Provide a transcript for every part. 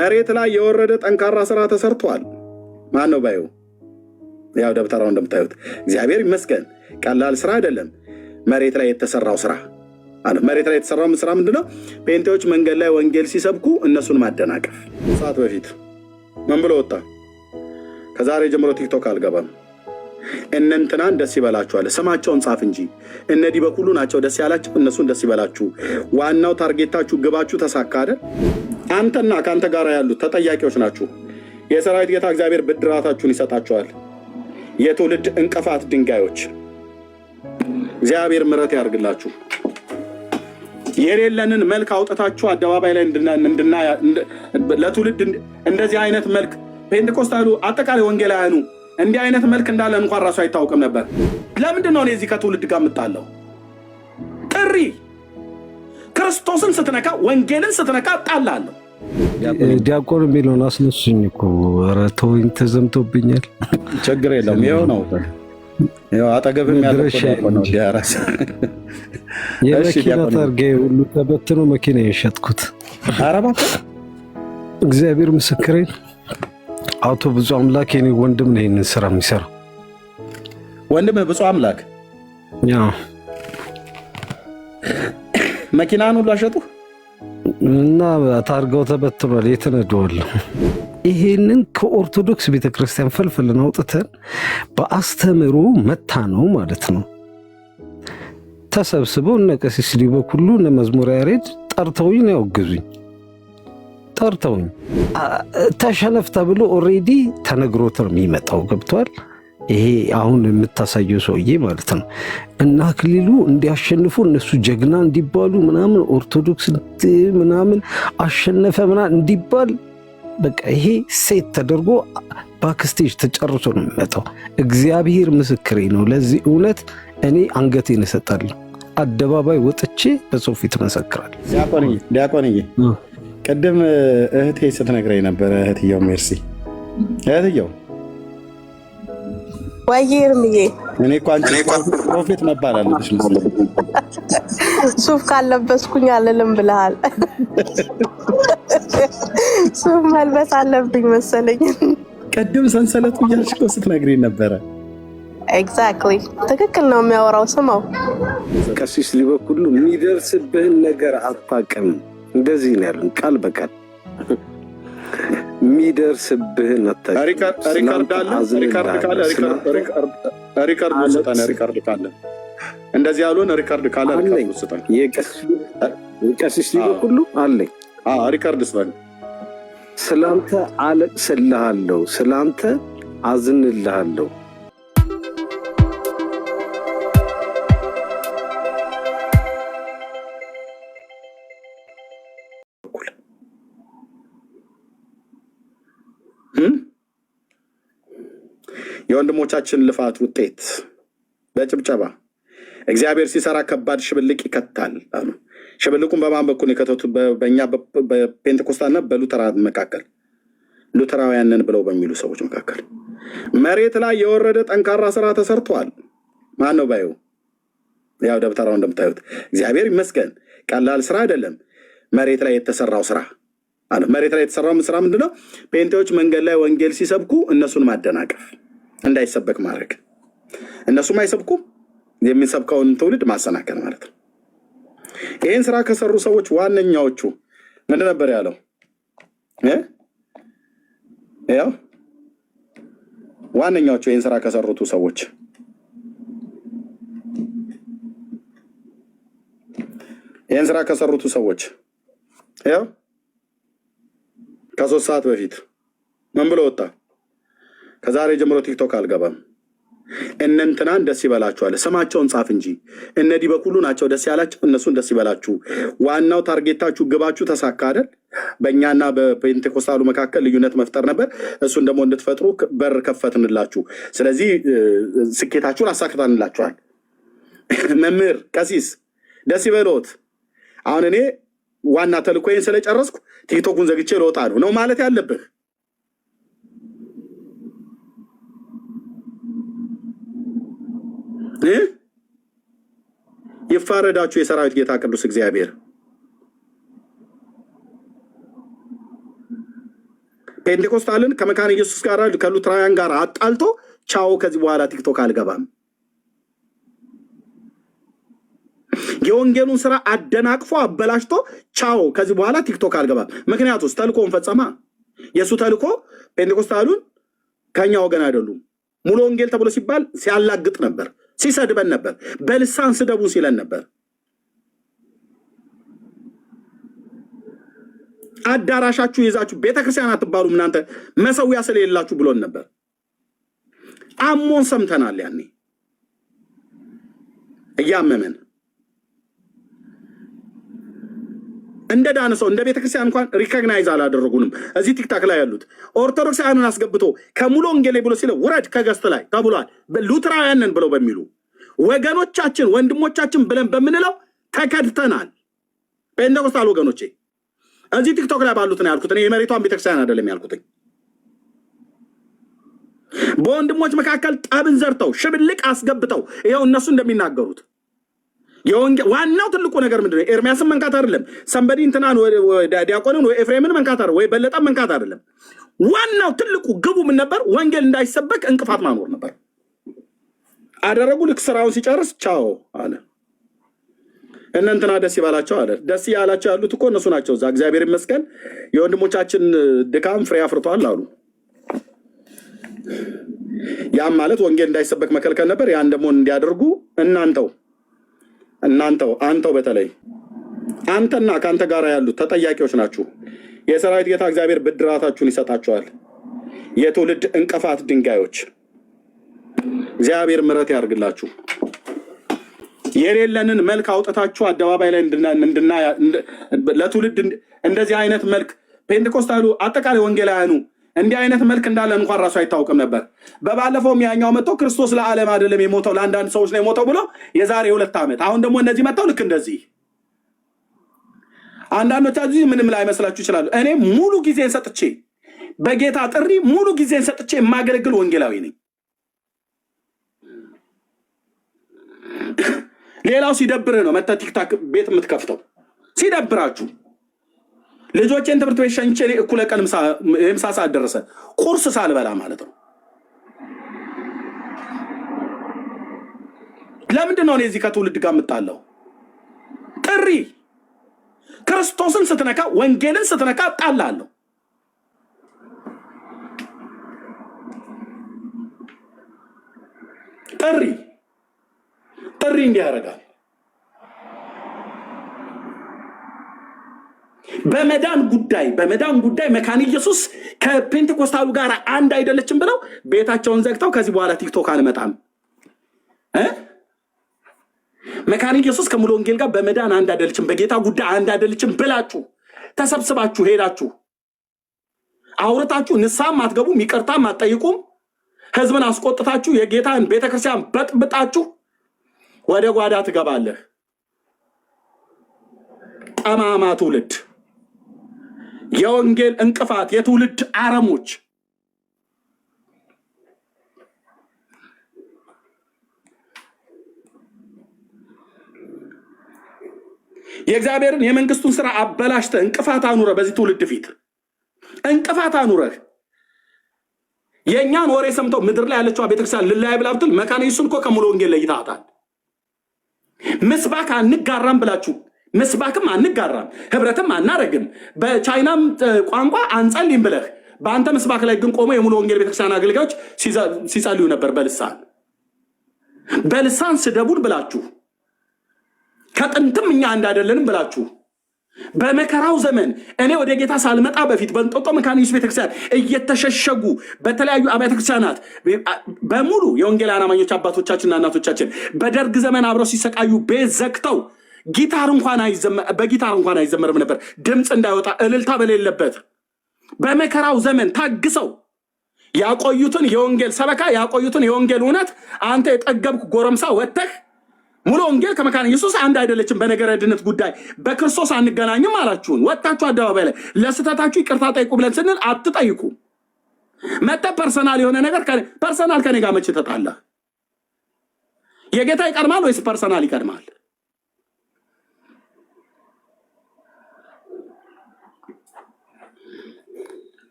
መሬት ላይ የወረደ ጠንካራ ስራ ተሰርቷል። ማን ነው ባዩ? ያው ደብተራው እንደምታዩት እግዚአብሔር ይመስገን ቀላል ስራ አይደለም። መሬት ላይ የተሰራው ስራ አለ። መሬት ላይ የተሰራው ስራ ምንድነው? ጴንጤዎች መንገድ ላይ ወንጌል ሲሰብኩ እነሱን ማደናቀፍ። ሰዓት በፊት ምን ብሎ ወጣ? ከዛሬ ጀምሮ ቲክቶክ አልገባም። እነንትናን ደስ ይበላችኋል። ስማቸውን ጻፍ እንጂ እነዚህ በኩሉ ናቸው ደስ ያላችሁ፣ እነሱን ደስ ይበላችሁ። ዋናው ታርጌታችሁ ግባችሁ ተሳካ አይደል? አንተና ካንተ ጋር ያሉት ተጠያቂዎች ናችሁ። የሰራዊት ጌታ እግዚአብሔር ብድራታችሁን ይሰጣችኋል። የትውልድ እንቅፋት ድንጋዮች እግዚአብሔር ምሕረት ያርግላችሁ። የሌለንን መልክ አውጥታችሁ አደባባይ ላይ ለትውልድ እንደዚህ አይነት መልክ ፔንቴኮስታሉ አጠቃላይ ወንጌላውያኑ እንዲህ አይነት መልክ እንዳለ እንኳን ራሱ አይታወቅም ነበር። ለምንድን ነው እዚህ ከትውልድ ጋር የምጣለው? ጥሪ ክርስቶስን ስትነካ ወንጌልን ስትነካ ጣላለሁ። ዲያቆን የሚለውን አስነሱኝ እኮ። ኧረ ተወኝ፣ ተዘምቶብኛል። ችግር የለውም። ይኸው ነው አጠገብም ያለው ነው። ዲያራስ የመኪና ታርጌ ሁሉ ተበትኖ መኪና የሸጥኩት። ኧረ እባክህ እግዚአብሔር ምስክሬን። አቶ ብፁዕ አምላክ የኔ ወንድም ነው ይሄንን ስራ የሚሰራው። ወንድምህ ብፁዕ አምላክ መኪናን ሁሉ አሸጡ እና ታርጋው ተበትኗል። የተነደዋል። ይሄንን ከኦርቶዶክስ ቤተክርስቲያን ፈልፈልን አውጥተን በአስተምሮ መታ ነው ማለት ነው። ተሰብስበው እነ ቀሲስ ሊበኩሉ እነ መዝሙረ ያሬድ ጠርተውኝ ነው ያወገዙኝ። ጠርተውኝ ተሸነፍ ተብሎ ኦሬዲ ተነግሮት ነው የሚመጣው። ገብቷል? ይሄ አሁን የምታሳየው ሰውዬ ማለት ነው። እና አክሊሉ እንዲያሸንፉ እነሱ ጀግና እንዲባሉ ምናምን ኦርቶዶክስ ምናምን አሸነፈ ምናምን እንዲባል በቃ ይሄ ሴት ተደርጎ ባክስቴጅ ተጨርሶ ነው የሚመጣው። እግዚአብሔር ምስክሬ ነው። ለዚህ እውነት እኔ አንገቴን እሰጣለሁ። አደባባይ ወጥቼ በሰው ፊት መሰክራለሁ። ዲያቆንዬ ቅድም እህቴ ስትነግረኝ ነበረ። እህትየው ሜርሲ እህትየው ወይርምዬ እኔ እኮ አንቺ ፕሮፌት መባል አለብሽ መሰለኝ። ሱፍ ካለበስኩኝ አልልም ብለሃል። ሱፍ መልበስ አለብኝ መሰለኝ። ቅድም ሰንሰለቱ እያልሽ እኮ ስትነግሪኝ ነበረ። ኤግዛክትሊ ትክክል ነው የሚያወራው። ስማው ቀሲስ ሊበኩሉ የሚደርስብህን ነገር አታውቅም። እንደዚህ ነው ያሉን ቃል በቃል የሚደርስብህን አታውቅም። ሪካርድ ካለ እንደዚህ ያሉን ሪካርድ ካለ ሪካርድ ስጠን። የቀሲስ ሊበኩሉ አለኝ ሪካርድ ስጠን። ስላንተ አለቅስልሃለሁ፣ ስላንተ አዝንልሃለሁ። የወንድሞቻችን ልፋት ውጤት በጭብጨባ እግዚአብሔር ሲሰራ ከባድ ሽብልቅ ይከታል። ሽብልቁን በማን በኩል የከተቱ? በእኛ በፔንቴኮስታልና በሉተራን መካከል፣ ሉተራውያንን ብለው በሚሉ ሰዎች መካከል መሬት ላይ የወረደ ጠንካራ ስራ ተሰርቷል። ማን ነው ባዩ? ያው ደብተራው እንደምታዩት እግዚአብሔር ይመስገን ቀላል ስራ አይደለም። መሬት ላይ የተሰራው ስራ አለ። መሬት ላይ የተሰራው ስራ ምንድነው? ጴንጤዎች መንገድ ላይ ወንጌል ሲሰብኩ እነሱን ማደናቀፍ፣ እንዳይሰበክ ማድረግ። እነሱም አይሰብኩም፣ የሚሰብከውን ትውልድ ማሰናከል ማለት ነው። ይህን ስራ ከሰሩ ሰዎች ዋነኛዎቹ ምንድን ነበር ያለው? ያው ዋነኛዎቹ ይህን ስራ ከሰሩት ሰዎች ያው ከ3 ሰዓት በፊት ምን ብሎ ወጣ? ከዛሬ ጀምሮ ቲክቶክ አልገባም። እነንትናን ደስ ይበላችኋል። ስማቸውን ጻፍ እንጂ እነዚህ በኩሉ ናቸው ደስ ያላችሁ፣ እነሱን ደስ ይበላችሁ። ዋናው ታርጌታችሁ ግባችሁ ተሳካ አይደል? በእኛና በፔንቴኮስታሉ መካከል ልዩነት መፍጠር ነበር። እሱን ደግሞ እንድትፈጥሩ በር ከፈትንላችሁ። ስለዚህ ስኬታችሁን አሳክታንላችኋል። መምህር ቀሲስ ደስ ይበሎት። አሁን እኔ ዋና ተልእኮዬን ስለጨረስኩ ቲክቶኩን ዘግቼ ልወጣ ነው ማለት ያለብህ። ይፋረዳችሁ የሰራዊት ጌታ ቅዱስ እግዚአብሔር። ፔንቴኮስታልን ከመካነ ኢየሱስ ጋር ከሉትራውያን ጋር አጣልቶ ቻው ከዚህ በኋላ ቲክቶክ አልገባም። የወንጌሉን ስራ አደናቅፎ አበላሽቶ ቻው ከዚህ በኋላ ቲክቶክ አልገባም። ምክንያቱም ተልኮን ፈጸማ። የሱ ተልኮ ፔንቴኮስታሉን ከኛ ወገን አይደሉም ሙሉ ወንጌል ተብሎ ሲባል ሲያላግጥ ነበር፣ ሲሰድበን ነበር፣ በልሳን ስደቡ ሲለን ነበር። አዳራሻችሁ ይዛችሁ ቤተክርስቲያን አትባሉም እናንተ መሰዊያ ስለሌላችሁ ብሎን ነበር። አሞን ሰምተናል። ያኔ እያመመን እንደ ዳነ ሰው እንደ ቤተክርስቲያን እንኳን ሪኮግናይዝ አላደረጉንም። እዚህ ቲክታክ ላይ ያሉት ኦርቶዶክሳውያንን አስገብቶ ከሙሉ ወንጌል ብሎ ሲለ ውረድ ከገስት ላይ ተብሏል። ሉትራውያንን ብለው በሚሉ ወገኖቻችን ወንድሞቻችን ብለን በምንለው ተከድተናል። ፔንቴኮስታል ወገኖቼ እዚህ ቲክቶክ ላይ ባሉት ነው ያልኩት። እኔ የመሬቷን ቤተክርስቲያን አይደለም ያልኩት። በወንድሞች መካከል ጠብን ዘርተው ሽብልቅ አስገብተው ይኸው እነሱ እንደሚናገሩት ዋናው ትልቁ ነገር ምንድነው? ኤርሚያስን መንካት አይደለም፣ ሰንበዲ እንትናን ዲያቆንን ወይ ኤፍሬምን መንካት አይደለም፣ ወይ በለጠን መንካት አይደለም። ዋናው ትልቁ ግቡ ምን ነበር? ወንጌል እንዳይሰበክ እንቅፋት ማኖር ነበር። አደረጉ። ልክ ስራውን ሲጨርስ ቻው አለ። እንትና ደስ ይባላቸው አለ። ደስ ያላቸው ያሉት እኮ እነሱ ናቸው። እዛ እግዚአብሔር ይመስገን የወንድሞቻችን ድካም ፍሬ አፍርቷል አሉ። ያም ማለት ወንጌል እንዳይሰበክ መከልከል ነበር። ያን ደግሞ እንዲያደርጉ አንተው በተለይ አንተና ከአንተ ጋር ያሉት ተጠያቂዎች ናችሁ። የሰራዊት ጌታ እግዚአብሔር ብድራታችሁን ይሰጣችኋል። የትውልድ እንቅፋት ድንጋዮች እግዚአብሔር ምሕረት ያርግላችሁ። የሌለንን መልክ አውጥታችሁ አደባባይ ላይ ለትውልድ እንደዚህ አይነት መልክ ፔንቴኮስታሉ አጠቃላይ ወንጌላውያኑ እንዲህ አይነት መልክ እንዳለ እንኳን ራሱ አይታወቅም ነበር። በባለፈውም ያኛው መጥቶ ክርስቶስ ለዓለም አይደለም የሞተው ለአንዳንድ ሰዎች ነው የሞተው ብሎ የዛሬ 2 ዓመት አሁን ደግሞ እነዚህ መጥተው ልክ እንደዚህ አንዳንዶቻችሁ ምንም ላይ መስላችሁ ይችላሉ። እኔ ሙሉ ጊዜን ሰጥቼ በጌታ ጥሪ ሙሉ ጊዜን ሰጥቼ የማገለግል ወንጌላዊ ነኝ። ሌላው ሲደብርህ ነው መጥተህ ቲክታክ ቤት የምትከፍተው ሲደብራችሁ። ልጆቼን ትምህርት ቤት ሸኝቼ እኩለ ቀን ምሳ ሰዓት ደረሰ ቁርስ ሳልበላ ማለት ነው። ለምንድን ነው እኔ እዚህ ከትውልድ ጋር የምጣለው? ጥሪ ክርስቶስን ስትነካ ወንጌልን ስትነካ ጣላለሁ። ጥሪ እንዲህ ያደርጋል። በመዳን ጉዳይ መካነ ኢየሱስ ከፔንቴኮስታሉ ጋር አንድ አይደለችም ብለው ቤታቸውን ዘግተው ከዚህ በኋላ ቲክቶክ አልመጣም መካነ ኢየሱስ ከሙሉ ወንጌል ጋር በመዳን አንድ አይደለችም፣ በጌታ ጉዳይ አንድ አይደለችም ብላችሁ ተሰብስባችሁ ሄዳችሁ አውርታችሁ ንስሐም አትገቡም፣ ይቅርታም አትጠይቁም፣ ህዝብን አስቆጥታችሁ የጌታን ቤተክርስቲያን በጥብጣችሁ ወደ ጓዳ ትገባለህ። ጠማማ ትውልድ፣ የወንጌል እንቅፋት፣ የትውልድ አረሞች የእግዚአብሔርን የመንግስቱን ስራ አበላሽተህ እንቅፋት አኑረህ በዚህ ትውልድ ፊት እንቅፋት አኑረህ የእኛን ወሬ ሰምተው ምድር ላይ ያለችው ቤተክርስቲያን ልላይ ብላ ብትል መካነ ኢየሱስን እኮ ከሙሉ ወንጌል ለይታታል። ምስባክ አንጋራም ብላችሁ ምስባክም አንጋራም ህብረትም አናረግም በቻይናም ቋንቋ አንጸልይም ብለህ በአንተ ምስባክ ላይ ግን ቆመው የሙሉ ወንጌል ቤተክርስቲያን አገልጋዮች ሲጸልዩ ነበር። በልሳን ስደቡን ብላችሁ ከጥንትም እኛ እንዳደለንም ብላችሁ በመከራው ዘመን እኔ ወደ ጌታ ሳልመጣ በፊት በእንጦጦ መካነ ኢየሱስ ቤተክርስቲያን እየተሸሸጉ በተለያዩ አብያተ ክርስቲያናት በሙሉ የወንጌላውያን አማኞች አባቶቻችንና እናቶቻችን በደርግ ዘመን አብረው ሲሰቃዩ ቤት ዘግተው በጊታር እንኳን አይዘመርም ነበር፣ ድምፅ እንዳይወጣ እልልታ በሌለበት በመከራው ዘመን ታግሰው ያቆዩትን የወንጌል ሰበካ ያቆዩትን የወንጌል እውነት አንተ የጠገብክ ጎረምሳ ወጥተህ ሙሉ ወንጌል ከመካነ ኢየሱስ አንድ አይደለችም በነገረ ድነት ጉዳይ በክርስቶስ አንገናኝም አላችሁን። ወጣችሁ አደባባይ ላይ ለስተታችሁ ይቅርታ ጠይቁ ብለን ስንል አትጠይቁ። መጣ ፐርሰናል የሆነ ነገር ፐርሰናል ከኔ ጋር መቼ ተጣላ? የጌታ ይቀድማል ወይስ ፐርሰናል ይቀድማል?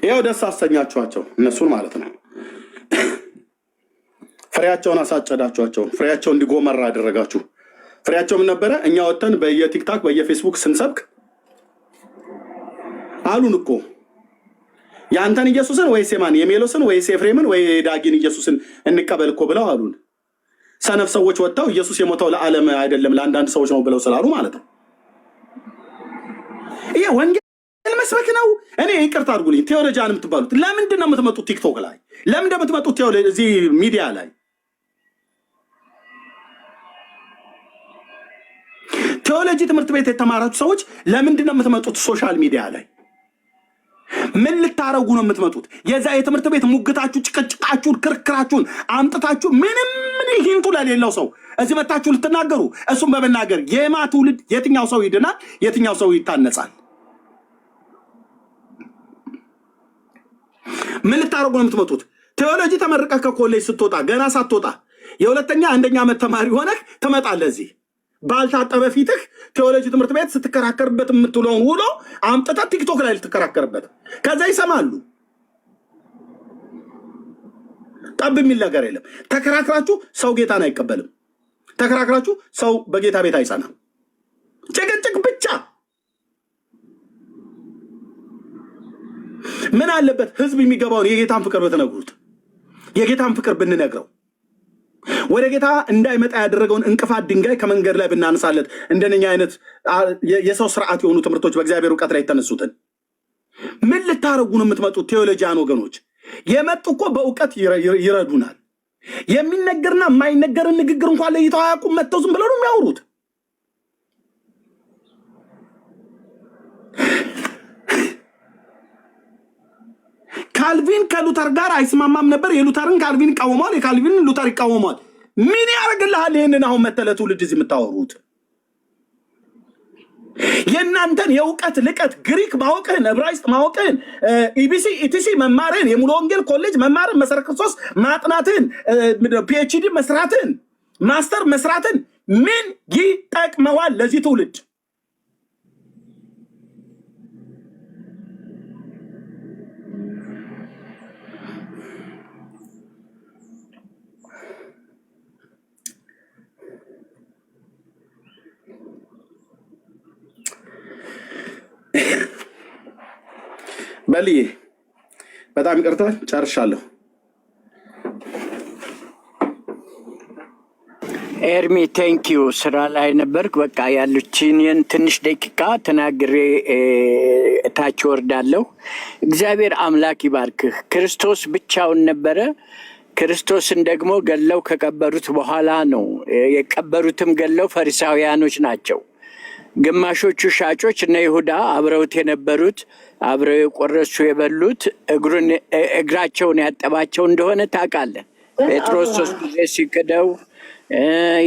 ይኸው ደስ አሰኛችኋቸው እነሱን ማለት ነው። ፍሬያቸውን አሳጨዳችኋቸው። ፍሬያቸው እንዲጎመራ አደረጋችሁ። ፍሬያቸው ምን ነበረ? እኛ ወጥተን በየቲክታክ በየፌስቡክ ስንሰብክ አሉን እኮ የአንተን ኢየሱስን ወይስ የማን የሜሎስን ወይስ ኤፍሬምን ወይ ዳጊን ኢየሱስን እንቀበል እኮ ብለው አሉን። ሰነፍ ሰዎች ወጥተው ኢየሱስ የሞተው ለዓለም አይደለም ለአንዳንድ ሰዎች ነው ብለው ስላሉ ማለት ነው። ይሄ ወንጌል መስበክ ነው። እኔ ይቅርታ አድርጉልኝ፣ ቴዎሎጂያን የምትባሉት ለምንድን ነው የምትመጡት? ቲክቶክ ላይ ለምንድን ነው የምትመጡት? እዚህ ሚዲያ ላይ ቴዎሎጂ ትምህርት ቤት የተማራችሁ ሰዎች ለምንድን ነው የምትመጡት? ሶሻል ሚዲያ ላይ ምን ልታረጉ ነው የምትመጡት? የዛ የትምህርት ቤት ሙግታችሁ፣ ጭቅጭቃችሁን፣ ክርክራችሁን አምጥታችሁ ምንም ሂንቱ ለሌለው ሰው እዚህ መታችሁ ልትናገሩ፣ እሱም በመናገር የማ ትውልድ የትኛው ሰው ይድናል? የትኛው ሰው ይታነጻል? ምን ልታረጉ ነው የምትመጡት? ቴዎሎጂ ተመርቀህ ከኮሌጅ ስትወጣ ገና ሳትወጣ የሁለተኛ አንደኛ ዓመት ተማሪ ሆነህ ትመጣለህ እዚህ ባልታጠበ ፊትህ ቴዎሎጂ ትምህርት ቤት ስትከራከርበት የምትውለውን ውሎ አምጥተህ ቲክቶክ ላይ ልትከራከርበት፣ ከዛ ይሰማሉ። ጠብ የሚል ነገር የለም። ተከራክራችሁ ሰው ጌታን አይቀበልም። ተከራክራችሁ ሰው በጌታ ቤት አይጸናም። ጭቅጭቅ ብቻ። ምን አለበት ህዝብ የሚገባውን የጌታን ፍቅር ብትነግሩት፣ የጌታን ፍቅር ብንነግረው፣ ወደ ጌታ እንዳይመጣ ያደረገውን እንቅፋት ድንጋይ ከመንገድ ላይ ብናነሳለት፣ እንደነኛ አይነት የሰው ስርዓት የሆኑ ትምህርቶች በእግዚአብሔር እውቀት ላይ የተነሱትን ምን ልታረጉ ነው የምትመጡት? ቴዎሎጂያን ወገኖች የመጡ እኮ በእውቀት ይረዱናል። የሚነገርና የማይነገርን ንግግር እንኳን ለይተው አያውቁም። መጥተው ዝም ብለው ነው የሚያወሩት። ካልቪን ከሉተር ጋር አይስማማም ነበር። የሉተርን ካልቪን ይቃወማል፣ የካልቪን ሉተር ይቃወማል። ምን ያደርግልሃል? ይህንን አሁን መተለ ትውልድ እዚህ የምታወሩት የእናንተን የእውቀት ልቀት ግሪክ ማወቅህን፣ ዕብራይስጥ ማወቅህን፣ ኢቢሲ ኢቲሲ መማርህን፣ የሙሉ ወንጌል ኮሌጅ መማርን፣ መሰረተ ክርስቶስ ማጥናትን፣ ፒኤችዲ መስራትን፣ ማስተር መስራትን ምን ይጠቅመዋል ለዚህ ትውልድ? በልዬ በጣም ይቅርታ ጨርሻለሁ። ኤርሚ ቴንኪዩ። ስራ ላይ ነበርክ። በቃ ያሉችን ትንሽ ደቂቃ ተናግሬ እታች ወርዳለሁ። እግዚአብሔር አምላክ ይባርክህ። ክርስቶስ ብቻውን ነበረ። ክርስቶስን ደግሞ ገለው ከቀበሩት በኋላ ነው። የቀበሩትም ገለው ፈሪሳውያኖች ናቸው። ግማሾቹ ሻጮች እነ ይሁዳ አብረውት የነበሩት አብረው የቆረሱ የበሉት እግራቸውን ያጠባቸው እንደሆነ ታውቃለህ። ጴጥሮስ 3 ጊዜ ሲክደው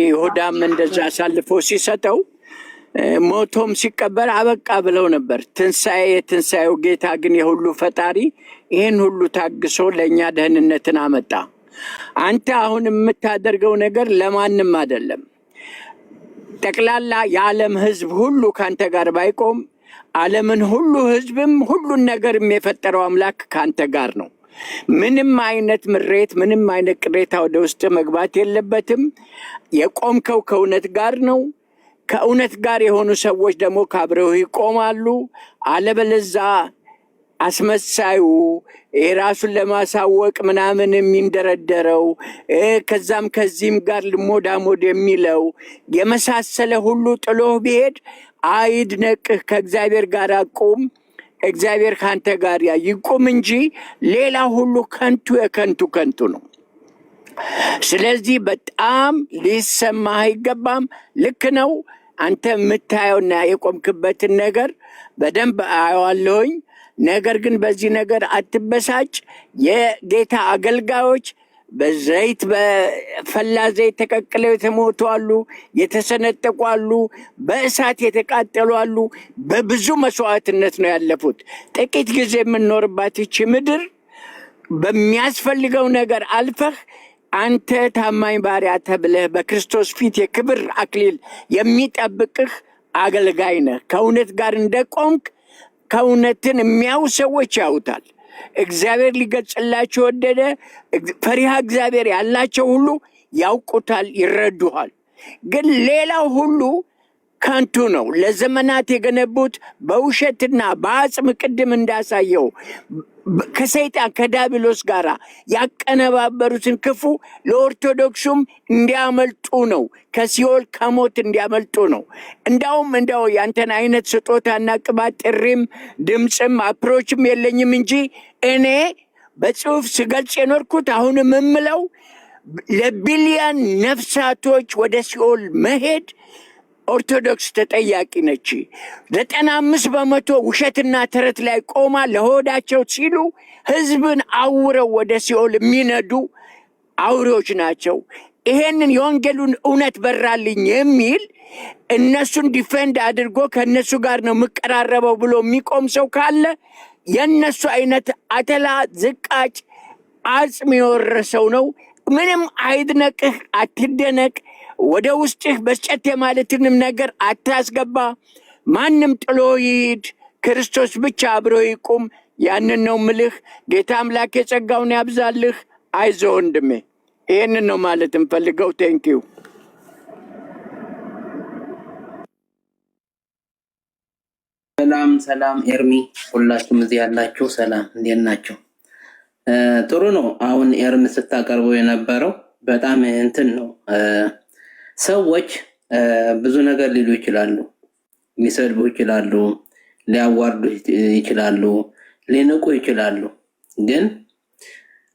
ይሁዳም እንደዛ አሳልፎ ሲሰጠው ሞቶም ሲቀበር አበቃ ብለው ነበር። ትንሣኤ የትንሣኤው ጌታ ግን የሁሉ ፈጣሪ ይህን ሁሉ ታግሶ ለእኛ ደህንነትን አመጣ። አንተ አሁን የምታደርገው ነገር ለማንም አይደለም። ጠቅላላ የዓለም ህዝብ ሁሉ ካንተ ጋር ባይቆም ዓለምን ሁሉ ህዝብም ሁሉን ነገርም የፈጠረው አምላክ ካንተ ጋር ነው። ምንም አይነት ምሬት፣ ምንም አይነት ቅሬታ ወደ ውስጥ መግባት የለበትም። የቆምከው ከእውነት ጋር ነው። ከእውነት ጋር የሆኑ ሰዎች ደግሞ ካብረው ይቆማሉ። አለበለዛ አስመሳዩ የራሱን ለማሳወቅ ምናምን የሚንደረደረው ከዛም ከዚህም ጋር ልሞዳሞድ የሚለው የመሳሰለ ሁሉ ጥሎህ ቢሄድ አይድነቅህ። ከእግዚአብሔር ጋር ቁም። እግዚአብሔር ካንተ ጋር ይቁም እንጂ ሌላ ሁሉ ከንቱ ከንቱ ነው። ስለዚህ በጣም ሊሰማህ አይገባም። ልክ ነው። አንተ የምታየውና የቆምክበትን ነገር በደንብ አየዋለሁኝ። ነገር ግን በዚህ ነገር አትበሳጭ። የጌታ አገልጋዮች በዘይት በፈላ ዘይት ተቀቅለው የተሞቱ አሉ፣ የተሰነጠቁ አሉ፣ በእሳት የተቃጠሉ አሉ። በብዙ መስዋዕትነት ነው ያለፉት። ጥቂት ጊዜ የምንኖርባት ይቺ ምድር በሚያስፈልገው ነገር አልፈህ አንተ ታማኝ ባሪያ ተብለህ በክርስቶስ ፊት የክብር አክሊል የሚጠብቅህ አገልጋይ ነህ። ከእውነት ጋር እንደቆምክ ከእውነትን የሚያዩ ሰዎች ያውታል። እግዚአብሔር ሊገልጽላቸው ወደደ። ፈሪሃ እግዚአብሔር ያላቸው ሁሉ ያውቁታል፣ ይረዱሃል። ግን ሌላው ሁሉ ከንቱ ነው። ለዘመናት የገነቡት በውሸትና በአጽም ቅድም እንዳሳየው ከሰይጣን ከዳቢሎስ ጋር ያቀነባበሩትን ክፉ ለኦርቶዶክሱም እንዲያመልጡ ነው። ከሲኦል ከሞት እንዲያመልጡ ነው። እንዳው ያንተን አይነት ስጦታና ቅባት ጥሪም ድምፅም አፕሮችም የለኝም እንጂ እኔ በጽሁፍ ስገልጽ የኖርኩት አሁንም የምለው ለቢሊየን ነፍሳቶች ወደ ሲኦል መሄድ ኦርቶዶክስ ተጠያቂ ነች። 95% ውሸትና ተረት ላይ ቆማ ለሆዳቸው ሲሉ ህዝብን አውረው ወደ ሲኦል የሚነዱ አውሬዎች ናቸው። ይሄንን የወንጌሉን እውነት በራልኝ የሚል እነሱን ዲፌንድ አድርጎ ከእነሱ ጋር ነው የምቀራረበው ብሎ የሚቆም ሰው ካለ የእነሱ አይነት አተላ ዝቃጭ አጽም የወረሰው ነው። ምንም አይድነቅህ፣ አትደነቅ። ወደ ውስጥህ በስጨት የማለትንም ነገር አታስገባ። ማንም ጥሎ ይሂድ፣ ክርስቶስ ብቻ አብሮ ይቁም። ያንን ነው ምልህ። ጌታ አምላክ የጸጋውን ያብዛልህ። አይዞ ወንድሜ፣ ይህንን ነው ማለት እንፈልገው። ቴንኪው። ሰላም ኤርሚ፣ ሁላችሁም እዚህ ያላችሁ ሰላም፣ እንዴት ናችሁ? ጥሩ ነው። አሁን ኤርሚ ስታቀርበው የነበረው በጣም እንትን ነው። ሰዎች ብዙ ነገር ሊሉ ይችላሉ፣ ሊሰድቡ ይችላሉ፣ ሊያዋርዱ ይችላሉ፣ ሊንቁ ይችላሉ። ግን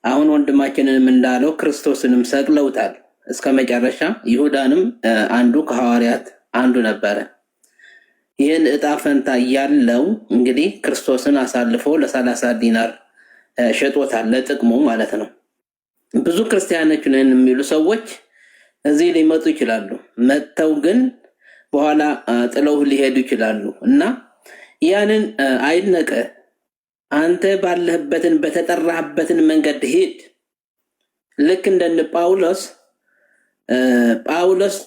አሁን ወንድማችንንም እንዳለው ክርስቶስንም ሰቅለውታል እስከ መጨረሻ። ይሁዳንም አንዱ ከሐዋርያት አንዱ ነበረ። ይህን እጣ ፈንታ ያለው እንግዲህ ክርስቶስን አሳልፎ ለ30 ዲናር ሸጦታል፣ ለጥቅሙ ማለት ነው። ብዙ ክርስቲያኖች ነን የሚሉ ሰዎች እዚህ ሊመጡ ይችላሉ። መጥተው ግን በኋላ ጥለው ሊሄዱ ይችላሉ። እና ያንን አይነቀ። አንተ ባለህበትን በተጠራህበትን መንገድ ሂድ። ልክ እንደነ ጳውሎስ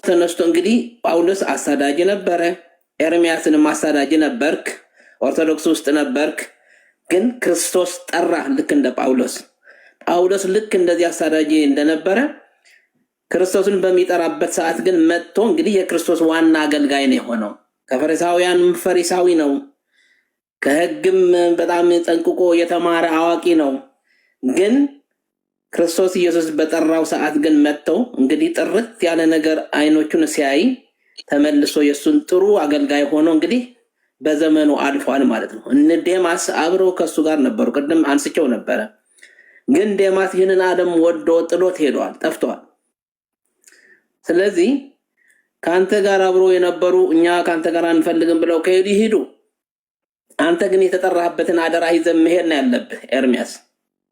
ተነስቶ እንግዲህ ጳውሎስ አሳዳጅ ነበረ፣ ኤርሚያስንም አሳዳጅ ነበርክ፣ ኦርቶዶክስ ውስጥ ነበርክ። ግን ክርስቶስ ጠራህ። ልክ እንደ ጳውሎስ ልክ እንደዚህ አሳዳጅ እንደነበረ ክርስቶስን በሚጠራበት ሰዓት ግን መጥቶ እንግዲህ የክርስቶስ ዋና አገልጋይ ነው የሆነው። ከፈሪሳውያንም ፈሪሳዊ ነው፣ ከሕግም በጣም ጠንቅቆ የተማረ አዋቂ ነው። ግን ክርስቶስ ኢየሱስ በጠራው ሰዓት ግን መጥቶ እንግዲህ ጥርት ያለ ነገር አይኖቹን ሲያይ ተመልሶ የሱን ጥሩ አገልጋይ ሆኖ እንግዲህ በዘመኑ አልፏል ማለት ነው። እነ ዴማስ አብረው ከሱ ጋር ነበሩ፣ ቅድም አንስቸው ነበረ። ግን ዴማስ ይህንን ዓለም ወዶ ጥሎት ሄዷል፣ ጠፍቷል። ስለዚህ ከአንተ ጋር አብሮ የነበሩ እኛ ከአንተ ጋር አንፈልግም ብለው ከሄዱ ይሄዱ። አንተ ግን የተጠራህበትን አደራ ይዘህ መሄድ ነው ያለብህ ኤርሚያስ።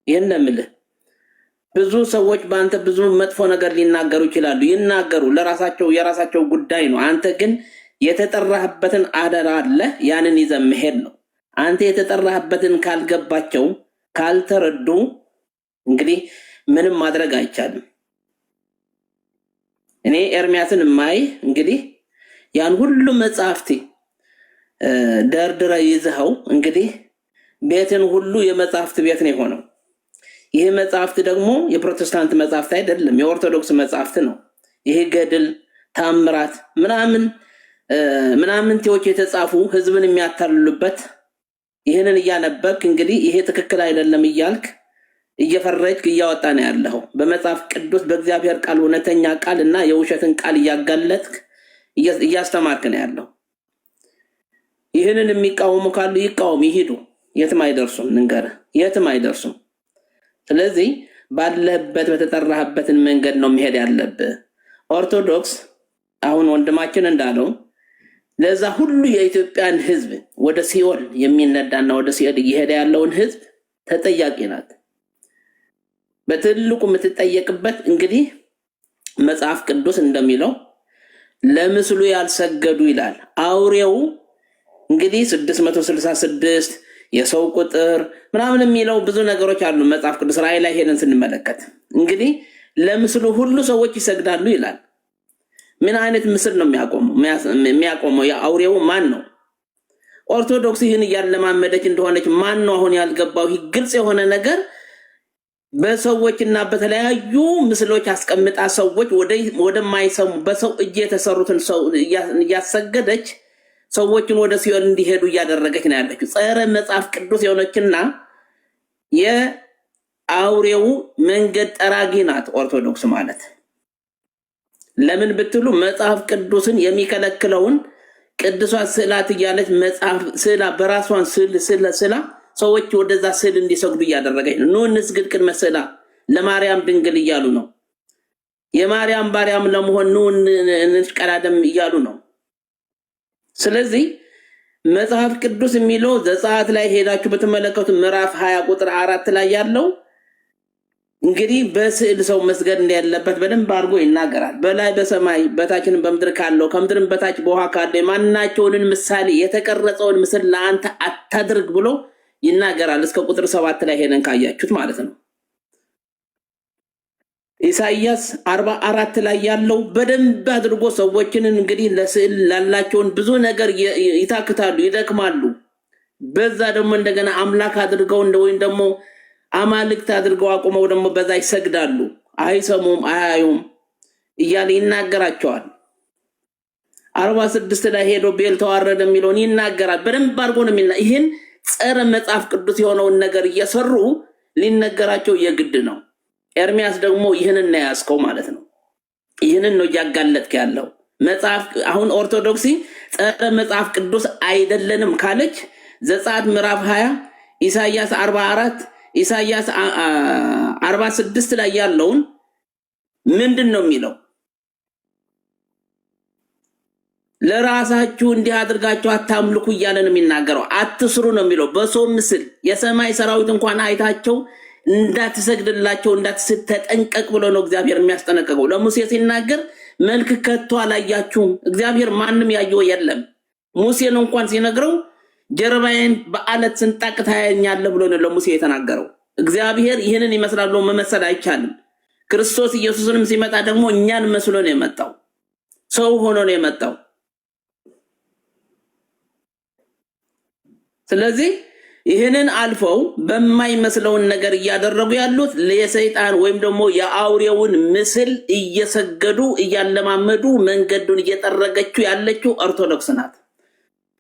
ይህን ነው የምልህ። ብዙ ሰዎች በአንተ ብዙ መጥፎ ነገር ሊናገሩ ይችላሉ፣ ይናገሩ፣ ለራሳቸው የራሳቸው ጉዳይ ነው። አንተ ግን የተጠራህበትን አደራ አለ፣ ያንን ይዘህ መሄድ ነው። አንተ የተጠራህበትን ካልገባቸው ካልተረዱ እንግዲህ ምንም ማድረግ አይቻልም። እኔ ኤርሚያስን ማይ እንግዲህ ያን ሁሉ መጽሐፍቲ ደርድረ ይዘኸው እንግዲህ ቤትን ሁሉ የመጽሐፍት ቤት ነው የሆነው። ይሄ መጽሐፍት ደግሞ የፕሮቴስታንት መጽሐፍት አይደለም፣ የኦርቶዶክስ መጽሐፍት ነው። ይሄ ገድል፣ ታምራት ምናምን ቴዎች የተጻፉ ህዝብን የሚያታልሉበት ይህንን እያነበብክ እንግዲህ ይሄ ትክክል አይደለም እያልክ እየፈረጅክ እያወጣ ነው ያለው። በመጽሐፍ ቅዱስ በእግዚአብሔር ቃል እውነተኛ ቃል እና የውሸትን ቃል እያጋለጥክ እያስተማርክ ነው ያለው። ይህንን የሚቃወሙ ካሉ ይቃወሙ፣ ይሄዱ፣ የትም አይደርሱም። ንገረህ የትም አይደርሱም። ስለዚህ ባለህበት በተጠራህበትን መንገድ ነው መሄድ ያለብህ። ኦርቶዶክስ አሁን ወንድማችን እንዳለው ለዛ ሁሉ የኢትዮጵያን ህዝብ ወደ ሲኦል የሚነዳና ወደ ሲኦል እየሄደ ያለውን ህዝብ ተጠያቂ ናት። በትልቁ የምትጠየቅበት እንግዲህ መጽሐፍ ቅዱስ እንደሚለው ለምስሉ ያልሰገዱ ይላል። አውሬው እንግዲህ 666 የሰው ቁጥር ምናምን የሚለው ብዙ ነገሮች አሉ መጽሐፍ ቅዱስ ላይ ሄደን ስንመለከት እንግዲህ ለምስሉ ሁሉ ሰዎች ይሰግዳሉ ይላል። ምን አይነት ምስል ነው የሚያቆመው? የአውሬው ማን ነው? ኦርቶዶክስ ይህን እያለማመደች እንደሆነች ማን ነው አሁን ያልገባው? ይህ ግልጽ የሆነ ነገር በሰዎችና በተለያዩ ምስሎች አስቀምጣ ሰዎች ወደማይሰሙ በሰው እጅ የተሰሩትን ሰው እያሰገደች ሰዎችን ወደ ሲኦል እንዲሄዱ እያደረገች ነው ያለችው። ጸረ መጽሐፍ ቅዱስ የሆነችና የአውሬው መንገድ ጠራጊ ናት ኦርቶዶክስ ማለት። ለምን ብትሉ መጽሐፍ ቅዱስን የሚከለክለውን ቅዱሳት ስዕላት እያለች መጽሐፍ ስዕላ በራሷን ስዕላ ሰዎች ወደዛ ስዕል እንዲሰግዱ እያደረገች ነው። ኑ እንስግድ ቅድመ ስዕላ ለማርያም ድንግል እያሉ ነው። የማርያም ባሪያም ለመሆን ኑ እንሽቀዳደም እያሉ ነው። ስለዚህ መጽሐፍ ቅዱስ የሚለው ዘጸአት ላይ ሄዳችሁ በተመለከቱ ምዕራፍ 20 ቁጥር 4 ላይ ያለው እንግዲህ በስዕል ሰው መስገድ እንደሌለበት በደንብ አድርጎ ይናገራል። በላይ በሰማይ በታችን በምድር ካለው ከምድርም በታች በውሃ ካለው የማናቸውን ምሳሌ የተቀረጸውን ምስል ለአንተ አታድርግ ብሎ ይናገራል። እስከ ቁጥር 7 ላይ ሄደን ካያችሁት ማለት ነው። ኢሳይያስ 44 ላይ ያለው በደንብ አድርጎ ሰዎችን እንግዲህ ለስዕል ላላቸውን ብዙ ነገር ይታክታሉ፣ ይደክማሉ። በዛ ደግሞ እንደገና አምላክ አድርገው ወይም ደግሞ አማልክት አድርገው አቁመው ደግሞ በዛ ይሰግዳሉ። አይሰሙም፣ አያዩም እያለ ይናገራቸዋል። 46 ላይ ሄዶ ቤል ተዋረደ የሚለውን ይናገራል። በደንብ አድርጎ ነው ይህን ጸረ መጽሐፍ ቅዱስ የሆነውን ነገር እየሰሩ ሊነገራቸው የግድ ነው። ኤርሚያስ ደግሞ ይህንን ነው ያስከው ማለት ነው። ይህንን ነው እያጋለጥክ ያለው መጽሐፍ። አሁን ኦርቶዶክሲ ጸረ መጽሐፍ ቅዱስ አይደለንም ካለች ዘጸአት ምዕራፍ 20 ኢሳይያስ 44 ኢሳይያስ 46 ላይ ያለውን ምንድን ነው የሚለው? ለራሳችሁ እንዲህ አድርጋችሁ አታምልኩ እያለ ነው የሚናገረው። አትስሩ ነው የሚለው። በሰው ምስል የሰማይ ሰራዊት እንኳን አይታቸው እንዳትሰግድላቸው እንዳትስት ተጠንቀቅ ብሎ ነው እግዚአብሔር የሚያስጠነቅቀው። ለሙሴ ሲናገር መልክ ከቶ አላያችሁም፣ እግዚአብሔር ማንም ያየው የለም። ሙሴን እንኳን ሲነግረው ጀርባዬን በአለት ስንጣቅ ታያኛለህ ብሎ ነው ለሙሴ የተናገረው። እግዚአብሔር ይህንን ይመስላል ብሎ መመሰል አይቻልም። ክርስቶስ ኢየሱስንም ሲመጣ ደግሞ እኛን መስሎ ነው የመጣው፣ ሰው ሆኖ ነው የመጣው። ስለዚህ ይህንን አልፈው በማይመስለውን ነገር እያደረጉ ያሉት ለሰይጣን ወይም ደግሞ የአውሬውን ምስል እየሰገዱ እያለማመዱ መንገዱን እየጠረገችው ያለችው ኦርቶዶክስ ናት።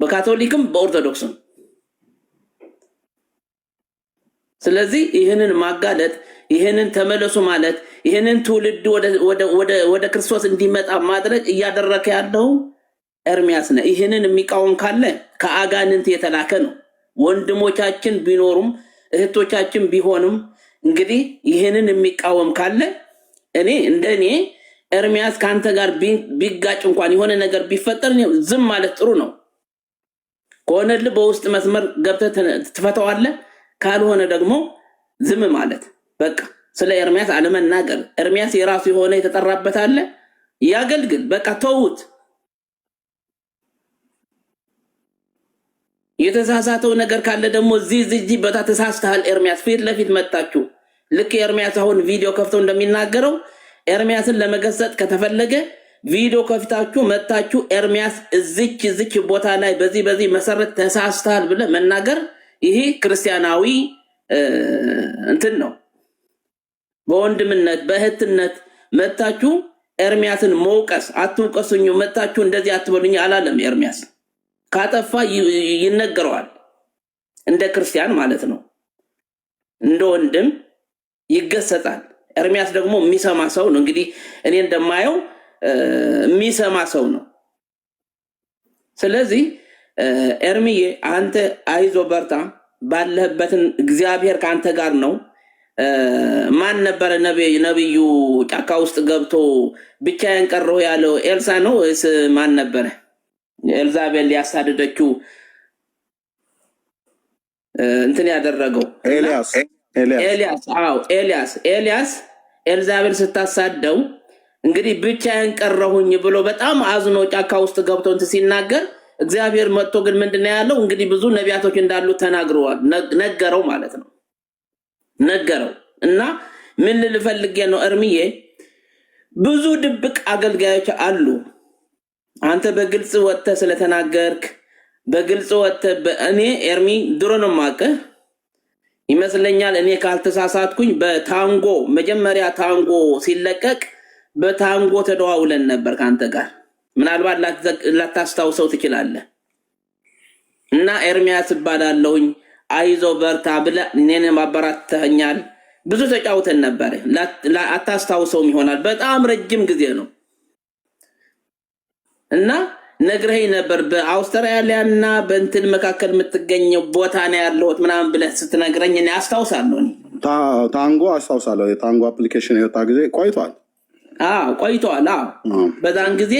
በካቶሊክም በኦርቶዶክስም። ስለዚህ ይህንን ማጋለጥ፣ ይህንን ተመለሱ ማለት፣ ይህንን ትውልድ ወደ ክርስቶስ እንዲመጣ ማድረግ እያደረከ ያለው ኤርሚያስ ነው። ይህንን የሚቃወም ካለ ከአጋንንት የተላከ ነው። ወንድሞቻችን ቢኖሩም እህቶቻችን ቢሆኑም እንግዲህ ይህንን የሚቃወም ካለ እንደኔ ኤርሚያስ ካንተ ጋር ቢጋጭ እንኳን የሆነ ነገር ቢፈጠር ዝም ማለት ጥሩ ነው። ከሆነልህ በውስጥ መስመር ገብተህ ትፈታዋለህ፣ ካልሆነ ደግሞ ዝም ማለት በቃ። ስለ ኤርሚያስ አለመናገር። ኤርሚያስ የራሱ የሆነ የተጠራበት አለ፣ ያገልግል። በቃ ተውት። የተሳሳተው ነገር ካለ ደግሞ እዚህ በታ ተሳስተሃል ኤርሚያስ ፊት ለፊት መጣችሁ። ልክ ኤርሚያስ አሁን ቪዲዮ ከፍተው እንደሚናገረው ኤርሚያስን ለመገሰጥ ከተፈለገ ቪዲዮ ከፍታችሁ መጣችሁ ኤርሚያስ እዚች ቦታ ላይ በዚህ መሰረት ተሳስተሃል ብለ መናገር፣ ይሄ ክርስቲያናዊ እንትን ነው። በወንድምነት በእህትነት መጣችሁ ኤርሚያስን መውቀስ። አትውቀሱኝ፣ መጣችሁ እንደዚህ አትበሉኝ አላለም ኤርሚያስ። ካጠፋ ይነገረዋል፣ እንደ ክርስቲያን ማለት ነው። እንደ ወንድም ይገሰጣል። ኤርሚያስ ደግሞ የሚሰማ ሰው ነው። እንግዲህ እኔ እንደማየው የሚሰማ ሰው ነው። ስለዚህ ኤርሚዬ አንተ አይዞ በርታ፣ ባለህበትን እግዚአብሔር ካንተ ጋር ነው። ማን ነበረ ነብዩ ጫካ ውስጥ ገብቶ ብቻዬን ቀረሁ ያለው? ኤልሳ ነው ወይስ ማን ነበረ? ኤልዛቤል ያሳደደችው እንትን ያደረገው ኤልያስ ኤልዛቤል ስታሳደው እንግዲህ ብቻዬን ቀረሁኝ ብሎ በጣም አዝኖ ጫካ ውስጥ ገብቶ እንትን ሲናገር እግዚአብሔር መጥቶ ግን ምንድነው ያለው? እንግዲህ ብዙ ነቢያቶች እንዳሉ ተናግረዋል፣ ነገረው ማለት ነው። ነገረው እና ምን ልፈልግ ነው እርምዬ፣ ብዙ ድብቅ አገልጋዮች አሉ። አንተ በግልጽ ወጥተህ ስለተናገርክ በግልጽ ወጥተህ እኔ ኤርሚ ድሮ ነው የማውቅህ ይመስለኛል። እኔ ካልተሳሳትኩኝ በታንጎ መጀመሪያ ታንጎ ሲለቀቅ በታንጎ ተደዋውለን ነበር ከአንተ ጋር። ምናልባት ላታስታውሰው ትችላለህ። እና ኤርሚያስ እባላለሁኝ አይዞ በርታ ብለህ እኔን ማበረታኛል። ብዙ ተጫውተን ነበር። አታስታውሰውም ይሆናል። በጣም ረጅም ጊዜ ነው። እና ነግረኸኝ ነበር በአውስትራሊያ እና በእንትን መካከል የምትገኘው ቦታ ነው ያለሁት ምናምን ብለህ ስትነግረኝ እኔ አስታውሳለሁ። ታንጎ አስታውሳለሁ። የታንጎ አፕሊኬሽን የወጣ ጊዜ ቆይቷል። ቆይቷል። በዛን ጊዜ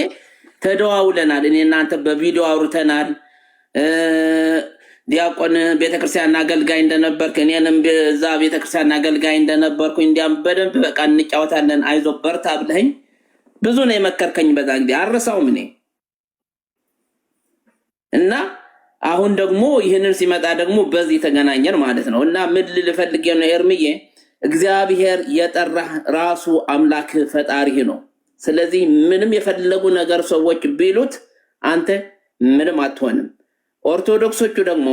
ተደዋውለናል። እኔ እናንተ በቪዲዮ አውርተናል። ዲያቆን ቤተክርስቲያን አገልጋይ እንደነበርክ እኔንም በዛ ቤተክርስቲያን አገልጋይ እንደነበርኩ እንዲያም በደንብ በቃ እንጫወታለን አይዞ በርታ ብለኸኝ ብዙ ነው የመከርከኝ። በዛ ጊዜ አረሳውም እኔ እና አሁን ደግሞ ይህንን ሲመጣ ደግሞ በዚህ ተገናኘን ማለት ነው። እና ምን ልፈልግ ነው ኤርሚዬ፣ እግዚአብሔር የጠራህ ራሱ አምላክ ፈጣሪህ ነው። ስለዚህ ምንም የፈለጉ ነገር ሰዎች ቢሉት አንተ ምንም አትሆንም። ኦርቶዶክሶቹ ደግሞ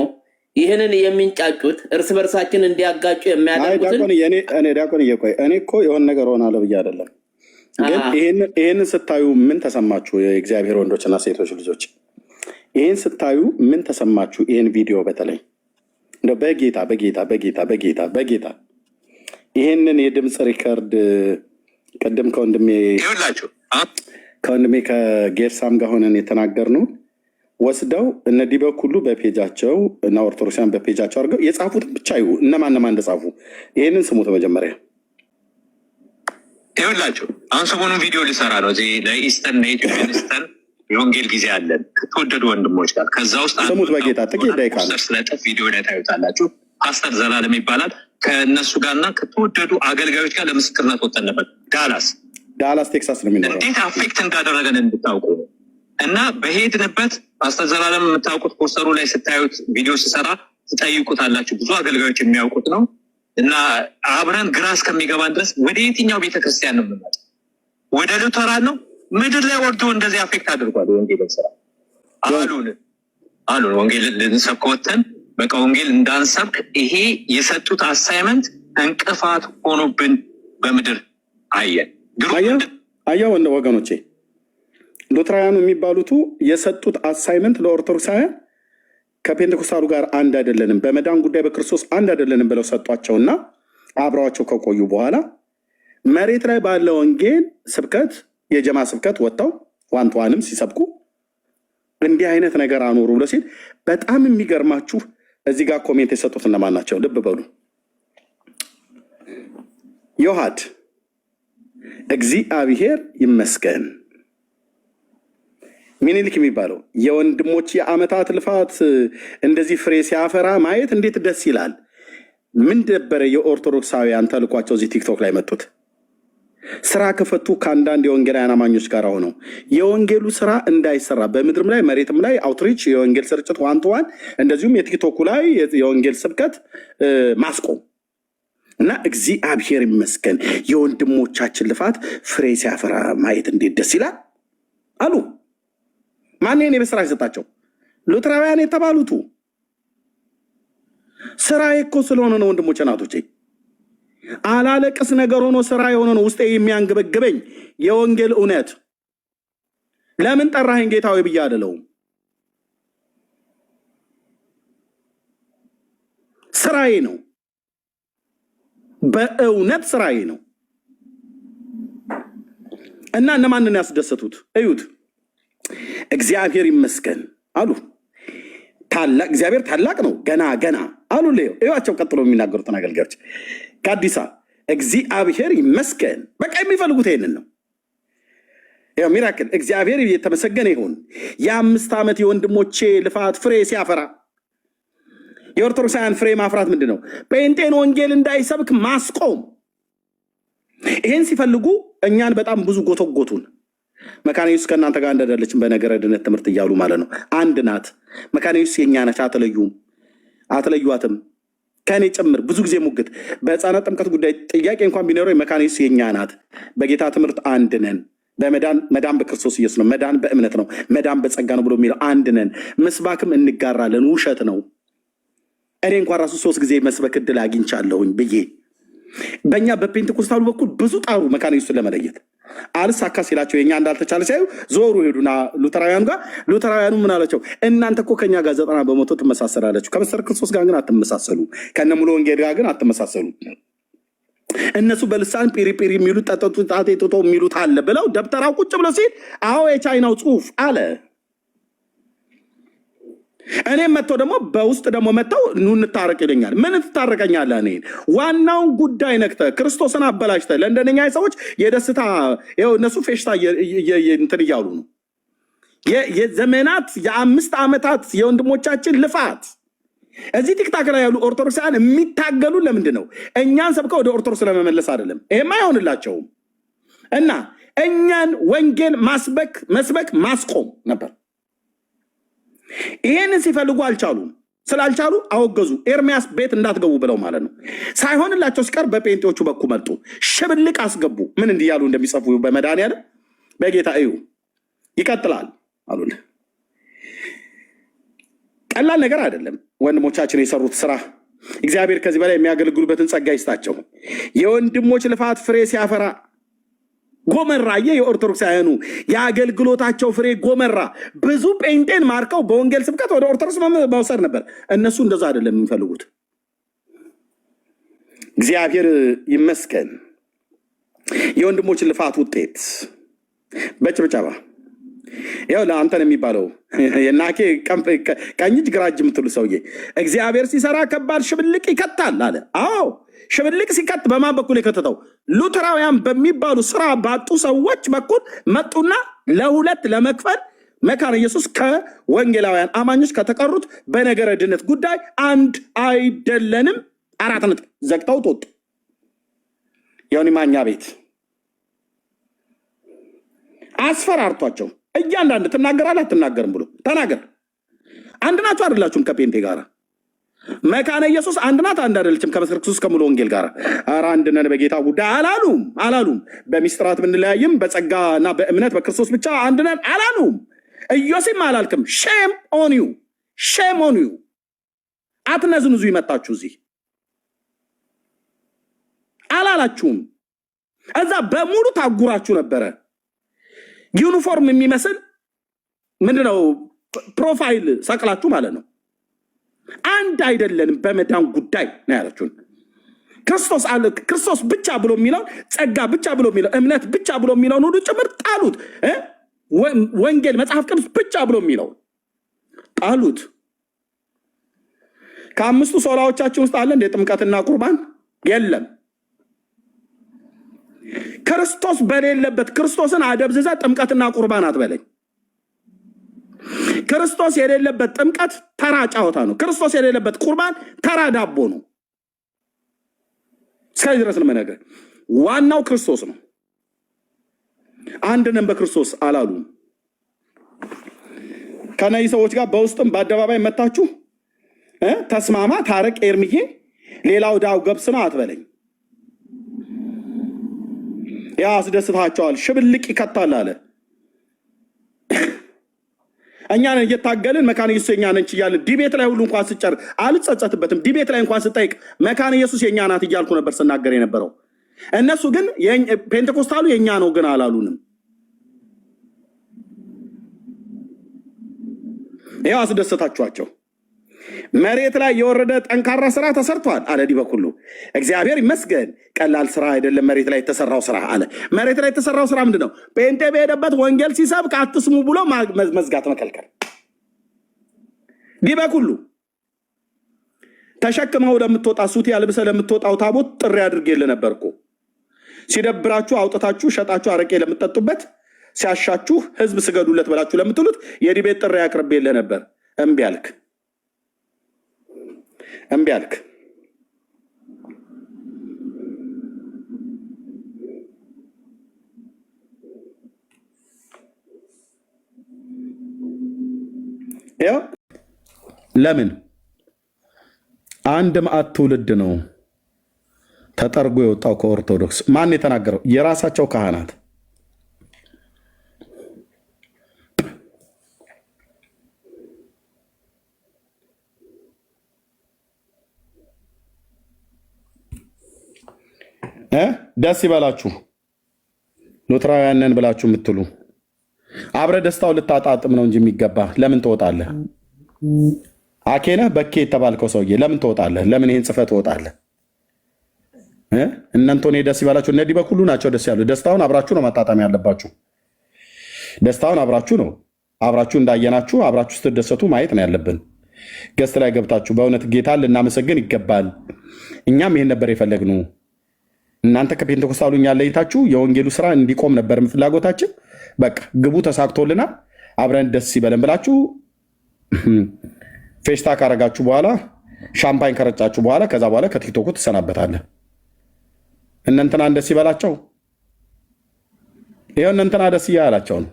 ይህንን የሚንጫጩት እርስ በርሳችን እንዲያጋጩ የሚያደርጉትን ዲያቆን እየቆይ እኔ እኮ የሆነ ነገር ሆናለሁ ብዬ አይደለም። ግን ይህንን ስታዩ ምን ተሰማችሁ? የእግዚአብሔር ወንዶችና ሴቶች ልጆች ይህን ስታዩ ምን ተሰማችሁ? ይህን ቪዲዮ በተለይ እንደው በጌታ በጌታ በጌታ በጌታ በጌታ ይህንን የድምፅ ሪከርድ ቅድም ከወንድሜ ከጌርሳም ጋር ሆነን የተናገርነው ወስደው እነ ዲበኩሉ በፔጃቸው እና ኦርቶዶክሳን በፔጃቸው አድርገው የጻፉትን ብቻ ይሁ እነማን እንደጻፉ ይህንን ስሙት። መጀመሪያ ይኸውላችሁ አሁን ሰሞኑን ቪዲዮ ሊሰራ ነው እዚህ ለኢስተርን ለኢትዮጵያን ኢስተርን የወንጌል ጊዜ አለን ከተወደዱ ወንድሞች ጋር። ከዛ ውስጥ ስሙት በጌታ ጥቂት ደቂቃ ነው። ስለጥፍ ቪዲዮ ላይ ታዩታላችሁ። ፓስተር ዘላለም ይባላል። ከእነሱ ጋርና ከተወደዱ አገልጋዮች ጋር ለምስክርነት ወጥተን ነበር። ዳላስ ቴክሳስ ነው የሚኖረው። እንዴት አፌክት እንዳደረገን እንድታውቁ ነው። እና በሄድንበት ፓስተር ዘላለም የምታውቁት ፖስተሩ ላይ ስታዩት ቪዲዮ ሲሰራ ትጠይቁታላችሁ። ብዙ አገልጋዮች የሚያውቁት ነው። እና አብረን ግራ እስከሚገባን ድረስ ወደ የትኛው ቤተክርስቲያን ነው የምንመጣ? ወደ ሉተራን ነው? ምድር ላይ ወርዶ እንደዚህ አፌክት አድርጓል። ወንጌል ስራ አሉን ወንጌል ልንሰብክ ወተን በቃ ወንጌል እንዳንሰብክ ይሄ የሰጡት አሳይመንት እንቅፋት ሆኖብን በምድር አየን። አየው እንደ ወገኖቼ ሉትራውያኑ የሚባሉቱ የሰጡት አሳይመንት ለኦርቶዶክሳውያን ከፔንቴኮስታሉ ጋር አንድ አይደለንም፣ በመዳን ጉዳይ በክርስቶስ አንድ አይደለንም ብለው ሰጧቸውና አብረዋቸው ከቆዩ በኋላ መሬት ላይ ባለ ወንጌል ስብከት የጀማ ስብከት ወጥተው ዋንቷንም ሲሰብኩ እንዲህ አይነት ነገር አኖሩ ብሎ ሲል በጣም የሚገርማችሁ እዚህ ጋር ኮሜንት የሰጡት እነማን ናቸው? ልብ በሉ። ዮሐድ እግዚአብሔር ይመስገን ሚኒሊክ የሚባለው የወንድሞች የዓመታት ልፋት እንደዚህ ፍሬ ሲያፈራ ማየት እንዴት ደስ ይላል። ምን ነበረ የኦርቶዶክሳውያን ተልኳቸው እዚህ ቲክቶክ ላይ መጡት? ስራ ከፈቱ ከአንዳንድ የወንጌላውያን አማኞች ጋር ሆነው የወንጌሉ ስራ እንዳይሰራ በምድርም ላይ መሬትም ላይ አውትሪች የወንጌል ስርጭት ዋንትዋን እንደዚሁም የቲክቶኩ ላይ የወንጌል ስብከት ማስቆም እና እግዚአብሔር ይመስገን የወንድሞቻችን ልፋት ፍሬ ሲያፈራ ማየት እንዴት ደስ ይላል አሉ። ማን ይሄን በስራ ይሰጣቸው? ሉትራውያን የተባሉቱ። ስራ እኮ ስለሆነ ነው ወንድሞቼ እናቶቼ። አላለቅስ ነገር ሆኖ ስራ የሆነ ነው ውስጤ የሚያንገበግበኝ የወንጌል እውነት። ለምን ጠራኸኝ ጌታዊ ብዬ አይደለሁም። ስራዬ ነው፣ በእውነት ስራዬ ነው። እና እነማንን ያስደሰቱት እዩት። እግዚአብሔር ይመስገን አሉ። ታላቅ እግዚአብሔር ታላቅ ነው ገና ገና አሉ። እዩዋቸው ቀጥሎ የሚናገሩትን አገልጋዮች ከአዲሳ እግዚአብሔር ይመስገን። በቃ የሚፈልጉት ይሄንን ነው። ሚራክል እግዚአብሔር የተመሰገነ ይሁን። የ5 ዓመት የወንድሞቼ ልፋት ፍሬ ሲያፈራ የኦርቶዶክሳውያን ፍሬ ማፍራት ምንድን ነው? ጴንጤን ወንጌል እንዳይሰብክ ማስቆም። ይሄን ሲፈልጉ እኛን በጣም ብዙ ጎተጎቱን። መካነ ኢየሱስ ከእናንተ ጋር እንዳደለችን በነገረ ድነት ትምህርት እያሉ ማለት ነው። አንድ ናት መካነ ኢየሱስ የኛ ነች፣ አትለዩዋትም። ከኔ ጭምር ብዙ ጊዜ ሙግት በህፃናት ጥምቀት ጉዳይ ጥያቄ እንኳን ቢኖረው መካነ ኢየሱስ የኛ ናት፣ በጌታ ትምህርት አንድ ነን መዳን በክርስቶስ ኢየሱስ ነው። መዳን በእምነት ነው። መዳን በጸጋ ነው ብሎ የሚለው አንድ ነን። መስባክም እንጋራለን። ውሸት ነው። እኔ እንኳን ራሱ 3 ጊዜ መስበክ እድል አግኝቻለሁኝ ብዬ በእኛ በፔንቴኮስታሉ በኩል ብዙ ጣሩ መካነ ኢየሱስን ለመለየት አልሳካ ሲላቸው የኛ እንዳልተቻለ ሲያዩ ዞሩ ሄዱና ሉተራውያኑ ጋር። ሉተራውያኑ ምን አላቸው? እናንተ እኮ ከኛ ጋር 90 በመቶ ትመሳሰላላችሁ፣ ከመሰረ ክርስቶስ ጋር ግን አትመሳሰሉ፣ ከነ ሙሉ ወንጌል ጋር ግን አትመሳሰሉ። እነሱ በልሳን ፒሪፒሪ የሚሉት ጠጠጡ ጣቴ ጦጦ የሚሉት አለ ብለው ደብተራው ቁጭ ብለው ሲል አዎ የቻይናው ጽሁፍ አለ። እኔም መጥተው ደግሞ በውስጥ ደግሞ መጥተው ኑ እንታረቅ ይለኛል። ምን ትታረቀኛለህ? እኔ ዋናውን ጉዳይ ነክተህ ክርስቶስን አበላሽተህ ለእንደነኛ ሰዎች የደስታ ይኸው እነሱ ፌሽታ እንትን እያሉ ነው። የዘመናት የ5 ዓመታት የወንድሞቻችን ልፋት እዚህ ቲክታክ ላይ ያሉ ኦርቶዶክሳውያን የሚታገሉ ለምንድን ነው? እኛን ሰብከው ወደ ኦርቶዶክስ ለመመለስ አይደለም። ይሄማ አይሆንላቸውም። እና እኛን ወንጌል መስበክ ማስቆም ነበር። ይሄንን ሲፈልጉ አልቻሉም። ስላልቻሉ አወገዙ። ኤርሚያስ ቤት እንዳትገቡ ብለው ማለት ነው። ሳይሆንላቸው ሲቀር በጴንጤዎቹ በኩል መጡ። ሽብልቅ አስገቡ። ምን እንዲያሉ እንደሚጽፉ በመድኃኒዓለም በጌታ እዩ። ይቀጥላል አሉን። ቀላል ነገር አይደለም ወንድሞቻችን የሰሩት ስራ። እግዚአብሔር ከዚህ በላይ የሚያገለግሉበትን ጸጋ ይስጣቸው። የወንድሞች ልፋት ፍሬ ሲያፈራ ጎመራየ የኦርቶዶክሳውያኑ የአገልግሎታቸው ፍሬ ጎመራ። ብዙ ጴንጤን ማርከው በወንጌል ስብከት ወደ ኦርቶዶክስ መውሰድ ነበር። እነሱ እንደዛ አይደለም የሚፈልጉት። እግዚአብሔር ይመስገን። የወንድሞችን ልፋት ውጤት በጭብጨባ ያው ለአንተን የሚባለው የናኬ ቀኝ እጅ ግራ እጅ የምትሉ ሰውዬ እግዚአብሔር ሲሰራ ከባድ ሽብልቅ ይከታል አለ። አዎ ሽብልቅ ሲከት በማን በኩል የከተተው? ሉተራውያን በሚባሉ ስራ ባጡ ሰዎች በኩል መጡና ለሁለት ለመክፈል መካነ ኢየሱስ ከወንጌላውያን አማኞች ከተቀሩት በነገረ ድነት ጉዳይ አንድ አይደለንም 4 ነጥብ ዘግተው ተወጡ። ዮኒ ማኛ ቤት አስፈራርቷቸው እያንዳንድ ትናገራለህ አትናገርም ብሎ ተናገር። አንድ ናችሁ አይደላችሁም? ከጴንጤ ጋር መካነ ኢየሱስ አንድ ናት አንድ አይደለችም? ከመሰረ ክርስቶስ ከሙሉ ወንጌል ጋር ኧረ አንድ ነን በጌታ ጉዳይ አላሉም። በሚስጥራት ብንለያይም በጸጋና በእምነት በክርስቶስ ብቻ አንድ ነን አላሉም። ኢዮሴም አላልክም። ሼም ኦን ዩ አትነዝንዙ። ይመጣችሁ እዚህ አላላችሁም። እዛ በሙሉ ታጉራችሁ ነበረ። ዩኒፎርም የሚመስል ምንድነው ፕሮፋይል ሰቅላችሁ ማለት ነው። አንድ አይደለንም በመዳን ጉዳይ ነው ያላችሁን። ክርስቶስ ብቻ ብሎ የሚለውን ጸጋ ብቻ ብሎ የሚለው እምነት ብቻ ብሎ የሚለውን ሁሉ ጭምር ጣሉት። ወንጌል መጽሐፍ ቅዱስ ብቻ ብሎ የሚለውን ጣሉት። ከ5ቱ ሶላዎቻችን ውስጥ አለ እንደ ጥምቀትና ቁርባን የለም። ክርስቶስ በሌለበት ክርስቶስን አደብዝዛ ጥምቀትና ቁርባን አትበለኝ። ክርስቶስ የሌለበት ጥምቀት ተራ ጫወታ ነው። ክርስቶስ የሌለበት ቁርባን ተራ ዳቦ ነው። እስከዚህ ድረስ ለመነገር ዋናው ክርስቶስ ነው። አንድ ነን በክርስቶስ አላሉም። ከነዚህ ሰዎች ጋር በውስጥም በአደባባይ መታችሁ ተስማማ ታረቅ ኤርሚዬ ሌላው ዳው ገብስ ነው አትበለኝ። ያስደስታቸዋል። ሽብልቅ ይከታል አለ። እኛን እየታገልን መካነ ኢየሱስ የኛ ነች እያልን ዲቤት ላይ ሁሉ እንኳን ስጨር አልጸጸትበትም። ዲቤት ላይ እንኳን ስጠይቅ መካነ ኢየሱስ የኛ ናት እያልኩ ነበር ስናገር የነበረው። እነሱ ግን ፔንቴኮስታሉ የኛ ነው ግን አላሉንም። ያው አስደስታችኋቸው። መሬት ላይ የወረደ ጠንካራ ስራ ተሰርቷል አለ ዲበኩሉ። እግዚአብሔር ይመስገን። ቀላል ስራ አይደለም መሬት ላይ የተሰራው ስራ አለ። መሬት ላይ የተሰራው ስራ ምንድነው? ጴንጤ በሄደበት ወንጌል ሲሰብክ አትስሙ ብሎ መዝጋት መከልከል። ዲበኩሉ ተሸክመው ለምትወጣ ሱት ያልብሰ ለምትወጣው ታቦት ጥሪ አድርጌልህ ነበር እኮ። ሲደብራችሁ አውጥታችሁ ሸጣችሁ አረቄ ለምትጠጡበት፣ ሲያሻችሁ ህዝብ ስገዱለት ብላችሁ ለምትሉት የዲቤት ጥሪ አቅርቤልህ ነበር። እምቢ አልክ። ያው ለምን አንድ መዓት ትውልድ ነው ተጠርጎ የወጣው ከኦርቶዶክስ። ማን የተናገረው? የራሳቸው ካህናት ደስ ይበላችሁ ሉትራውያንን ብላችሁ የምትሉ አብረ ደስታው ልታጣጥም ነው እንጂ የሚገባ ለምን ትወጣለህ? አኬነህ በኬ የተባልከው ሰውዬ ለምን ትወጣለህ? ለምን ይህን ጽፈህ ትወጣለህ? እነንቶኔ ደስ ይበላችሁ። እነዚህ በኩሉ ናቸው ደስ ያሉ። ደስታውን አብራችሁ ነው ማጣጣም ያለባችሁ። ደስታውን አብራችሁ ነው አብራችሁ እንዳየናችሁ አብራችሁ ስትደሰቱ ማየት ነው ያለብን። ገስት ላይ ገብታችሁ በእውነት ጌታን ልናመሰግን ይገባል። እኛም ይሄን ነበር የፈለግነው። እናንተ ከፔንቴኮስታሉ እኛን ለይታችሁ የወንጌሉ ስራ እንዲቆም ነበር ፍላጎታችን። በቃ ግቡ ተሳክቶልናል። አብረን ደስ ይበለን ብላችሁ ፌስታ ካረጋችሁ በኋላ ሻምፓኝ ከረጫችሁ በኋላ ከዛ በኋላ ከቲክቶኩ ትሰናበታለህ። እነንተና ደስ ይበላቸው። ይሄው እነንተና ደስ እያላቸው ነው።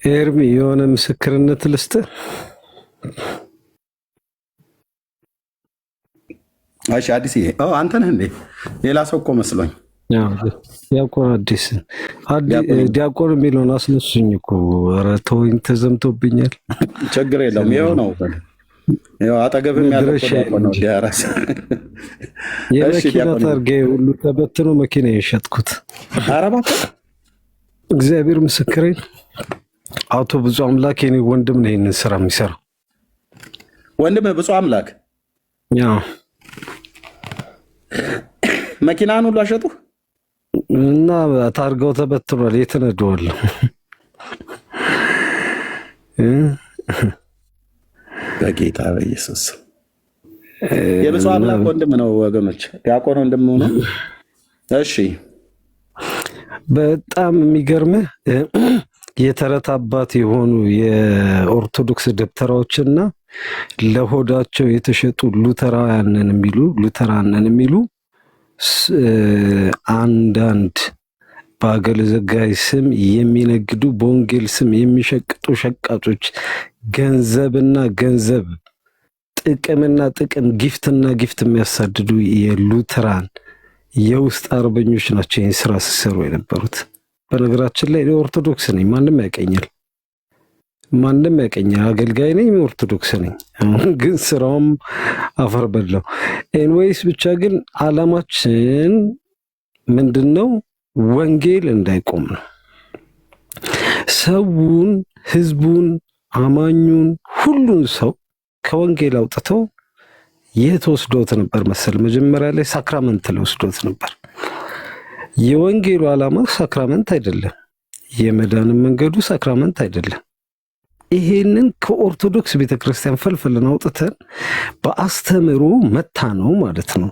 ኤርሚ የሆነ ምስክርነት ልስጥህ። እሺ አዲስ አንተ ነህ እንዴ? ሌላ ሰው እኮ መስሎኝ። ዲያቆን አዲስ ዲያቆን የሚለውን አስነሱኝ እኮ። ኧረ ተወኝ፣ ተዘምቶብኛል። ችግር የለውም። ይኸው ነው አጠገብም ያለው ነው። ዲያራስ የመኪና ታርጌ ሁሉ ተበትኖ መኪና የሸጥኩት። ኧረ እባክህ እግዚአብሔር ምስክሬን። አቶ ብፁዕ አምላክ የኔ ወንድም ነው ይህንን ስራ የሚሰራው። ወንድም ብፁዕ አምላክ መኪናን ሁሉ አሸጡ እና ታርጋው ተበትኗል። የተነደዋለሁ በጌታ በኢየሱስ። የብፁዕ አምላክ ወንድም ነው ወገኖች፣ ዲያቆን ወንድም ነው። እሺ በጣም የሚገርምህ የተረት አባት የሆኑ የኦርቶዶክስ ደብተራዎችና ለሆዳቸው የተሸጡ ሉተራውያንን የሚሉ አንዳንድ በአገልጋይ ስም የሚነግዱ በወንጌል ስም የሚሸቅጡ ሸቃጮች ገንዘብና ገንዘብ ጥቅምና ጥቅም ጊፍትና ጊፍት የሚያሳድዱ የሉተራን የውስጥ አርበኞች ናቸው ይህን ስራ ሲሰሩ የነበሩት። በነገራችን ላይ ኦርቶዶክስ ነኝ፣ ማንም ያቀኛል፣ አገልጋይ ነኝ፣ ኦርቶዶክስ ነኝ። ግን ስራውም አፈር በላው። ኤንዌይስ ብቻ ግን አላማችን ምንድነው? ወንጌል እንዳይቆም ነው። ሰውን፣ ህዝቡን፣ አማኙን፣ ሁሉን ሰው ከወንጌል አውጥተው የት ወስዶት ነበር መሰል? መጀመሪያ ላይ ሳክራመንት ላይ ወስዶት ነበር። የወንጌሉ ዓላማ ሳክራመንት አይደለም። የመዳንን መንገዱ ሳክራመንት አይደለም። ይሄንን ከኦርቶዶክስ ቤተክርስቲያን ፈልፈልን አውጥተን በአስተምሮ መታ ነው ማለት ነው።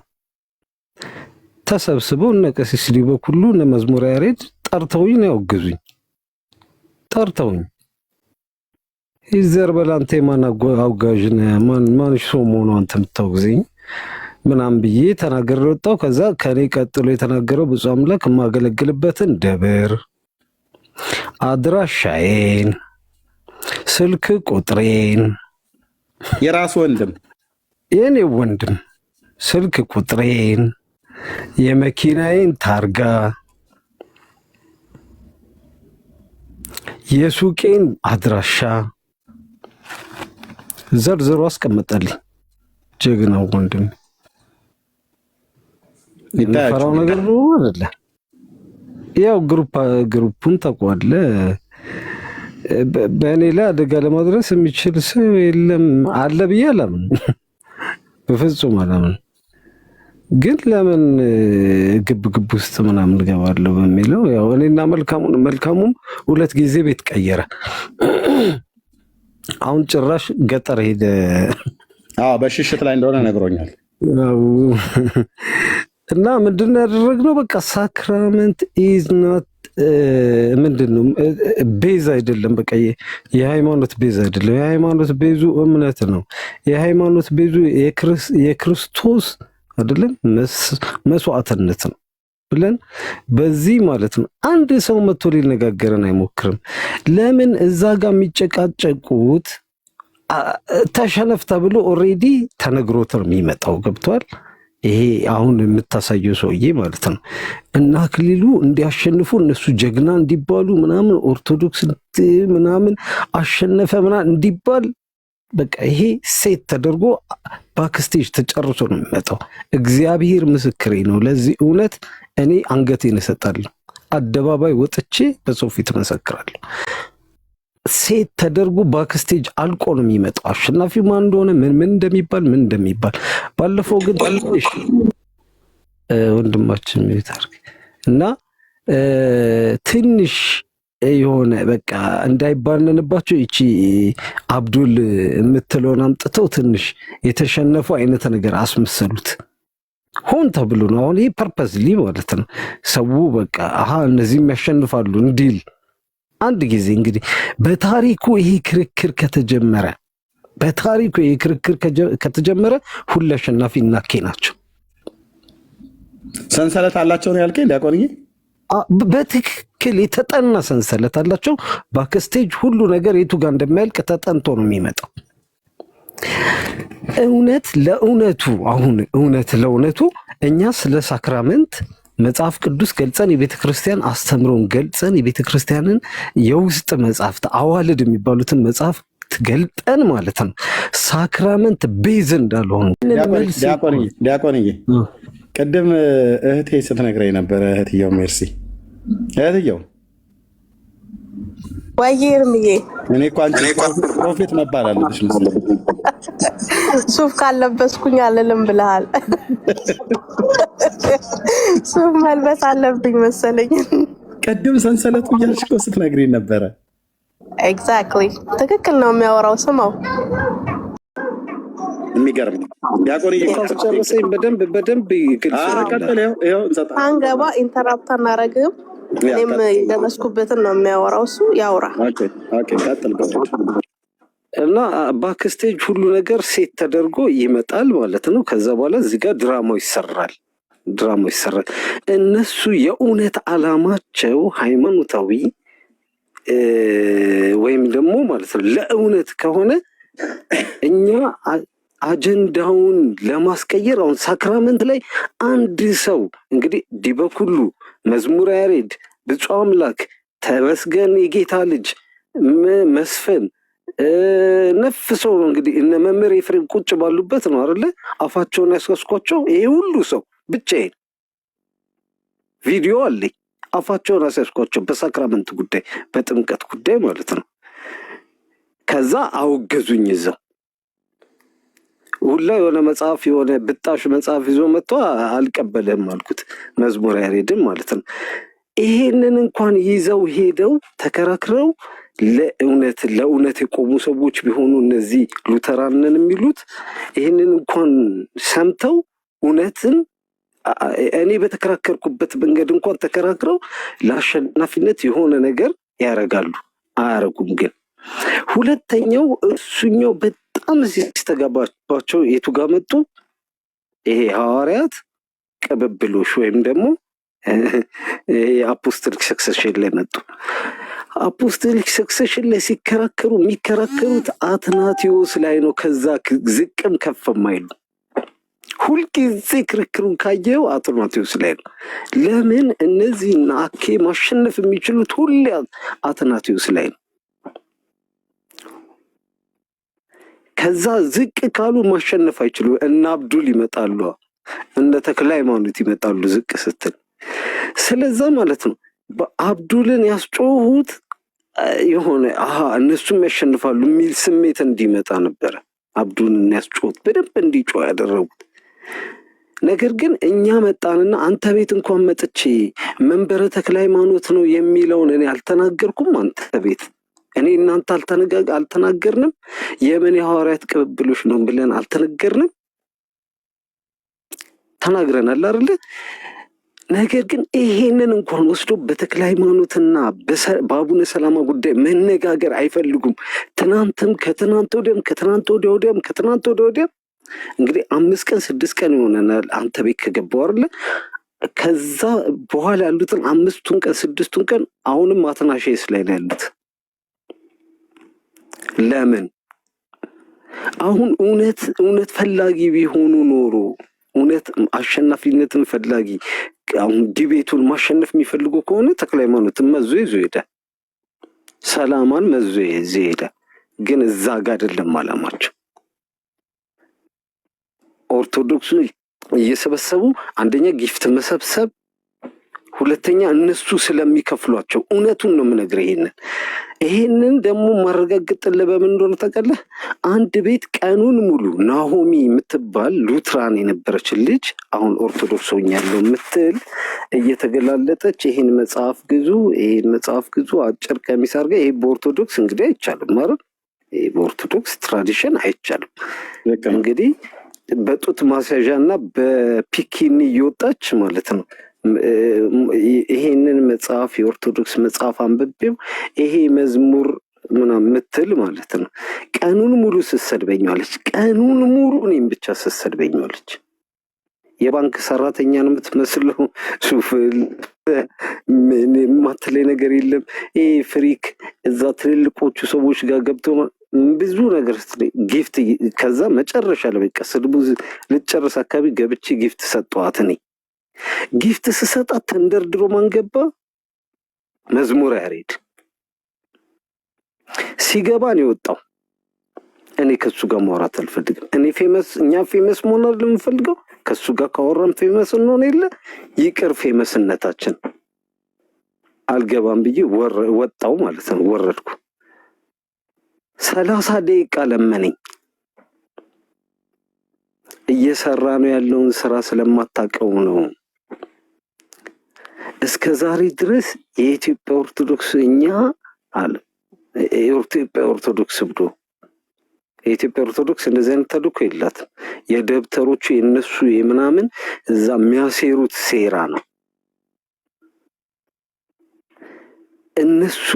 ተሰብስበው እነ ቀሲስ ሊበኩሉ እነ መዝሙረ ያሬድ ጠርተውኝ ነው ያወገዙኝ። ጠርተውኝ ይዘር በላንተ ማን አውጋዥ ነህ? ማን ሰው መሆኑ አንተ የምታወግዘኝ ምናምን ብዬ ተናገር ወጣው። ከዛ ከኔ ቀጥሎ የተናገረው ብፁዕ አምላክ የማገለግልበትን ደብር አድራሻዬን፣ ስልክ ቁጥሬን፣ የራስ ወንድም የኔ ወንድም ስልክ ቁጥሬን፣ የመኪናዬን ታርጋ፣ የሱቄን አድራሻ ዘርዝሮ አስቀመጠልኝ። ጀግናው ወንድም የሚፈራው ነገር ነው አይደለ? ያው ግሩፑን ታውቀዋለ። በእኔ ላይ አደጋ ለማድረስ የሚችል ሰው የለም አለ ብዬ አላምንም፣ በፍጹም አላምንም። ግን ለምን ግብ ውስጥ ምናምን ገባለሁ በሚለው ያው እኔና መልካሙም ሁለት ጊዜ ቤት ቀየረ። አሁን ጭራሽ ገጠር ሄደ። በሽሽት ላይ እንደሆነ ነግሮኛል። እና ምንድነው ያደረግነው? በቃ ሳክራመንት ኢዝ ናት ምንድነው ቤዝ አይደለም። በቃ የሃይማኖት ቤዝ አይደለም። የሃይማኖት ቤዙ እምነት ነው። የሃይማኖት ቤዙ የክርስቶስ አይደለም መስዋዕትነት ነው ብለን በዚህ ማለት ነው። አንድ ሰው መጥቶ ሊነጋገረን አይሞክርም። ለምን እዛ ጋር የሚጨቃጨቁት ተሸነፍ ተብሎ ኦሬዲ ተነግሮት ነው የሚመጣው። ገብቷል? ይሄ አሁን የምታሳየው ሰውዬ ማለት ነው። እና አክሊሉ እንዲያሸንፉ እነሱ ጀግና እንዲባሉ ምናምን ኦርቶዶክስ ምናምን አሸነፈ ምናምን እንዲባል በቃ ይሄ ሴት ተደርጎ ባክስቴጅ ተጨርሶ ነው የሚመጣው። እግዚአብሔር ምስክሬ ነው። ለዚህ እውነት እኔ አንገቴን እሰጣለሁ። አደባባይ ወጥቼ በሰው ፊት መሰክራለሁ። ሴት ተደርጎ ባክስቴጅ አልቆ ነው የሚመጣው። አሸናፊ ማን እንደሆነ ምን እንደሚባል ባለፈው ግን ወንድማችን ሚታርክ እና ትንሽ የሆነ በቃ እንዳይባነንባቸው ይቺ አብዱል የምትለውን አምጥተው ትንሽ የተሸነፉ አይነት ነገር አስመሰሉት። ሆን ተብሎ ነው። አሁን ይህ ፐርፐስሊ ማለት ነው። ሰው በቃ እነዚህም ያሸንፋሉ እንዲል አንድ ጊዜ እንግዲህ በታሪኩ ይሄ ክርክር ከተጀመረ ሁሉ አሸናፊ እናኬ ናቸው። ሰንሰለት አላቸው ነው ያልከኝ ዲያቆንዬ? በትክክል የተጠና ሰንሰለት አላቸው። ባክስቴጅ ሁሉ ነገር የቱ ጋር እንደሚያልቅ ተጠንቶ ነው የሚመጣው። እውነት ለእውነቱ እኛ ስለ ሳክራመንት መጽሐፍ ቅዱስ ገልጸን የቤተ ክርስቲያን አስተምሮን ገልጸን የቤተ ክርስቲያንን የውስጥ መጽሐፍት አዋልድ የሚባሉትን መጽሐፍ ገልጠን ማለት ነው ሳክራመንት ቤዝ እንዳልሆኑ ዲያቆንዬ ቅድም እህቴ ስትነግረኝ ነበረ። እህትየው ሜርሲ እህትየው ወይርምዬ እኔ እኮ አንቺ ፕሮፌት መባል አለብሽ መሰለኝ። ሱፍ ካለበስኩኝ አልልም ብለሃል። ሱፍ መልበስ አለብኝ መሰለኝ። ቅድም ሰንሰለቱ እያልሽ እኮ ስትነግሪኝ ነበረ። ኤግዛክትሊ ትክክል ነው የሚያወራው። ስማው የሚገርም ዲያቆንዬ ጨረሰኝ። በደንብ አንገባ ኢንተራፕት አናረግም። እኔም የደረስኩበትን ነው የሚያወራው፣ እሱ ያውራ። እና ባክስቴጅ ሁሉ ነገር ሴት ተደርጎ ይመጣል ማለት ነው። ከዛ በኋላ እዚህ ጋር ድራማው ይሰራል። እነሱ የእውነት አላማቸው ሃይማኖታዊ ወይም ደግሞ ማለት ነው ለእውነት ከሆነ እኛ አጀንዳውን ለማስቀየር አሁን ሳክራመንት ላይ አንድ ሰው እንግዲህ ዲበኩሉ መዝሙረ ያሬድ፣ ብፁዕ አምላክ፣ ተመስገን፣ የጌታ ልጅ፣ መስፍን ነፍሰው ነው እንግዲህ እነ መምህር ኤፍሬም ቁጭ ባሉበት ነው አይደለ አፋቸውን ያስከስኳቸው። ይሄ ሁሉ ሰው ብቻዬን ቪዲዮ አለኝ። አፋቸውን ያስያዝኳቸው በሳክራመንት ጉዳይ በጥምቀት ጉዳይ ማለት ነው። ከዛ አወገዙኝ። እዛው ሁላ የሆነ መጽሐፍ የሆነ ብጣሽ መጽሐፍ ይዞ መጥቶ አልቀበልህም አልኩት። መዝሙረ ያሬድን ማለት ነው። ይሄንን እንኳን ይዘው ሄደው ተከራክረው ለእውነት የቆሙ ሰዎች ቢሆኑ እነዚህ ሉተራንን የሚሉት ይህንን እንኳን ሰምተው እውነትን እኔ በተከራከርኩበት መንገድ እንኳን ተከራክረው ለአሸናፊነት የሆነ ነገር ያደርጋሉ። አያረጉም ግን ሁለተኛው እሱኛው በጣም ሲስተጋባቸው የቱ ጋር መጡ? ይሄ ሐዋርያት ቅብብሎሽ ወይም ደግሞ አፖስቶሊክ ሰክሰሽን ላይ መጡ። አፖስቶሊክ ሰክሰሽን ላይ ሲከራከሩ የሚከራከሩት አትናቴዎስ ላይ ነው። ከዛ ዝቅም ከፍም አይሉ። ሁልጊዜ ክርክሩን ካየው አትናቴዎስ ላይ ነው። ለምን እነዚህና አኬ ማሸነፍ የሚችሉት ሁሌ አትናቴዎስ ላይ ነው። ከዛ ዝቅ ካሉ ማሸነፍ አይችሉ። እነ አብዱል ይመጣሉ፣ እነ ተክለ ሃይማኖት ይመጣሉ ዝቅ ስትል። ስለዛ ማለት ነው በአብዱልን ያስጮሁት የሆነ እነሱም ያሸንፋሉ የሚል ስሜት እንዲመጣ ነበረ አብዱልን ያስጮሁት በደንብ እንዲጮህ ያደረጉት። ነገር ግን እኛ መጣንና አንተ ቤት እንኳን መጥቼ መንበረ ተክለ ሃይማኖት ነው የሚለውን እኔ አልተናገርኩም። አንተ ቤት እኔ እናንተ አልተናገርንም። የምን የሐዋርያት ቅብብሎች ነው ብለን አልተነገርንም። ተናግረናል አይደለ? ነገር ግን ይሄንን እንኳን ወስዶ በተክለ ሃይማኖትና በአቡነ ሰላማ ጉዳይ መነጋገር አይፈልጉም። ትናንትም ከትናንት ወዲያም እንግዲህ 5 ቀን 6 ቀን ይሆነናል አንተ ቤት ከገባው አይደለ? ከዛ በኋላ ያሉትን 5ቱን ቀን 6ቱን ቀን አሁንም አትናሼስ ላይ ነው ያሉት። ለምን? አሁን እውነት ፈላጊ ቢሆኑ ኖሮ እውነት አሸናፊነትን ፈላጊ አሁን ዲቤቱን ማሸነፍ የሚፈልጉ ከሆነ ተክለ ሃይማኖትን መዞ ይዞ ሄደ፣ ሰላማን መዞ ይዞ ሄደ። ግን እዛ ጋር አይደለም አላማቸው። ኦርቶዶክሱ እየሰበሰቡ አንደኛ ጊፍት መሰብሰብ፣ ሁለተኛ እነሱ ስለሚከፍሏቸው። እውነቱን ነው የምነግርህ። ይሄንን ደግሞ ማረጋግጥልህ በምን እንደሆነ ታውቃለህ? አንድ ቤት ቀኑን ሙሉ ናሆሚ የምትባል ሉትራን የነበረች ልጅ አሁን ኦርቶዶክስ ሆኛለሁ የምትል እየተገላለጠች ይሄን መጽሐፍ ግዙ፣ ይሄን መጽሐፍ ግዙ፣ አጭር ቀሚስ አድርጋ። ይሄ በኦርቶዶክስ እንግዲህ አይቻልም ማለት ይሄ በኦርቶዶክስ ትራዲሽን አይቻልም። እንግዲህ በጡት ማስያዣ እና በፒኪኒ እየወጣች ማለት ነው ይሄንን መጽሐፍ የኦርቶዶክስ መጽሐፍ አንብቤው ይሄ መዝሙር ምናምን ምትል ማለት ነው። ቀኑን ሙሉ ስትሰድበኛለች። ቀኑን ሙሉ እኔም ብቻ ስትሰድበኛለች። የባንክ ሰራተኛ ነው የምትመስለው። ሱፍል ምን ማትለይ ነገር የለም። ይሄ ፍሪክ እዛ ትልልቆቹ ሰዎች ጋር ገብቶ ብዙ ነገር ጊፍት። ከዛ መጨረሻ ላይ በቃ ስድቡ ልጨርስ አካባቢ ገብቼ ጊፍት ሰጠዋት። እኔ ጊፍት ስሰጣት ተንደርድሮ ማንገባ መዝሙረ ያሬድ ሲገባ ነው የወጣው። እኔ ከሱ ጋር ማውራት አልፈልግም። እኔ እኛ ፌመስ መሆን አይደለም የምፈልገው። ከሱ ጋር ካወራን ፌመስ እንሆን የለ ይቅር ፌመስነታችን አልገባም ብዬ ወጣው ማለት ነው። ወረድኩ። 30 ደቂቃ ለመነኝ። እየሰራ ነው ያለውን ስራ ስለማታውቀው ነው። እስከ ዛሬ ድረስ የኢትዮጵያ ኦርቶዶክስ እኛ አለ የኢትዮጵያ ኦርቶዶክስ ብሎ የኢትዮጵያ ኦርቶዶክስ እንደዚህ አይነት ተልእኮ የላትም። የደብተሮቹ የነሱ የምናምን እዛ የሚያሴሩት ሴራ ነው። እነሱ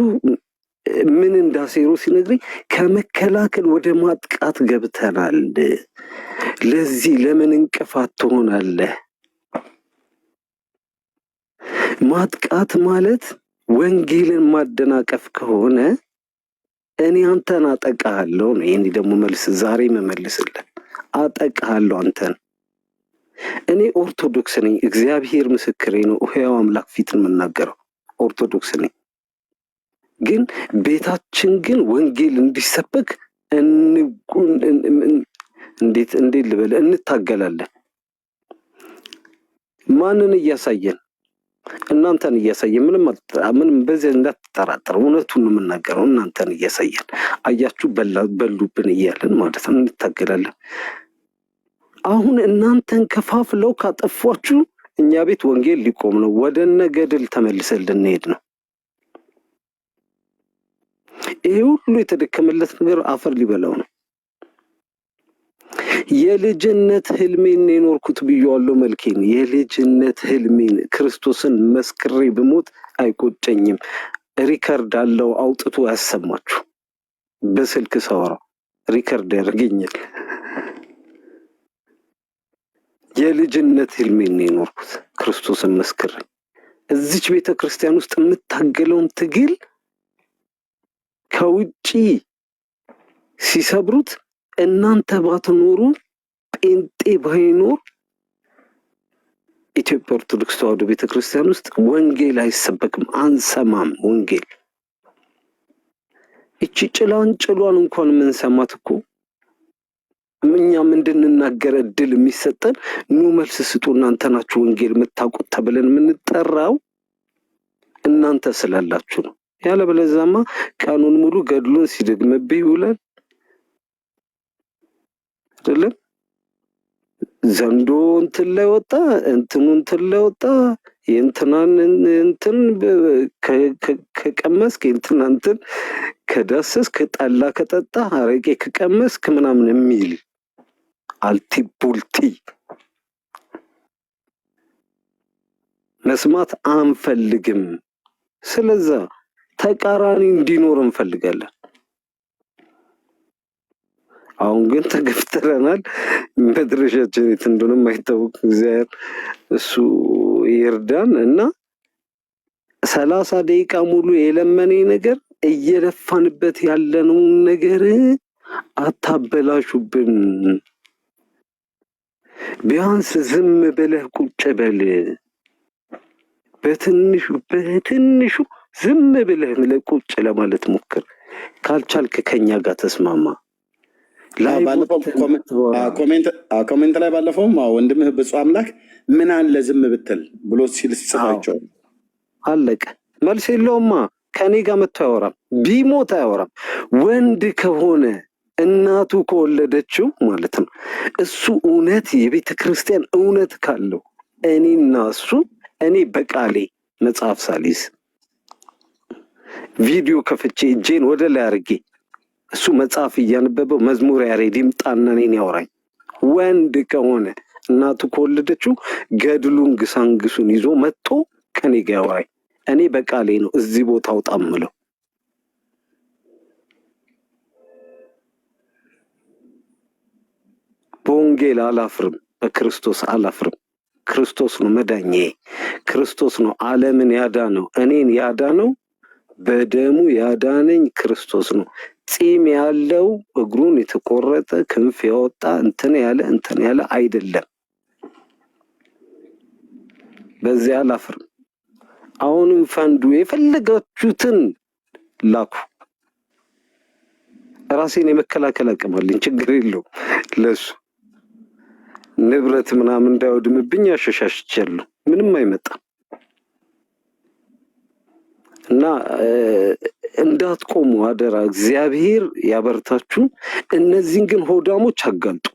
ምን እንዳሴሩ ሲነግረኝ ከመከላከል ወደ ማጥቃት ገብተናል። ለዚህ ለምን እንቅፋት ትሆናለህ? ማጥቃት ማለት ወንጌልን ማደናቀፍ ከሆነ እኔ አንተን አጠቃሃለሁ ነው። ይሄን ደግሞ መልስ ዛሬ መመልስልህ። አጠቃሃለሁ አንተን። እኔ ኦርቶዶክስ ነኝ። እግዚአብሔር ምስክሬ ነው። ሕያው አምላክ ፊት የምናገረው ኦርቶዶክስ ነኝ። ግን ቤታችን ግን ወንጌል እንዲሰበክ እንዴት ልበል እንታገላለን። ማንን እያሳየን? እናንተን እያሳየን። ምንም በዚህ እንዳትጠራጠር፣ እውነቱን የምናገረው እናንተን እያሳየን። አያችሁ በሉብን እያለን ማለት ነው። እንታገላለን። አሁን እናንተን ከፋፍለው ካጠፏችሁ እኛ ቤት ወንጌል ሊቆም ነው። ወደ ነገድል ተመልሰን ልንሄድ ነው። ይሄ ሁሉ የተደከመለት ነገር አፈር ሊበላው ነው። የልጅነት ህልሜን የኖርኩት ብዬዋለሁ። መልኬን የልጅነት ህልሜን ክርስቶስን መስክሬ ብሞት አይቆጨኝም። ሪከርድ አለው አውጥቶ ያሰማችሁ። በስልክ ሳወራ ሪከርድ ያደርገኛል። የልጅነት ህልሜን የኖርኩት ክርስቶስን መስክሬ። እዚች ቤተ ክርስቲያን ውስጥ የምታገለውን ትግል ከውጪ ሲሰብሩት እናንተ ባትኖሩ ጴንጤ ባይኖር ኢትዮጵያ ኦርቶዶክስ ተዋሕዶ ቤተክርስቲያን ውስጥ ወንጌል አይሰበክም። አንሰማም ወንጌል። እቺ ጭላንጭሏን እንኳን የምንሰማት እኮ እኛም እንድንናገር እድል የሚሰጠን ኑ መልስ ስጡ እናንተ ናችሁ ወንጌል የምታውቁት ተብለን የምንጠራው እናንተ ስላላችሁ ነው። ያለበለዚያማ ቀኑን ሙሉ ገድሉን ሲደግምብህ ይውላል አይደለም? ዘንዶ እንትን ላይ ወጣ፣ እንትኑ እንትን ላይ ወጣ፣ የእንትናን እንትን ከቀመስክ የእንትና እንትን ከዳሰስክ፣ ጠላ ከጠጣ፣ አረቄ ከቀመስክ ምናምን የሚል አልቲቡልቲ መስማት አንፈልግም። ስለዛ ተቃራኒ እንዲኖር እንፈልጋለን። አሁን ግን ተገፍተረናል። መድረሻችን የት እንደሆነም አይታወቅ። እግዚአብሔር እሱ ይርዳን እና 30 ደቂቃ ሙሉ የለመነኝ ነገር እየለፋንበት ያለነውን ነገር አታበላሹብን። ቢያንስ ዝም ብለህ ቁጭ በል። በትንሹ ዝም ብለህ ቁጭ ለማለት ሞክር። ካልቻልክ ከኛ ጋር ተስማማ። ኮሜንት ላይ ባለፈውም ወንድምህ ብፁዕ አምላክ ምን አለ ዝም ብትል ብሎ ሲል ሲጽፋቸው አለቀ። መልስ የለውማ። ከኔ ጋር መጥቶ አያወራም። ቢሞት አያወራም። ወንድ ከሆነ እናቱ ከወለደችው ማለት ነው እሱ እውነት የቤተ ክርስቲያን እውነት ካለው እኔና እሱ እኔ በቃሌ መጽሐፍ ሳሊዝ ቪዲዮ ከፍቼ እጄን ወደ ላይ አድርጌ እሱ መጽሐፍ እያነበበው መዝሙር ያሬድ ይምጣና እኔን ያወራኝ። ወንድ ከሆነ እናቱ ከወለደችው ገድሉን ግሳንግሱን ይዞ መጥቶ ከኔ ጋር ያወራኝ። እኔ በቃሌ ነው እዚህ ቦታ አውጣም ምለው። በወንጌል አላፍርም፣ በክርስቶስ አላፍርም። ክርስቶስ ነው መዳኛዬ። ክርስቶስ ነው ዓለምን ያዳነው። እኔን ያዳነው በደሙ ያዳነኝ ክርስቶስ ነው። ፂም ያለው እግሩን የተቆረጠ ክንፍ ያወጣ እንትን ያለ አይደለም። በዚያ አላፍርም። አሁንም ፈንዱ የፈለጋችሁትን ላኩ። ራሴን የመከላከል አቅም አለኝ፣ ችግር የለውም። ለሱ ንብረት ምናምን እንዳይወድምብኝ አሸሻሽቻለሁ። ምንም አይመጣም። እና እንዳትቆሙ አደራ፣ እግዚአብሔር ያበርታችሁ። እነዚህን ግን ሆዳሞች አጋልጡ።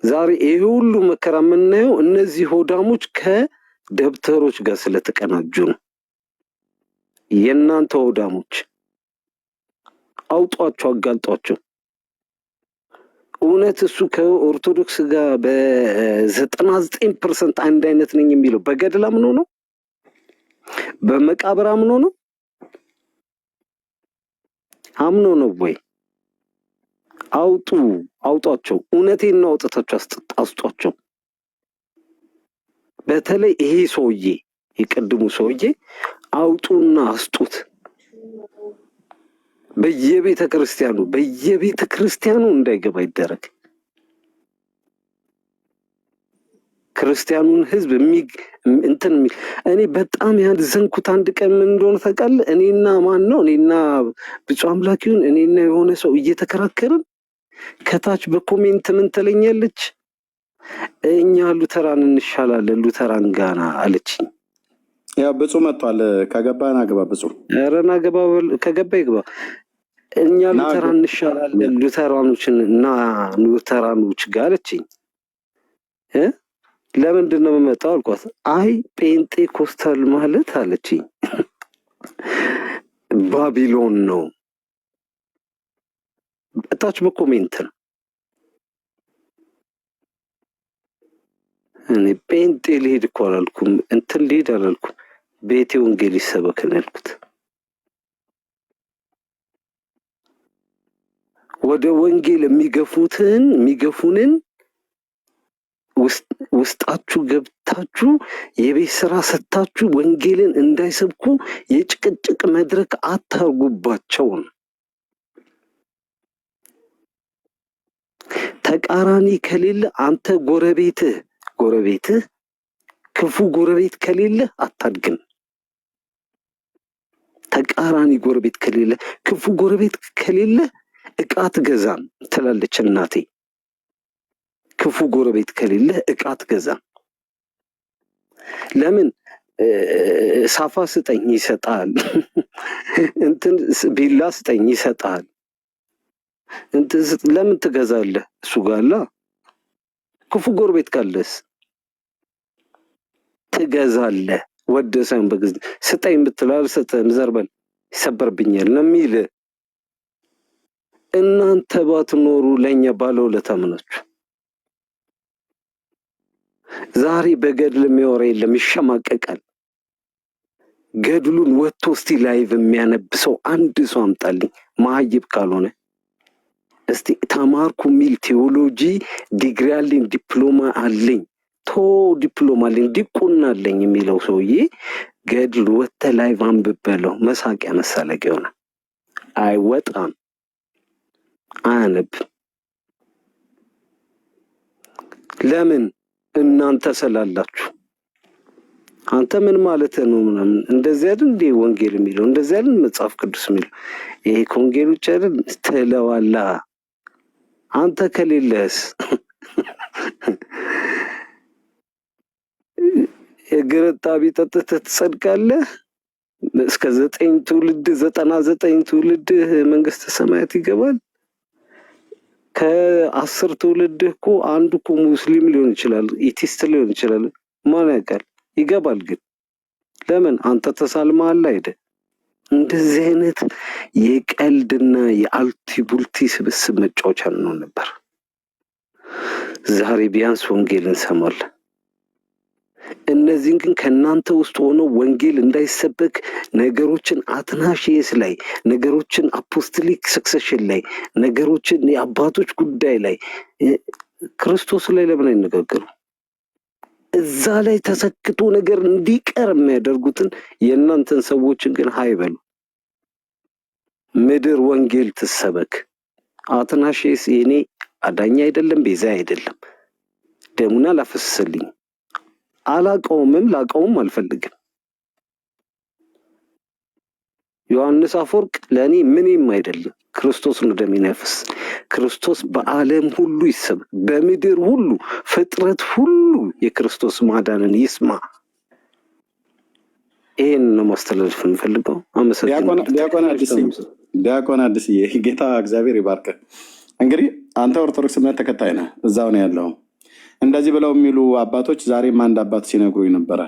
ዛሬ ይሄ ሁሉ መከራ የምናየው እነዚህ ሆዳሞች ከደብተሮች ጋር ስለተቀናጁ ነው። የእናንተ ሆዳሞች አውጧቸው፣ አጋልጧቸው። እውነት እሱ ከኦርቶዶክስ ጋር በ99% አንድ አይነት ነኝ የሚለው በገድል አምኖ ነው? በመቃብር አምኖ ነው? አምኖ ነው ወይ? አውጧቸው። እውነቴን አውጥታችሁ አስጧቸው። በተለይ ይሄ ሰውዬ የቀድሙ ሰውዬ አውጡና አስጡት። በየቤተ ክርስቲያኑ እንዳይገባ ይደረግ። ክርስቲያኑን ህዝብ እንትን የሚል እኔ በጣም ያዘንኩት አንድ ቀን ምን እንደሆነ ታውቃለህ? እኔና ብፁዕ አምላኪውን እኔና የሆነ ሰው እየተከራከርን ከታች በኮሜንት ምን ትለኛለች? እኛ ሉተራን እንሻላለን፣ ሉተራን ጋና አለችኝ። ያው ብፁዕ መጥቷል። ከገባ ና ግባ ብፁዕ። ኧረ ና ግባ፣ ከገባ ይግባ። እኛ ሉተራን እንሻላለን፣ ሉተራኖች ጋር አለችኝ። ለምንድን ነው የምመጣው አልኳት። አይ ጴንጤኮስታል ማለት አለችኝ ባቢሎን ነው። እታች በኮሜንት ነው። እኔ ጴንጤ ልሄድ እኮ አላልኩም፣ እንትን ልሄድ አላልኩም። ቤቴ ወንጌል ይሰበክን ያልኩት። ወደ ወንጌል የሚገፉንን ውስጣችሁ ገብታችሁ የቤት ስራ ሰጥታችሁ ወንጌልን እንዳይሰብኩ የጭቅጭቅ መድረክ አታርጉባቸውን። ተቃራኒ ከሌለ አንተ ጎረቤትህ ክፉ ጎረቤት ከሌለ አታድግም። ተቃራኒ ጎረቤት ከሌለ ክፉ ጎረቤት ከሌለ እቃ አትገዛም ትላለች እናቴ። ክፉ ጎረቤት ከሌለ እቃ አትገዛም። ለምን? ሳፋ ስጠኝ ይሰጣል፣ እንትን ቢላ ስጠኝ ይሰጣል። ለምን ትገዛለህ? እሱ ጋላ ክፉ ጎረቤት ካለስ ትገዛለህ። ወደ ሳይሆን በግዝ ስጠኝ ብትለው አልሰጥህም፣ ዘርበል ይሰበርብኛል ነው የሚል። እናንተ ባትኖሩ ለእኛ ባለውለታም ናችሁ። ዛሬ በገድል የሚያወራ የለም፣ ይሸማቀቃል። ገድሉን ወጥቶ እስቲ ላይቭ የሚያነብሰው አንድ ሰው አምጣልኝ፣ መሀይብ ካልሆነ። እስቲ ተማርኩ የሚል ቴዎሎጂ ዲግሪ አለኝ፣ ዲፕሎማ አለኝ፣ ዲፕሎማ አለኝ፣ ዲቁና አለኝ የሚለው ሰውዬ ገድል ወጥተ ላይቭ አንብበለው፣ መሳቂያ መሳለቂያ ይሆናል። አይወጣም፣ አያነብም። ለምን? እናንተ ስላላችሁ። አንተ ምን ማለት ነው ምናምን እንደዚህ አይደል እንዴ ወንጌል የሚለው እንደዚህ አይደል መጽሐፍ ቅዱስ የሚለው ይሄ ከወንጌል ውጭ አይደል ትለዋለህ። አንተ ከሌለስ እግር ጣቢ ጠጥተህ ትጸድቃለህ። እስከ 9 ትውልድ 99 ትውልድ መንግስተ ሰማያት ይገባል። ከ10 ትውልድ እኮ አንዱ እኮ ሙስሊም ሊሆን ይችላል፣ ኢቲስት ሊሆን ይችላል። ማን ያውቃል? ይገባል። ግን ለምን አንተ ተሳልመሃል አይደል? እንደዚህ አይነት የቀልድና የአልቲቡልቲ ስብስብ መጫወቻ ነው ነበር። ዛሬ ቢያንስ ወንጌል እንሰማለን። እነዚህን ግን ከእናንተ ውስጥ ሆኖ ወንጌል እንዳይሰበክ ነገሮችን አትናሺየስ ላይ ነገሮችን አፖስቶሊክ ሰክሰሽን ላይ ነገሮችን የአባቶች ጉዳይ ላይ ክርስቶስ ላይ ለምን አይነጋገሩ? እዛ ላይ ተሰክቶ ነገር እንዲቀር የሚያደርጉትን የእናንተን ሰዎችን ግን ሃይበሉ። ምድር ወንጌል ትሰበክ። አትናሺየስ የኔ አዳኛ አይደለም፣ ቤዛ አይደለም፣ ደሙን አላፈሰሰልኝ፣ አላቀውምም፣ ላቀውም አልፈልግም። ዮሐንስ አፈወርቅ ለእኔ ምንም አይደለም፣ ክርስቶስ ነው ደሜን ያፈስ። ክርስቶስ በዓለም ሁሉ ይሰበክ፣ በምድር ሁሉ ፍጥረት ሁሉ የክርስቶስ ማዳንን ይስማ። ይሄን ነው ማስተላለፍ የምፈልገው። አመሰግናለሁ። ዲያቆን አዲስዬ ጌታ እግዚአብሔር ይባርክ። እንግዲህ አንተ ኦርቶዶክስ እምነት ተከታይ ነህ፣ እዛው ነው ያለው። እንደዚህ ብለው የሚሉ አባቶች ዛሬም አንድ አባት ሲነግሩኝ ነበረ።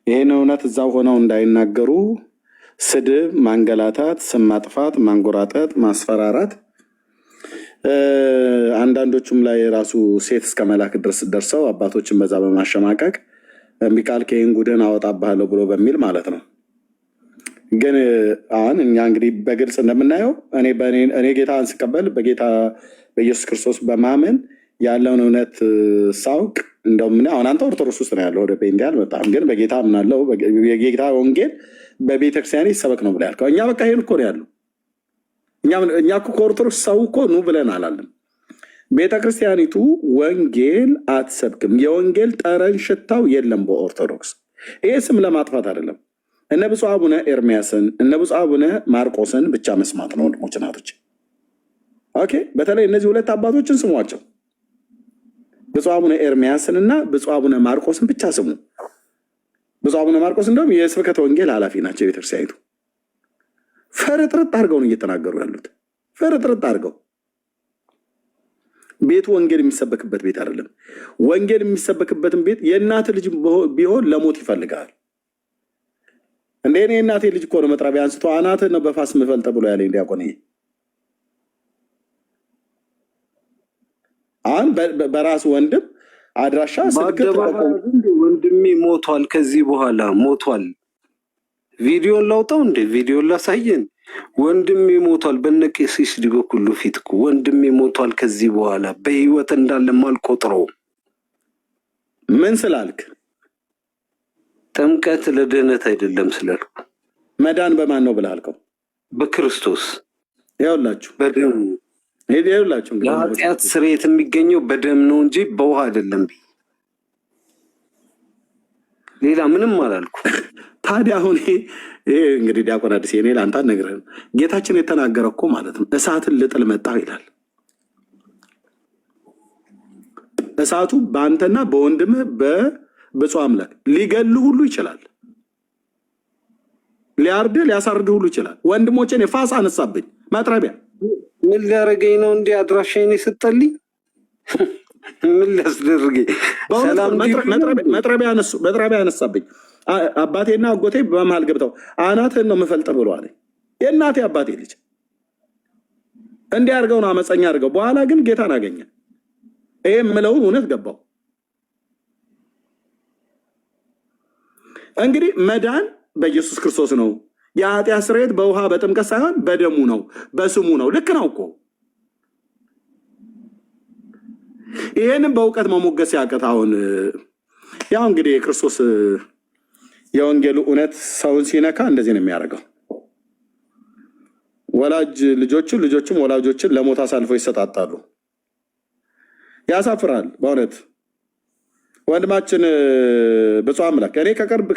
ይህን እውነት እዛው ሆነው እንዳይናገሩ ስድብ፣ ማንገላታት፣ ስም ማጥፋት፣ ማንጎራጠጥ፣ ማስፈራራት፣ አንዳንዶቹም ላይ ራሱ ሴት እስከ መላክ ድረስ ደርሰው አባቶችን በዛ በማሸማቀቅ እምቢ ካልክ ይህን ጉድህን አወጣብሃለሁ ብሎ በሚል ማለት ነው። ግን አሁን እኛ እንግዲህ በግልጽ እንደምናየው እኔ ጌታን ስቀበል በጌታ በኢየሱስ ክርስቶስ በማመን ያለውን እውነት ሳውቅ እንደውም አሁን አንተ ኦርቶዶክስ ውስጥ ነው ያለው፣ ወደ ፔንቴ አልመጣም። ግን በጌታ ምናለው የጌታ ወንጌል በቤተክርስቲያን ይሰበክ ነው ብላ ያልከው እኛ በቃ ይሄን እኮ ነው ያለው። እኛ እኮ ከኦርቶዶክስ ሰው እኮ ኑ ብለን አላለም። ቤተክርስቲያኒቱ ወንጌል አትሰብክም። የወንጌል ጠረን ሽታው የለም በኦርቶዶክስ። ይሄ ስም ለማጥፋት አይደለም። እነ ብፁዕ አቡነ ኤርሚያስን እነ ብፁዕ አቡነ ማርቆስን ብቻ መስማት ነው ወንድሞች እናቶች። ኦኬ፣ በተለይ እነዚህ ሁለት አባቶችን ስሟቸው። ብፁዕ አቡነ ኤርሚያስን እና ብፁዕ አቡነ ማርቆስን ብቻ ስሙ። ብፁዕ አቡነ ማርቆስ እንደውም የስብከተ ወንጌል ኃላፊ ናቸው የቤተክርስቲያኒቱ። ፈርጥርጥ አድርገው ነው እየተናገሩ ያሉት። ፈርጥርጥ አድርገው ቤቱ ወንጌል የሚሰበክበት ቤት አይደለም። ወንጌል የሚሰበክበትን ቤት የእናት ልጅ ቢሆን ለሞት ይፈልጋል። እንደ እኔ የእናቴ ልጅ እኮ ነው መጥረቢያ አንስቶ አናትህን ነው በፋስ ምፈልጠ ብሎ ያለኝ ዲያቆን። አሁን በራሱ ወንድም አድራሻ ወንድሜ ሞቷል፣ ከዚህ በኋላ ሞቷል። ቪዲዮን ላውጣው እንዴ? ቪዲዮን ላሳየን። ወንድሜ ሞቷል፣ በነቄስ በኩሉ ፊት እኮ ወንድሜ ሞቷል፣ ከዚህ በኋላ በህይወት እንዳለም አልቆጥረውም። ምን ስላልክ? ጥምቀት ለድህነት አይደለም ስላልኩ። መዳን በማን ነው ብለህ አልከው? በክርስቶስ። ያውላችሁ በደሙ ይኸውላችሁ የኃጢአት ስርየት የሚገኘው በደም ነው እንጂ በውሃ አይደለም። ሌላ ምንም አላልኩ። ታዲያ አሁን ይሄ እንግዲህ ዲያቆን አዲስ እኔ ለአንተ አልነግርህም። ጌታችን የተናገረ እኮ ማለት ነው እሳትን ልጥል መጣሁ ይላል። እሳቱ በአንተና በወንድምህ በብፁዕ አምላክ ሊገልህ ሁሉ ይችላል። ሊያርድህ ሊያሳርድህ ሁሉ ይችላል። ወንድሞቼን የፋስ አነሳብኝ መጥረቢያ። ምን ሊያደርገኝ ነው? እንዲህ አድራሻዬን የሰጠልኝ ምን ሊያስደርገኝ? መጥረቢያ አነሳብኝ። አባቴና አጎቴ በመሃል ገብተው አናትህን ነው የምፈልጥ ብሎ አለ። የእናቴ አባቴ ልጅ እንዲህ አድርገው ነው አመፀኛ አድርገው። በኋላ ግን ጌታን አገኘ። ይሄ የምለውን እውነት ገባው። እንግዲህ መዳን በኢየሱስ ክርስቶስ ነው። የኃጢአት ስርየት በውሃ በጥምቀት ሳይሆን በደሙ ነው፣ በስሙ ነው። ልክ ነው እኮ። ይሄንም በእውቀት መሞገስ ያቀት። አሁን ያው እንግዲህ የክርስቶስ የወንጌሉ እውነት ሰውን ሲነካ እንደዚህ ነው የሚያደርገው። ወላጅ ልጆችም ወላጆችን ለሞት አሳልፈው ይሰጣጣሉ። ያሳፍራል በእውነት ወንድማችን ብፁዕ አምላክ እኔ ከቅርብ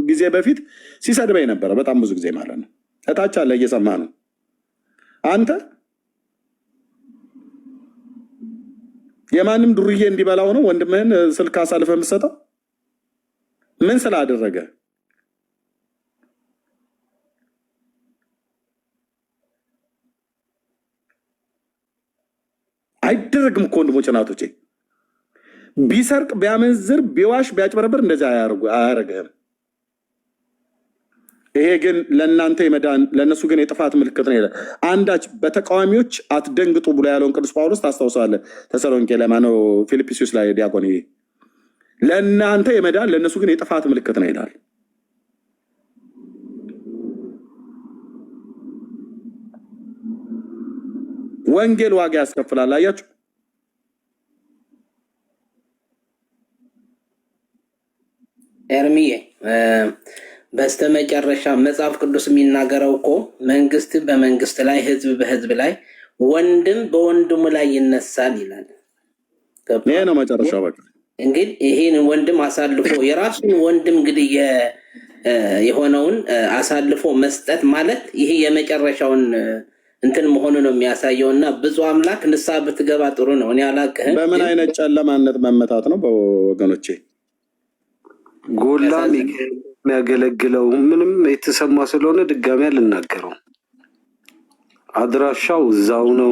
ጊዜ በፊት ሲሰድበኝ ነበረ፣ በጣም ብዙ ጊዜ ማለት ነው። እታች አለ እየሰማ ነው። አንተ የማንም ዱርዬ እንዲበላው ነው ወንድምህን ስልክ አሳልፈህ የምትሰጠው? ምን ስላደረገ? አይደረግም እኮ ወንድሞች እናቶቼ። ቢሰርቅ ቢያመንዝር ቢዋሽ ቢያጭበረብር እንደዚህ አያደርግህም። ይሄ ግን ለእናንተ የመዳን ለእነሱ ግን የጥፋት ምልክት ነው ይላል። አንዳች በተቃዋሚዎች አትደንግጡ ብሎ ያለውን ቅዱስ ጳውሎስ ታስታውሳለህ? ተሰሎንቄ ለማነው ፊልጵስዩስ ላይ ዲያቆን፣ ይሄ ለእናንተ የመዳን ለእነሱ ግን የጥፋት ምልክት ነው ይላል። ወንጌል ዋጋ ያስከፍላል። አያችሁ? ኤርሚዬ በስተመጨረሻ መጽሐፍ ቅዱስ የሚናገረው እኮ መንግስት በመንግስት ላይ፣ ህዝብ በህዝብ ላይ፣ ወንድም በወንድሙ ላይ ይነሳል ይላል። ይሄ ነው መጨረሻው። በቃ እንግዲህ ይሄን ወንድም አሳልፎ የራሱን ወንድም እንግዲህ የሆነውን አሳልፎ መስጠት ማለት ይሄ የመጨረሻውን እንትን መሆኑ ነው የሚያሳየው። እና ብፁዕ አምላክ ንስሐ ብትገባ ጥሩ ነው። እኔ አላቅህም። በምን አይነት ጨለማነት መመታት ነው በወገኖቼ? ጎላ የሚያገለግለው ምንም የተሰማ ስለሆነ ድጋሚ አልናገረው። አድራሻው እዛው ነው።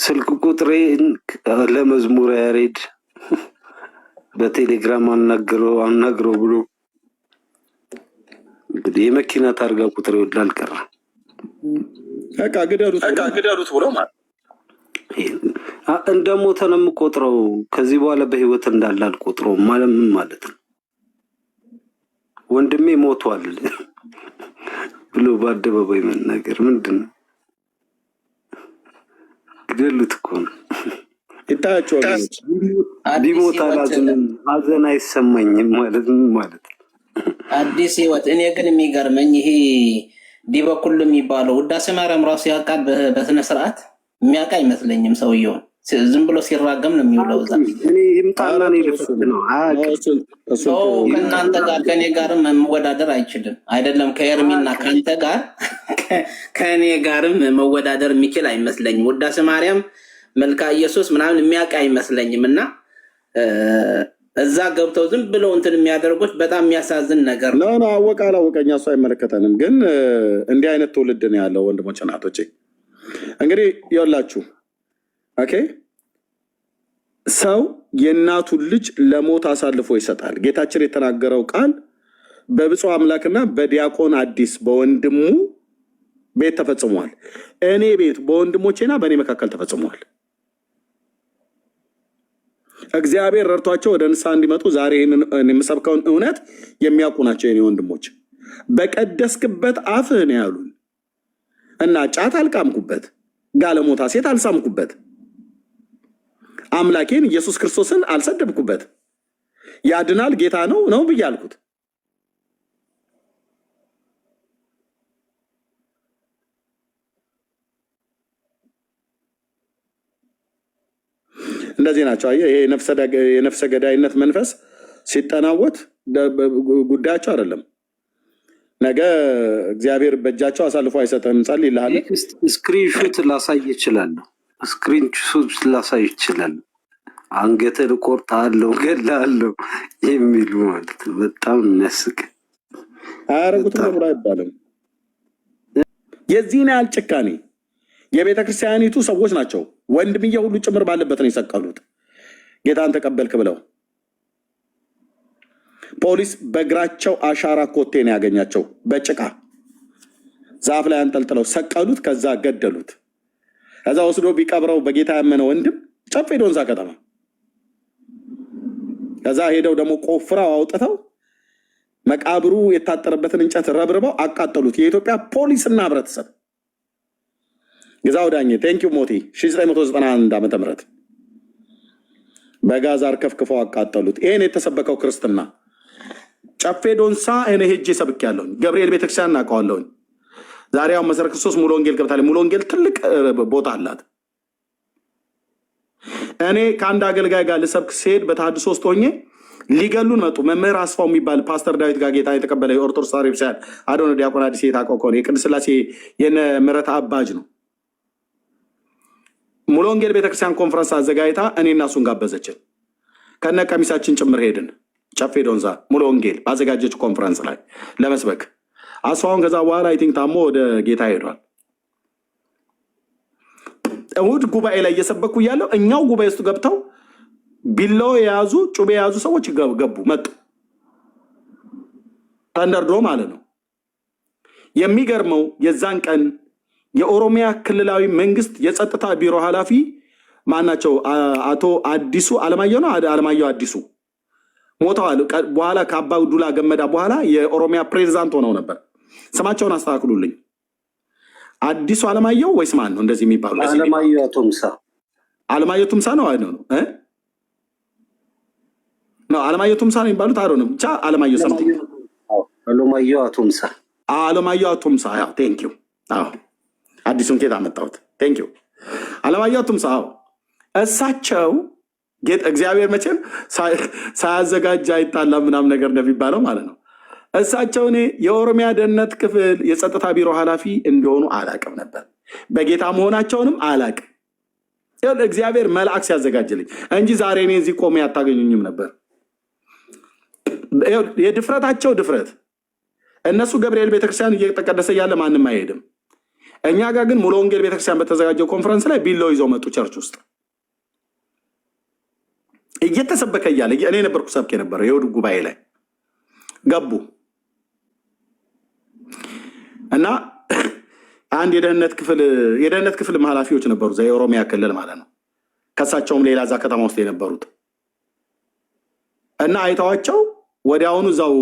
ስልክ ቁጥሬ ለመዝሙር ያሬድ በቴሌግራም አናግረው ብሎ እንግዲህ የመኪና ታርጋ ቁጥሬ ወላል ቀረ። በቃ ግደሉት ብሎ ማለት እንደሞተ ነው የምቆጥረው። ከዚህ በኋላ በህይወት እንዳለ አልቆጥረውም። ማለት ምን ማለት ነው? ወንድሜ ሞቷል ብሎ በአደባባይ መናገር ምንድን ነው? ግደሉት እኮ ነው። ይታያቸዋል። ቢሞት አላዝንም፣ ሀዘን አይሰማኝም ማለት ምን ማለት ነው? አዲስ ህይወት። እኔ ግን የሚገርመኝ ይሄ ዲበኩሉ የሚባለው ውዳሴ ማርያም ራሱ ያውቃል በስነ ስርዓት የሚያውቅ አይመስለኝም። ሰውየውን ዝም ብሎ ሲራገም ነው የሚውለው። እዛ ሰው ከእናንተ ጋር ከእኔ ጋርም መወዳደር አይችልም። አይደለም ከኤርሚና ከአንተ ጋር ከእኔ ጋርም መወዳደር የሚችል አይመስለኝም። ውዳሴ ማርያም፣ መልካ ኢየሱስ ምናምን የሚያውቅ አይመስለኝም። እና እዛ ገብተው ዝም ብለው እንትን የሚያደርጉት በጣም የሚያሳዝን ነገር ነው። አወቀ አላወቀኛ እሱ አይመለከተንም። ግን እንዲህ አይነት ትውልድ ነው ያለው ወንድሞች እናቶቼ። እንግዲህ ይኸውላችሁ ኦኬ፣ ሰው የእናቱን ልጅ ለሞት አሳልፎ ይሰጣል። ጌታችን የተናገረው ቃል በብፁዕ አምላክና በዲያቆን አዲስ በወንድሙ ቤት ተፈጽሟል። እኔ ቤት በወንድሞቼና በእኔ መካከል ተፈጽሟል። እግዚአብሔር ረድቷቸው ወደ ንስሐ እንዲመጡ ዛሬ የምሰብከውን እውነት የሚያውቁ ናቸው የኔ ወንድሞች። በቀደስክበት አፍህ ነው ያሉን እና ጫት አልቃምኩበት፣ ጋለሞታ ሴት አልሳምኩበት፣ አምላኬን ኢየሱስ ክርስቶስን አልሰደብኩበት፣ ያድናል ጌታ ነው ብዬ አልኩት። እንደዚህ ናቸው። አየህ፣ ይሄ የነፍሰ ገዳይነት መንፈስ ሲጠናወት ጉዳያቸው አይደለም። ነገ እግዚአብሔር በእጃቸው አሳልፎ አይሰጥም። ጸልይልሃል። ስክሪንሾት ላሳይ ይችላለሁ። አንገትን እቆርጥሃለሁ፣ እገድልሃለሁ የሚሉ ማለት ነው። በጣም የሚያስቅ አያረጉትም ብሎ አይባልም። የዚህን ያህል ጭካኔ የቤተ ክርስቲያኒቱ ሰዎች ናቸው ወንድምዬ ሁሉ ጭምር ባለበት ነው የሰቀሉት። ጌታን ተቀበልክ ብለው ፖሊስ በእግራቸው አሻራ ኮቴ ነው ያገኛቸው። በጭቃ ዛፍ ላይ አንጠልጥለው ሰቀሉት። ከዛ ገደሉት። ከዛ ወስዶ ቢቀብረው በጌታ ያመነ ወንድም ጨፌ ዶንዛ ከተማ። ከዛ ሄደው ደግሞ ቆፍረው አውጥተው መቃብሩ የታጠረበትን እንጨት ረብርበው አቃጠሉት። የኢትዮጵያ ፖሊስና ህብረተሰብ ግዛው ዳኜ ቴንኪዩ ሞቲ 1991 ዓ.ም በጋዝ አርከፍክፈው አቃጠሉት። ይሄን የተሰበከው ክርስትና ጨፌ ዶንሳ እኔ ሄጄ ሰብኬያለሁ። ገብርኤል ቤተክርስቲያን እናውቀዋለሁ። ዛሬ ያው መሰረ ክርስቶስ ሙሉ ወንጌል ገብታለች። ሙሉ ወንጌል ትልቅ ቦታ አላት። እኔ ከአንድ አገልጋይ ጋር ልሰብክ ሲሄድ በተሐድሶ ውስጥ ሆኜ ሊገሉን መጡ። መምህር አስፋው የሚባል ፓስተር ዳዊት ጋር ጌታ የተቀበለ የኦርቶዶክስ ተዋሕዶ ቤተክርስቲያን አዶነ ዲያቆን አዲስ የታውቀው ከሆነ የቅድስት ሥላሴ የነ ምሕረት አባጅ ነው። ሙሉ ወንጌል ቤተክርስቲያን ኮንፈረንስ አዘጋጅታ እኔና እሱን ጋበዘችን። ከነ ቀሚሳችን ጭምር ሄድን። ጨፌ ዶንዛ ሙሉ ወንጌል ባዘጋጀች ኮንፈረንስ ላይ ለመስበክ አስፋውን ከዛ በኋላ አይ ቲንክ ታሞ ወደ ጌታ ሄዷል። እሑድ ጉባኤ ላይ እየሰበኩ እያለው እኛው ጉባኤ ውስጥ ገብተው ቢላው የያዙ ጩቤ የያዙ ሰዎች ገቡ መጡ። ተንደርድሮ ማለት ነው። የሚገርመው የዛን ቀን የኦሮሚያ ክልላዊ መንግስት የጸጥታ ቢሮ ኃላፊ ማናቸው? አቶ አዲሱ አለማየሁ ነው። አለማየሁ አዲሱ ሞተዋል። በኋላ ከአባ ዱላ ገመዳ በኋላ የኦሮሚያ ፕሬዚዳንት ሆነው ነበር። ስማቸውን አስተካክሉልኝ። አዲሱ አለማየሁ ወይስ ማን ነው እንደዚህ የሚባሉ? አለማየሁ ቱምሳ። አለማየሁ ቱምሳ ነው አይደል? ነው አለማየሁ ቱምሳ ነው የሚባሉት። አይደል? ብቻ አለማየሁ ሰምቶ አለማየሁ ቱምሳ። አለማየሁ ቱምሳ። አዎ ቴንክ ዩ። አዎ አዲሱን ኬት አመጣሁት። ቴንክ ዩ አለማየሁ ቱምሳ። አዎ እሳቸው ጌጥ እግዚአብሔር መቼም ሳያዘጋጅ አይጣላም ምናምን ነገር እንደሚባለው ማለት ነው። እሳቸው እኔ የኦሮሚያ ደህንነት ክፍል የጸጥታ ቢሮ ኃላፊ እንዲሆኑ አላቅም ነበር። በጌታ መሆናቸውንም አላቅም። እግዚአብሔር መልአክ ሲያዘጋጅልኝ እንጂ ዛሬ እኔ እዚህ ቆሜ አታገኙኝም ነበር። የድፍረታቸው ድፍረት። እነሱ ገብርኤል ቤተክርስቲያን እየተቀደሰ እያለ ማንም አይሄድም። እኛ ጋር ግን ሙሉ ወንጌል ቤተክርስቲያን በተዘጋጀው ኮንፈረንስ ላይ ቢላው ይዘው መጡ። ቸርች ውስጥ እየተሰበከ እያለ እኔ ነበርኩ ሰብክ የነበረው የእሑድ ጉባኤ ላይ ገቡ እና አንድ የደህንነት ክፍል ኃላፊዎች ነበሩ፣ የኦሮሚያ ክልል ማለት ነው። ከሳቸውም ሌላ እዛ ከተማ ውስጥ የነበሩት እና አይተዋቸው ወዲያውኑ እዛው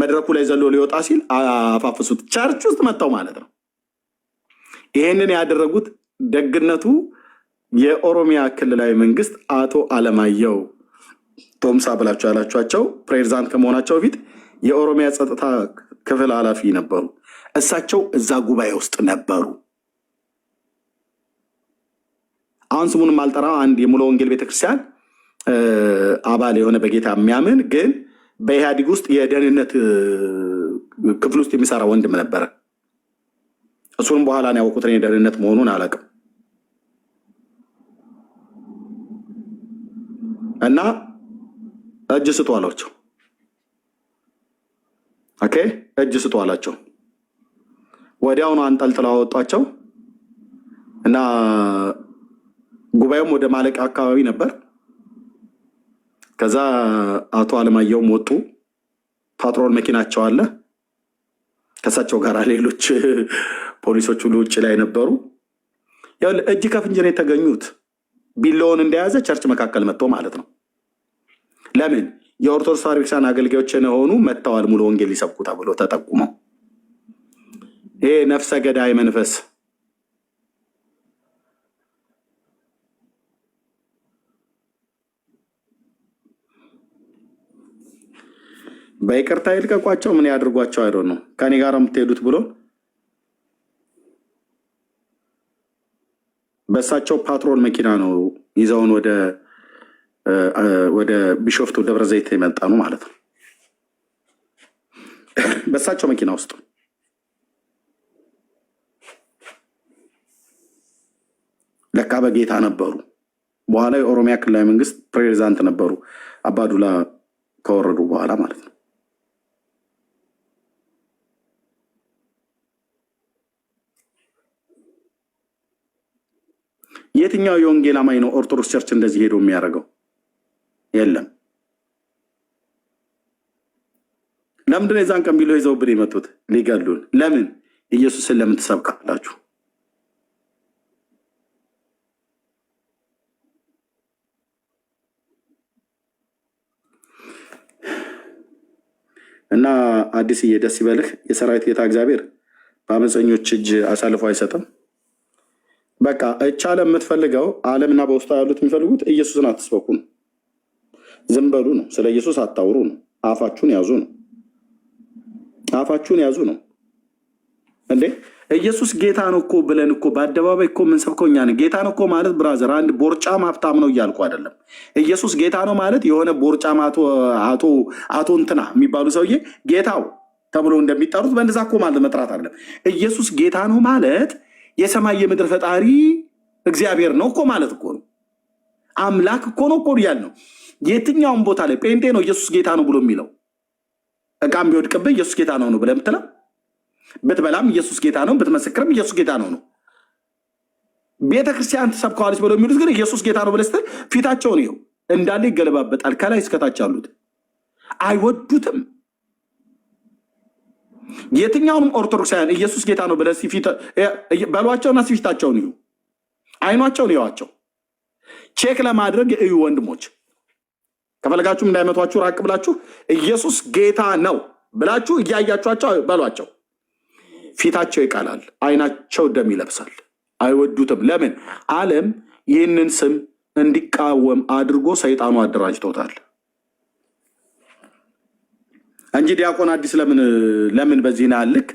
መድረኩ ላይ ዘሎ ሊወጣ ሲል አፋፍሱት። ቸርች ውስጥ መጥተው ማለት ነው። ይሄንን ያደረጉት ደግነቱ የኦሮሚያ ክልላዊ መንግስት አቶ አለማየሁ ቶምሳ ብላችሁ ያላችኋቸው ፕሬዚዳንት ከመሆናቸው በፊት የኦሮሚያ ጸጥታ ክፍል ኃላፊ ነበሩ። እሳቸው እዛ ጉባኤ ውስጥ ነበሩ። አሁን ስሙንም አልጠራው አንድ የሙሉ ወንጌል ቤተክርስቲያን አባል የሆነ በጌታ የሚያምን ግን በኢህአዲግ ውስጥ የደህንነት ክፍል ውስጥ የሚሰራ ወንድም ነበረ። እሱንም በኋላ ነው ያወቁት። የደህንነት መሆኑን አላውቅም። እና እጅ ስጡ አሏቸው። ኦኬ እጅ ስጡ አላቸው። ወዲያውኑ አንጠልጥለው አወጧቸው እና ጉባኤውም ወደ ማለቅ አካባቢ ነበር። ከዛ አቶ አለማየሁም ወጡ። ፓትሮል መኪናቸው አለ። ከሳቸው ጋር ሌሎች ፖሊሶች ሁሉ ውጭ ላይ ነበሩ። ያው እጅ ከፍንጅ ነው የተገኙት። ቢላውን እንደያዘ ቸርች መካከል መጥቶ ማለት ነው። ለምን የኦርቶዶክስ ተዋሕዶ ቤተክርስቲያን አገልጋዮች የሆኑ መጥተዋል ሙሉ ወንጌል ሊሰብኩ ተብሎ ተጠቁመው። ይሄ ነፍሰ ገዳይ መንፈስ በይቅርታ ይልቀቋቸው፣ ምን ያድርጓቸው አይደል ነው። ከኔ ጋር የምትሄዱት ብሎ በእሳቸው ፓትሮል መኪና ነው ይዘውን ወደ ቢሾፍቱ ደብረ ዘይት የመጣ ነው ማለት ነው። በእሳቸው መኪና ውስጥ ለካ በጌታ ነበሩ። በኋላ የኦሮሚያ ክልላዊ መንግስት ፕሬዚዳንት ነበሩ፣ አባዱላ ከወረዱ በኋላ ማለት ነው። የትኛው የወንጌል አማኝ ነው ኦርቶዶክስ ቸርች እንደዚህ ሄዶ የሚያደርገው? የለም። ለምንድን ነው የዛን ቀን ቢሎ ይዘውብን የመጡት ሊገሉን? ለምን? ኢየሱስን ለምን ትሰብካላችሁ? እና አዲስዬ ደስ ይበልህ። የሰራዊት ጌታ እግዚአብሔር በአመፀኞች እጅ አሳልፎ አይሰጥም። በቃ እቻ ዓለም የምትፈልገው ዓለምና በውስጧ ያሉት የሚፈልጉት ኢየሱስን አትስበኩ ነው። ዝም በሉ ነው። ስለ ኢየሱስ አታውሩ ነው። አፋችሁን ያዙ ነው። አፋችሁን ያዙ ነው። እንዴ ኢየሱስ ጌታ ነው እኮ ብለን እኮ በአደባባይ እኮ የምንሰብከው እኛ ነን። ጌታ ነው እኮ ማለት ብራዘር አንድ ቦርጫም ሀብታም ነው እያልኩ አይደለም። ኢየሱስ ጌታ ነው ማለት የሆነ ቦርጫም አቶ እንትና የሚባሉ ሰውዬ ጌታው ተብሎ እንደሚጠሩት በእንደዛ እኮ ማለት መጥራት አይደለም። ኢየሱስ ጌታ ነው ማለት የሰማይ የምድር ፈጣሪ እግዚአብሔር ነው እኮ ማለት እኮ ነው። አምላክ እኮ ነው እኮ ያልነው። የትኛውም ቦታ ላይ ጴንጤ ነው ኢየሱስ ጌታ ነው ብሎ የሚለው እቃም ቢወድቅብህ ኢየሱስ ጌታ ነው ብለህ የምትለው ብትበላም ኢየሱስ ጌታ ነው፣ ብትመሰክርም ኢየሱስ ጌታ ነው። ቤተክርስቲያን ትሰብከዋለች ብለው የሚሉት ግን ኢየሱስ ጌታ ነው ብለህ ስትል ፊታቸውን ይኸው እንዳለ ይገለባበጣል። ከላይ እስከታች አሉት አይወዱትም። የትኛውንም ኦርቶዶክሳውያን ኢየሱስ ጌታ ነው ብለህ በሏቸውና ፊታቸውን ይሁ አይኗቸውን ይዋቸው ቼክ ለማድረግ እዩ ወንድሞች። ከፈለጋችሁም እንዳይመቷችሁ ራቅ ብላችሁ ኢየሱስ ጌታ ነው ብላችሁ እያያችኋቸው በሏቸው። ፊታቸው ይቃላል፣ አይናቸው ደም ይለብሳል። አይወዱትም። ለምን? ዓለም ይህንን ስም እንዲቃወም አድርጎ ሰይጣኑ አደራጅቶታል እንጂ ዲያቆን አዲስ ለምን በዚህ ና ልክ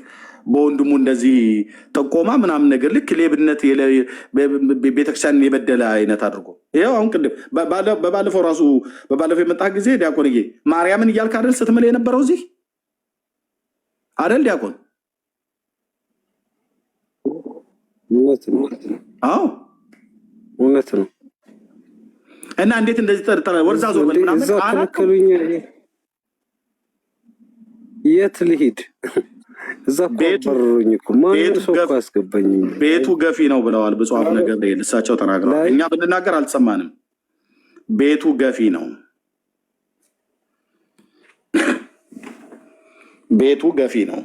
በወንድሙ እንደዚህ ጠቆማ ምናምን ነገር ልክ ሌብነት ቤተክርስቲያንን የበደለ አይነት አድርጎ ይኸው አሁን ቅድም በባለፈው የመጣ ጊዜ ዲያቆንዬ ማርያምን እያልክ አይደል ስትምል የነበረው እዚህ አይደል ዲያቆን? አዎ እውነት ነው። እና እንዴት እንደዚህ ወርዛ ዞር በል ምናምን የት ልሂድ? እዛ በሩኝ እኮ ማን ሰው አስገባኝ። ቤቱ ገፊ ነው ብለዋል ብፁዕ አቡነ ገብርኤል። እሳቸው ተናግረዋል። እኛ ብንናገር አልተሰማንም። ቤቱ ገፊ ነው፣ ቤቱ ገፊ ነው።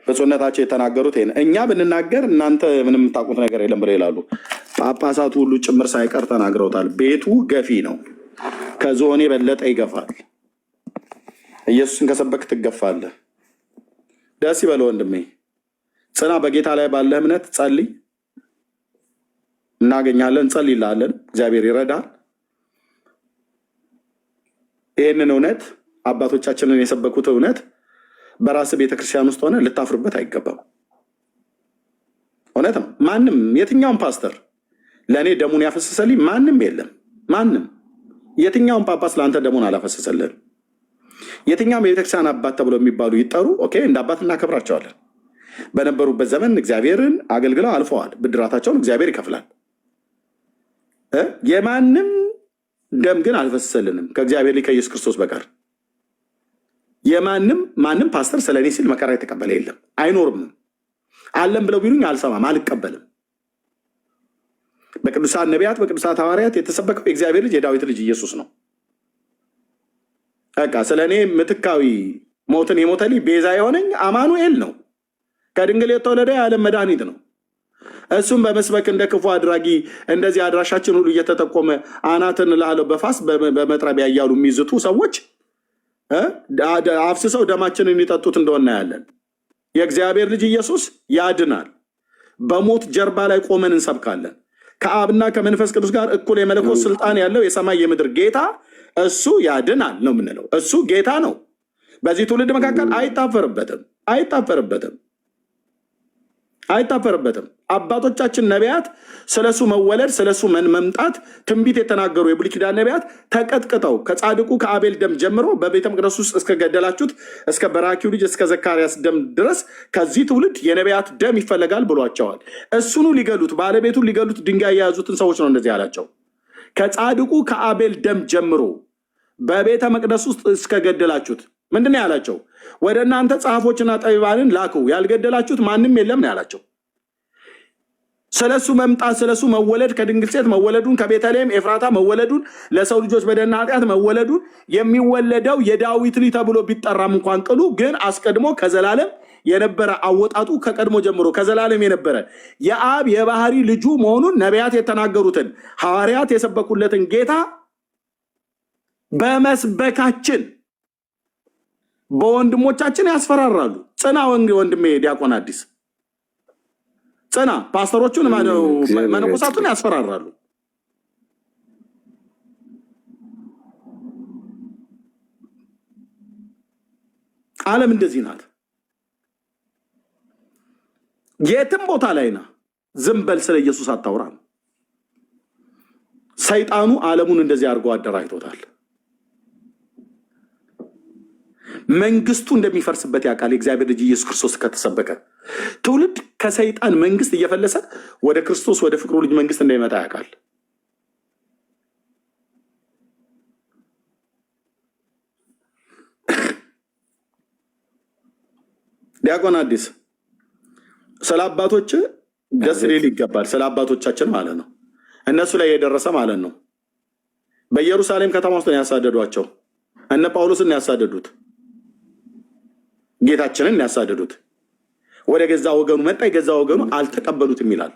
ብፁዕነታቸው የተናገሩት ይሄን እኛ ብንናገር እናንተ ምንም የምታውቁት ነገር የለም ብለው ይላሉ። ጳጳሳቱ ሁሉ ጭምር ሳይቀር ተናግረውታል። ቤቱ ገፊ ነው፣ ከዝሆን የበለጠ ይገፋል። ኢየሱስን ከሰበክ ትገፋለህ። ደስ ይበለው ወንድሜ፣ ጽና። በጌታ ላይ ባለ እምነት ጸልይ፣ እናገኛለን። እንጸልይልሃለን፣ እግዚአብሔር ይረዳል። ይህንን እውነት አባቶቻችንን የሰበኩት እውነት በራስ ቤተክርስቲያን ውስጥ ሆነ ልታፍርበት አይገባም። እውነት ነው። ማንም የትኛውም ፓስተር ለእኔ ደሙን ያፈሰሰልኝ ማንም የለም። ማንም የትኛውም ጳጳስ ለአንተ ደሙን አላፈሰሰልህም። የትኛውም የቤተክርስቲያን አባት ተብለው የሚባሉ ይጠሩ፣ ኦኬ፣ እንደ አባት እናከብራቸዋለን። በነበሩበት ዘመን እግዚአብሔርን አገልግለው አልፈዋል። ብድራታቸውን እግዚአብሔር ይከፍላል። የማንም ደም ግን አልፈሰሰልንም ከእግዚአብሔር ላይ ከኢየሱስ ክርስቶስ በቀር። ማንም ፓስተር ስለኔ ሲል መከራ የተቀበለ የለም፣ አይኖርም። አለም ብለው ቢሉኝ አልሰማም፣ አልቀበልም። በቅዱሳን ነቢያት፣ በቅዱሳት ሐዋርያት የተሰበከው የእግዚአብሔር ልጅ የዳዊት ልጅ ኢየሱስ ነው። በቃ ስለ እኔ ምትካዊ ሞትን የሞተልኝ ቤዛ የሆነኝ አማኑኤል ነው። ከድንግል የተወለደ የዓለም መድኃኒት ነው። እሱም በመስበክ እንደ ክፉ አድራጊ እንደዚህ አድራሻችን ሁሉ እየተጠቆመ አናትን ላለው በፋስ በመጥረቢያ እያሉ የሚዝቱ ሰዎች አፍስሰው ደማችንን የሚጠጡት እንደሆነ ያለን። የእግዚአብሔር ልጅ ኢየሱስ ያድናል። በሞት ጀርባ ላይ ቆመን እንሰብካለን። ከአብና ከመንፈስ ቅዱስ ጋር እኩል የመለኮት ስልጣን ያለው የሰማይ የምድር ጌታ እሱ ያድናል ነው የምንለው። እሱ ጌታ ነው። በዚህ ትውልድ መካከል አይታፈርበትም። አባቶቻችን ነቢያት ስለሱ መወለድ ስለሱ መምጣት ትንቢት የተናገሩ የብሉይ ኪዳን ነቢያት ተቀጥቅጠው ከጻድቁ ከአቤል ደም ጀምሮ በቤተ መቅደስ ውስጥ እስከገደላችሁት እስከ በራኪው ልጅ እስከ ዘካርያስ ደም ድረስ ከዚህ ትውልድ የነቢያት ደም ይፈለጋል ብሏቸዋል። እሱኑ ሊገሉት ባለቤቱን ሊገሉት ድንጋይ የያዙትን ሰዎች ነው እንደዚህ ያላቸው። ከጻድቁ ከአቤል ደም ጀምሮ በቤተ መቅደስ ውስጥ እስከገደላችሁት ምንድን ነው ያላቸው? ወደ እናንተ ጸሐፎችና ጠቢባንን ላኩ፣ ያልገደላችሁት ማንም የለም ነው ያላቸው። ስለሱ መምጣት ስለሱ መወለድ ከድንግል ሴት መወለዱን ከቤተልሔም ኤፍራታ መወለዱን ለሰው ልጆች በደልና ኃጢአት መወለዱን የሚወለደው የዳዊት ልጅ ተብሎ ቢጠራም እንኳን ቅሉ ግን አስቀድሞ ከዘላለም የነበረ አወጣጡ ከቀድሞ ጀምሮ ከዘላለም የነበረ የአብ የባህሪ ልጁ መሆኑን ነቢያት የተናገሩትን ሐዋርያት የሰበኩለትን ጌታ በመስበካችን በወንድሞቻችን ያስፈራራሉ። ጽና ወንድሜ ዲያቆን አዲስ ጽና። ፓስተሮቹን መነኮሳቱን ያስፈራራሉ። ዓለም እንደዚህ ናት። የትም ቦታ ላይ ና ዝም በል ስለ ኢየሱስ አታውራ ነው። ሰይጣኑ ዓለሙን እንደዚህ አድርጎ አደራጅቶታል። መንግስቱ እንደሚፈርስበት ያውቃል። የእግዚአብሔር ልጅ ኢየሱስ ክርስቶስ ከተሰበከ ትውልድ ከሰይጣን መንግስት እየፈለሰ ወደ ክርስቶስ ወደ ፍቅሩ ልጅ መንግስት እንዳይመጣ ያውቃል። ዲያቆን አዲስ ስለ አባቶች ደስ ሊል ይገባል። ስለ አባቶቻችን ማለት ነው። እነሱ ላይ የደረሰ ማለት ነው። በኢየሩሳሌም ከተማ ውስጥ ያሳደዷቸው እነ ጳውሎስን ያሳደዱት፣ ጌታችንን ያሳደዱት። ወደ ገዛ ወገኑ መጣ፣ የገዛ ወገኑ አልተቀበሉትም ይላል።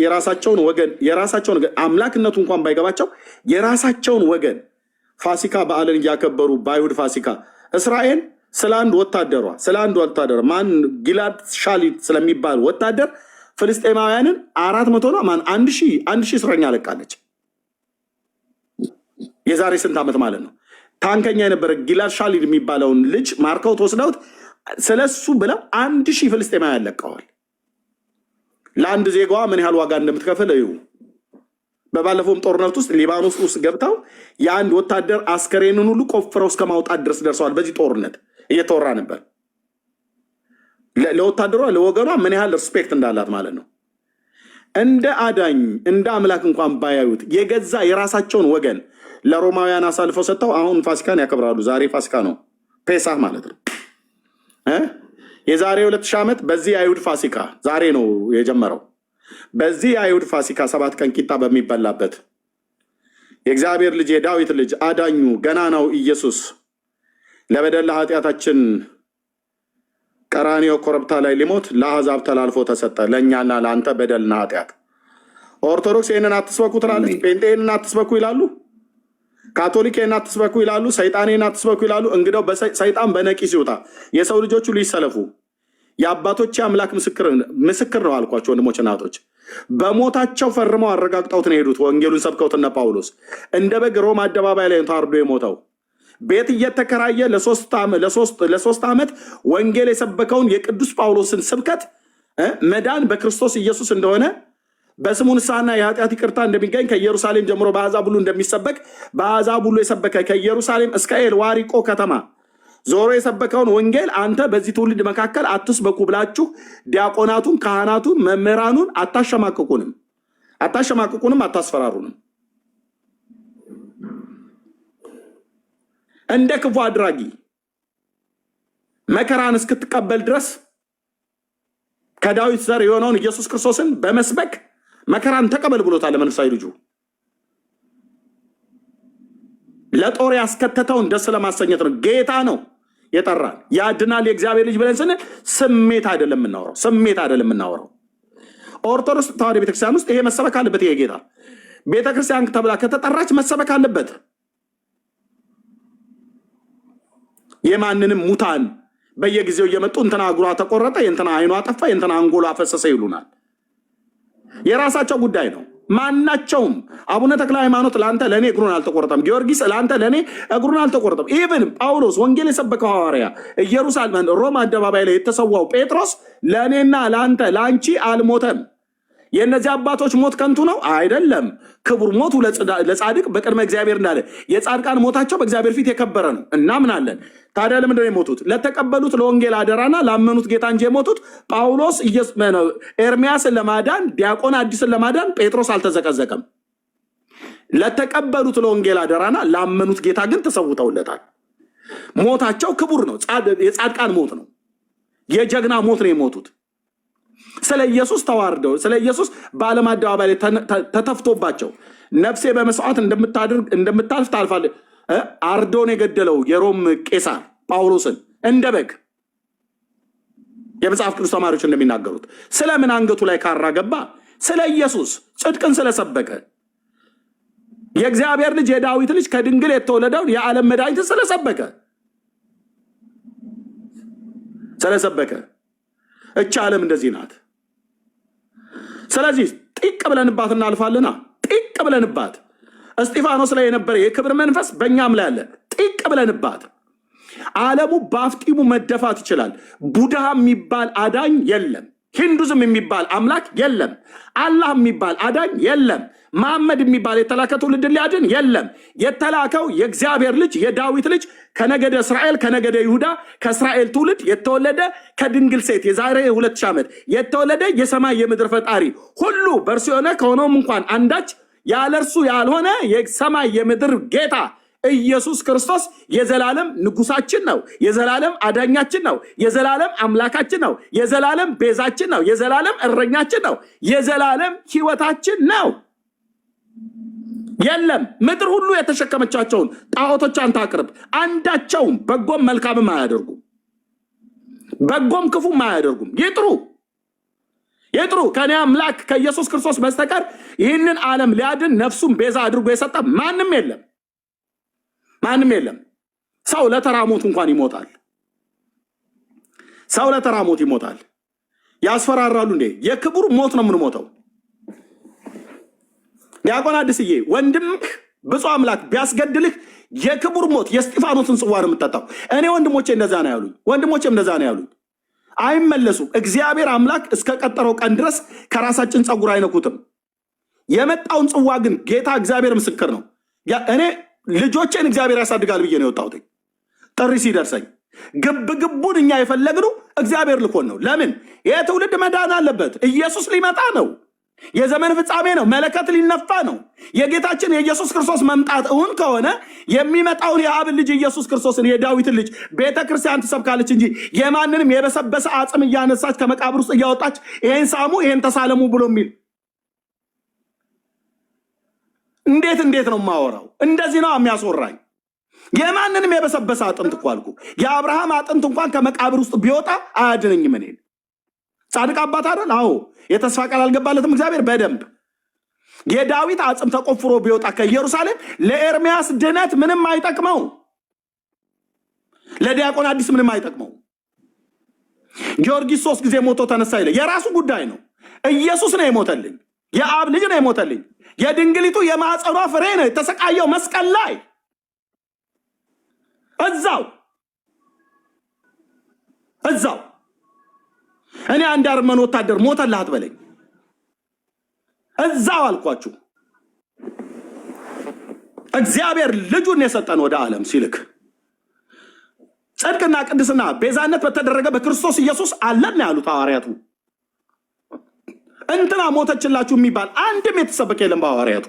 የራሳቸውን ወገን አምላክነቱ እንኳን ባይገባቸው የራሳቸውን ወገን ፋሲካ በዓልን እያከበሩ በአይሁድ ፋሲካ እስራኤል ስለ አንድ ወታደሯ ማን ጊላድ ሻሊት ስለሚባል ወታደር ፍልስጤማውያንን 400 ነው ማን 1000 እስረኛ ለቃለች። የዛሬ ስንት ዓመት ማለት ነው። ታንከኛ የነበረ ጊላድ ሻሊት የሚባለውን ልጅ ማርከው ተወስደውት ስለሱ ብለው 1000 ፍልስጤማውያን ለቀዋል። ለአንድ ዜጋዋ ምን ያህል ዋጋ እንደምትከፍል እዩ። በባለፈውም ጦርነት ውስጥ ሊባኖስ ውስጥ ገብተው የአንድ ወታደር አስከሬንን ሁሉ ቆፍረው እስከ ማውጣት ድረስ ደርሰዋል። በዚህ ጦርነት እየተወራ ነበር። ለወታደሯ ለወገኗ ምን ያህል ሪስፔክት እንዳላት ማለት ነው። እንደ አዳኝ እንደ አምላክ እንኳን ባያዩት የገዛ የራሳቸውን ወገን ለሮማውያን አሳልፈው ሰጥተው አሁን ፋሲካን ያከብራሉ። ዛሬ ፋሲካ ነው፣ ፔሳህ ማለት ነው። የዛሬ 2000 ዓመት በዚህ አይሁድ ፋሲካ ዛሬ ነው የጀመረው። በዚህ የአይሁድ ፋሲካ 7 ቀን ቂጣ በሚበላበት የእግዚአብሔር ልጅ የዳዊት ልጅ አዳኙ ገናናው ኢየሱስ ለበደል ለኃጢአታችን ቀራንዮ ኮረብታ ላይ ሊሞት ለአሕዛብ ተላልፎ ተሰጠ፣ ለእኛና ለአንተ በደልና ኃጢአት። ኦርቶዶክስ ይህንን አትስበኩ ትላለች። ጴንጤ ይህንን አትስበኩ ይላሉ። ካቶሊክ ይህንን አትስበኩ ይላሉ። ሰይጣን ይህንን አትስበኩ ይላሉ። እንግዲያው ሰይጣን በነቂስ ይውጣ። የሰው ልጆቹ ሊሰለፉ የአባቶች አምላክ ምስክር ነው አልኳቸው። ወንድሞች እናቶች በሞታቸው ፈርመው አረጋግጠውት ነው የሄዱት። ወንጌሉን ሰብከውት እነ ጳውሎስ እንደ በግ ሮም አደባባይ ላይ ታርዶ የሞተው ቤት እየተከራየ ለሶስት ዓመት ወንጌል የሰበከውን የቅዱስ ጳውሎስን ስብከት መዳን በክርስቶስ ኢየሱስ እንደሆነ በስሙ ንስሐና የኃጢአት ይቅርታ እንደሚገኝ ከኢየሩሳሌም ጀምሮ በአሕዛብ ሁሉ እንደሚሰበክ በአሕዛብ ሁሉ የሰበከ ከኢየሩሳሌም እስከ ኤልዋሪቆ ከተማ ዞሮ የሰበከውን ወንጌል አንተ በዚህ ትውልድ መካከል አትስበኩ ብላችሁ ዲያቆናቱን፣ ካህናቱን፣ መምህራኑን አታሸማቅቁንም፣ አታስፈራሩንም። እንደ ክፉ አድራጊ መከራን እስክትቀበል ድረስ ከዳዊት ዘር የሆነውን ኢየሱስ ክርስቶስን በመስበክ መከራን ተቀበል ብሎታል። ለመንፈሳዊ ልጁ ለጦር ያስከተተውን ደስ ለማሰኘት ነው። ጌታ ነው የጠራን፣ ያድናል የእግዚአብሔር ልጅ ብለን ስንል ስሜት አይደለም የምናወራው። ኦርቶዶክስ ተዋሕዶ ቤተክርስቲያን ውስጥ ይሄ መሰበክ አለበት። ይሄ ጌታ ቤተክርስቲያን ተብላ ከተጠራች መሰበክ አለበት። የማንንም ሙታን በየጊዜው እየመጡ እንትና እግሯ ተቆረጠ፣ የእንትና አይኗ ጠፋ፣ የእንትና አንጎሏ ፈሰሰ ይሉናል። የራሳቸው ጉዳይ ነው። ማናቸውም አቡነ ተክለ ሃይማኖት ለአንተ ለእኔ እግሩን አልተቆረጠም። ጊዮርጊስ ለአንተ ለእኔ እግሩን አልተቆረጠም። ኢቨን ጳውሎስ ወንጌል የሰበከው ሐዋርያ ኢየሩሳሌም ሮም አደባባይ ላይ የተሰዋው ጴጥሮስ ለእኔና ለአንተ ለአንቺ አልሞተም። የእነዚህ አባቶች ሞት ከንቱ ነው አይደለም። ክቡር ሞቱ ለጻድቅ በቅድመ እግዚአብሔር እንዳለ የጻድቃን ሞታቸው በእግዚአብሔር ፊት የከበረ ነው። እናምናለን። ታዲያ ለምንድነው የሞቱት? ለተቀበሉት ለወንጌል አደራና ላመኑት ጌታ እንጂ የሞቱት ጳውሎስ ኤርሚያስን ለማዳን ዲያቆን አዲስን ለማዳን ጴጥሮስ አልተዘቀዘቀም። ለተቀበሉት ለወንጌል አደራና ላመኑት ጌታ ግን ተሰውተውለታል። ሞታቸው ክቡር ነው። የጻድቃን ሞት ነው። የጀግና ሞት ነው የሞቱት። ስለ ኢየሱስ ተዋርደው ስለ ኢየሱስ በዓለም አደባባይ ላይ ተተፍቶባቸው ነፍሴ በመስዋዕት እንደምታልፍ ታልፋለች። አርዶን የገደለው የሮም ቄሳር ጳውሎስን እንደ በግ የመጽሐፍ ቅዱስ ተማሪዎች እንደሚናገሩት ስለምን አንገቱ ላይ ካራ ገባ? ስለ ኢየሱስ ጽድቅን ስለሰበከ የእግዚአብሔር ልጅ የዳዊት ልጅ ከድንግል የተወለደውን የዓለም መድኃኒትን ስለሰበከ እቻ ዓለም እንደዚህ ናት። ስለዚህ ጢቅ ብለንባት እናልፋለና ጢቅ ብለንባት እስጢፋኖስ ላይ የነበረ የክብር መንፈስ በእኛም ላይ አለ። ጢቅ ብለንባት ዓለሙ በአፍጢሙ መደፋት ይችላል። ቡድሃ የሚባል አዳኝ የለም። ሂንዱዝም የሚባል አምላክ የለም። አላህ የሚባል አዳኝ የለም። መሐመድ የሚባል የተላከ ትውልድ ሊያድን የለም። የተላከው የእግዚአብሔር ልጅ የዳዊት ልጅ ከነገደ እስራኤል ከነገደ ይሁዳ ከእስራኤል ትውልድ የተወለደ ከድንግል ሴት የዛሬ 2000 ዓመት የተወለደ የሰማይ የምድር ፈጣሪ ሁሉ በእርሱ የሆነ ከሆነውም እንኳን አንዳች ያለ እርሱ ያልሆነ የሰማይ የምድር ጌታ ኢየሱስ ክርስቶስ የዘላለም ንጉሳችን ነው። የዘላለም አዳኛችን ነው። የዘላለም አምላካችን ነው። የዘላለም ቤዛችን ነው። የዘላለም እረኛችን ነው። የዘላለም ሕይወታችን ነው። የለም ምድር ሁሉ የተሸከመቻቸውን ጣዖቶች አንተ አቅርብ፣ አንዳቸውም በጎም መልካምም አያደርጉም፣ በጎም ክፉም አያደርጉም። ይጥሩ ከኔ አምላክ ከኢየሱስ ክርስቶስ በስተቀር ይህንን ዓለም ሊያድን ነፍሱን ቤዛ አድርጎ የሰጠ ማንም የለም። ሰው ለተራ ሞት እንኳን ይሞታል። ሰው ለተራ ሞት ይሞታል። ያስፈራራሉ እንዴ? የክቡር ሞት ነው የምንሞተው። ዲያቆን አዲስዬ ወንድምህ ብፁዕ አምላክ ቢያስገድልህ የክቡር ሞት የእስጢፋኖስን ጽዋ ነው የምትጠጣው። እኔ ወንድሞቼ እንደዛ ነው ያሉኝ። አይመለሱም። እግዚአብሔር አምላክ እስከ ቀጠረው ቀን ድረስ ከራሳችን ፀጉር አይነኩትም። የመጣውን ጽዋ ግን ጌታ እግዚአብሔር ምስክር ነው። እኔ ልጆቼን እግዚአብሔር ያሳድጋል ብዬ ነው የወጣሁት። ጥሪ ሲደርሰኝ ግብግቡን እኛ የፈለግነው እግዚአብሔር ልኮን ነው። ለምን? ይህ ትውልድ መዳን አለበት። ኢየሱስ ሊመጣ ነው። የዘመን ፍጻሜ ነው። መለከት ሊነፋ ነው። የጌታችን የኢየሱስ ክርስቶስ መምጣት እውን ከሆነ የሚመጣውን የአብን ልጅ ኢየሱስ ክርስቶስን የዳዊትን ልጅ ቤተክርስቲያን ትሰብካለች እንጂ የማንንም የበሰበሰ አጽም እያነሳች ከመቃብር ውስጥ እያወጣች ይሄን ሳሙ ይሄን ተሳለሙ ብሎ የሚል እንዴት ነው የማወራው? እንደዚህ ነው የሚያስወራኝ። የማንንም የበሰበሰ አጥንት እኮ አልኩ። የአብርሃም አጥንት እንኳን ከመቃብር ውስጥ ቢወጣ አያድነኝም። እኔን ጻድቅ አባት አይደል? አዎ። የተስፋ ቃል አልገባለትም እግዚአብሔር በደንብ። የዳዊት አጽም ተቆፍሮ ቢወጣ ከኢየሩሳሌም ለኤርሚያስ ድነት ምንም አይጠቅመው፣ ለዲያቆን አዲስ ምንም አይጠቅመው። ጊዮርጊስ 3 ጊዜ ሞቶ ተነሳ ይለ የራሱ ጉዳይ ነው። ኢየሱስ ነው የሞተልኝ። የአብ ልጅ ነው የሞተልኝ። የድንግሊቱ የማዕፀኗ ፍሬ ነው የተሰቃየው መስቀል ላይ እዛው። እኔ አንድ አርመን ወታደር ሞተልህ አትበለኝ። እዛው አልኳችሁ። እግዚአብሔር ልጁን የሰጠን ወደ ዓለም ሲልክ ጽድቅና ቅድስና ቤዛነት በተደረገ በክርስቶስ ኢየሱስ አለን ያሉት ሐዋርያቱ። እንትና ሞተችላችሁ የሚባል አንድም የተሰበከ የለም በሐዋርያቱ።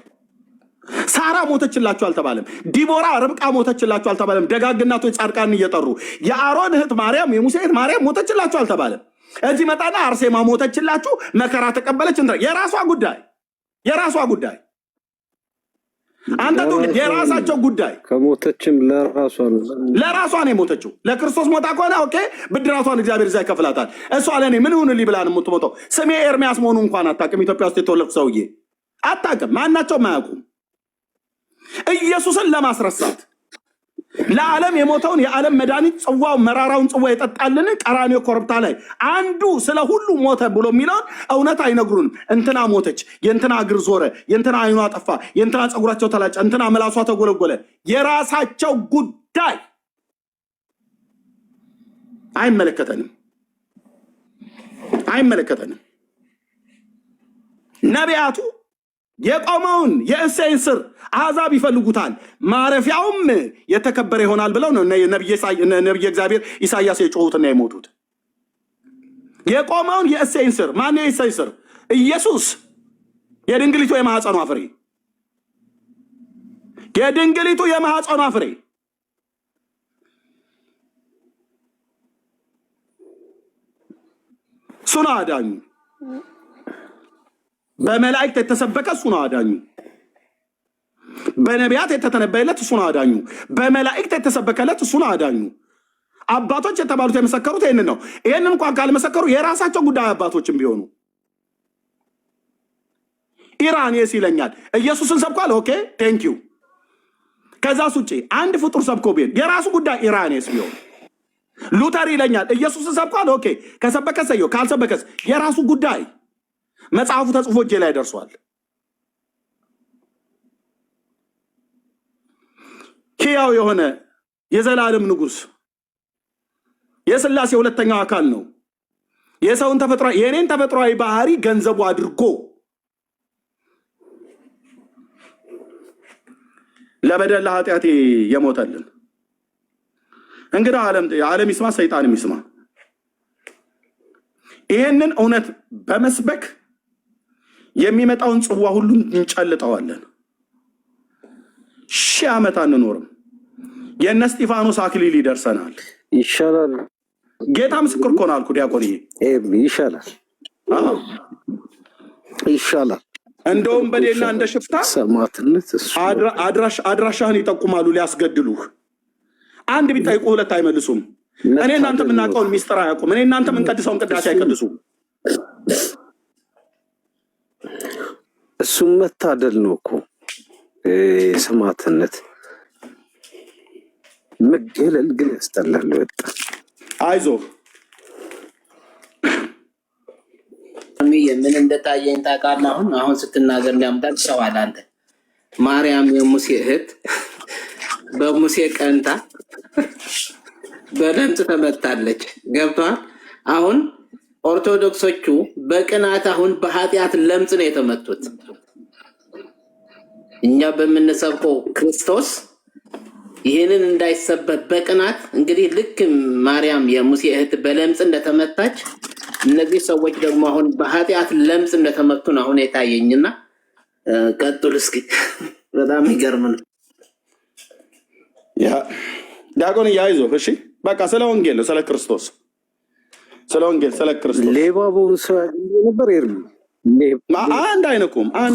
ሳራ ሞተችላችሁ አልተባለም። ዲቦራ ርብቃ ሞተችላችሁ አልተባለም። ደጋግ እናቶች ጻድቃን እየጠሩ የአሮን እህት ማርያም የሙሴ እህት ማርያም ሞተችላችሁ አልተባለም። እዚህ መጣና አርሴማ ሞተችላችሁ መከራ ተቀበለች። የራሷ ጉዳይ አንተ ትውልድ የራሳቸው ጉዳይ። ከሞተችም ለራሷ ነው የሞተችው። ለክርስቶስ ሞታ ከሆነ ኦኬ፣ ብድራቷን እግዚአብሔር እዛ ይከፍላታል። እሷ ለእኔ ምን ይሁንልኝ ብላ ነው የምትሞተው። ስሜ ኤርሚያስ መሆኑ እንኳን አታውቅም። ኢትዮጵያ ውስጥ የተወለድኩ ሰውዬ አታውቅም። ማናቸውም አያውቁም። ኢየሱስን ለማስረሳት ለዓለም የሞተውን የዓለም መድኃኒት ጽዋው መራራውን ጽዋ የጠጣልን ቀራንዮ ኮረብታ ላይ አንዱ ስለ ሁሉ ሞተ ብሎ የሚለውን እውነት አይነግሩንም። እንትና ሞተች፣ የእንትና እግር ዞረ፣ የእንትና አይኗ ጠፋ፣ የእንትና ፀጉራቸው ተላጨ፣ እንትና ምላሷ ተጎለጎለ። የራሳቸው ጉዳይ አይመለከተንም። ነቢያቱ የቆመውን የእሴይን ስር አሕዛብ ይፈልጉታል፣ ማረፊያውም የተከበረ ይሆናል ብለው ነው ነቢየ እግዚአብሔር ኢሳያስ የጮሁትና የሞቱት። የቆመውን የእሴይን ስር ማን? የእሴይ ስር ኢየሱስ፣ የድንግሊቱ የማኅፀኗ ፍሬ፣ የድንግሊቱ የማኅፀኗ ፍሬ። እሱ ነው አዳኙ። በመላእክት የተሰበከ እሱ ነው አዳኙ። በነቢያት የተተነበየለት እሱ ነው አዳኙ። በመላእክት የተሰበከለት እሱ ነው አዳኙ። አባቶች የተባሉት የመሰከሩት ይህንን ነው። ይህንን እንኳን ካልመሰከሩ የራሳቸው ጉዳይ አባቶችም ቢሆኑ ኢራኔስ ይለኛል። ኢየሱስን ሰብኳል። ኦኬ ቴንኪዩ። ከዛስ ውጭ አንድ ፍጡር ሰብኮ ቢሆን የራሱ ጉዳይ ኢራኔስ ቢሆን ሉተር ይለኛል። ኢየሱስን ሰብኳል። ኦኬ ከሰበከ ሰየው፣ ካልሰበከስ የራሱ ጉዳይ። መጽሐፉ ተጽፎ እጄ ላይ ደርሷል። ሕያው የሆነ የዘላለም ንጉሥ የሥላሴ ሁለተኛው አካል ነው። የሰውን ተፈጥሮ የኔን ተፈጥሯዊ ባህሪ ገንዘቡ አድርጎ ለበደል ለኃጢአቴ የሞተልን እንግዲህ ዓለም ይስማ ሰይጣንም ይስማ። ይህንን እውነት በመስበክ የሚመጣውን ጽዋ ሁሉ እንጨልጠዋለን። 1000 ዓመት አንኖርም። የእነ እስጢፋኖስ አክሊል ይደርሰናል። ይሻላል። ጌታ ምስክር እኮ ነው አልኩ ዲያቆንዬ። ይሻላል ይሻላል። እንደውም በሌላ እንደ ሽፍታ ሰማዕትነት አድራሻህን ይጠቁማሉ ሊያስገድሉህ። አንድ ቢጠይቁ 2 አይመልሱም። እኔ እናንተ የምናውቀውን ሚስጥር አያውቁም። እኔ እናንተ የምንቀድሰውን ቅዳሴ አይቀድሱም። እሱም መታደል ነው እኮ ሰማዕትነት። መገለል ግን ያስጠላል። ወጣ አይዞህ ምን እንደታየኝ ታውቃለህ? አሁን ስትናገር እንዲያምጣል ሰው አለ አንተ ማርያም የሙሴ እህት በሙሴ ቀንታ በለምጽ ተመታለች። ገብቷል? አሁን ኦርቶዶክሶቹ በቅናት አሁን በኃጢአት ለምጽ ነው የተመቱት። እኛ በምንሰብከው ክርስቶስ ይህንን እንዳይሰበክ በቅናት እንግዲህ ልክ ማርያም የሙሴ እህት በለምጽ እንደተመታች እነዚህ ሰዎች ደግሞ አሁን በኃጢአት ለምጽ እንደተመቱ ነው አሁን የታየኝና ቀጥሉ እስኪ። በጣም ይገርም ነው። ዲያቆን አይዞህ። እሺ በቃ ስለ ወንጌል ነው፣ ስለ ክርስቶስ፣ ስለ ወንጌል፣ ስለ ክርስቶስ። ሌባ በሆን ሰው ነበር ኤርሚ። አንድ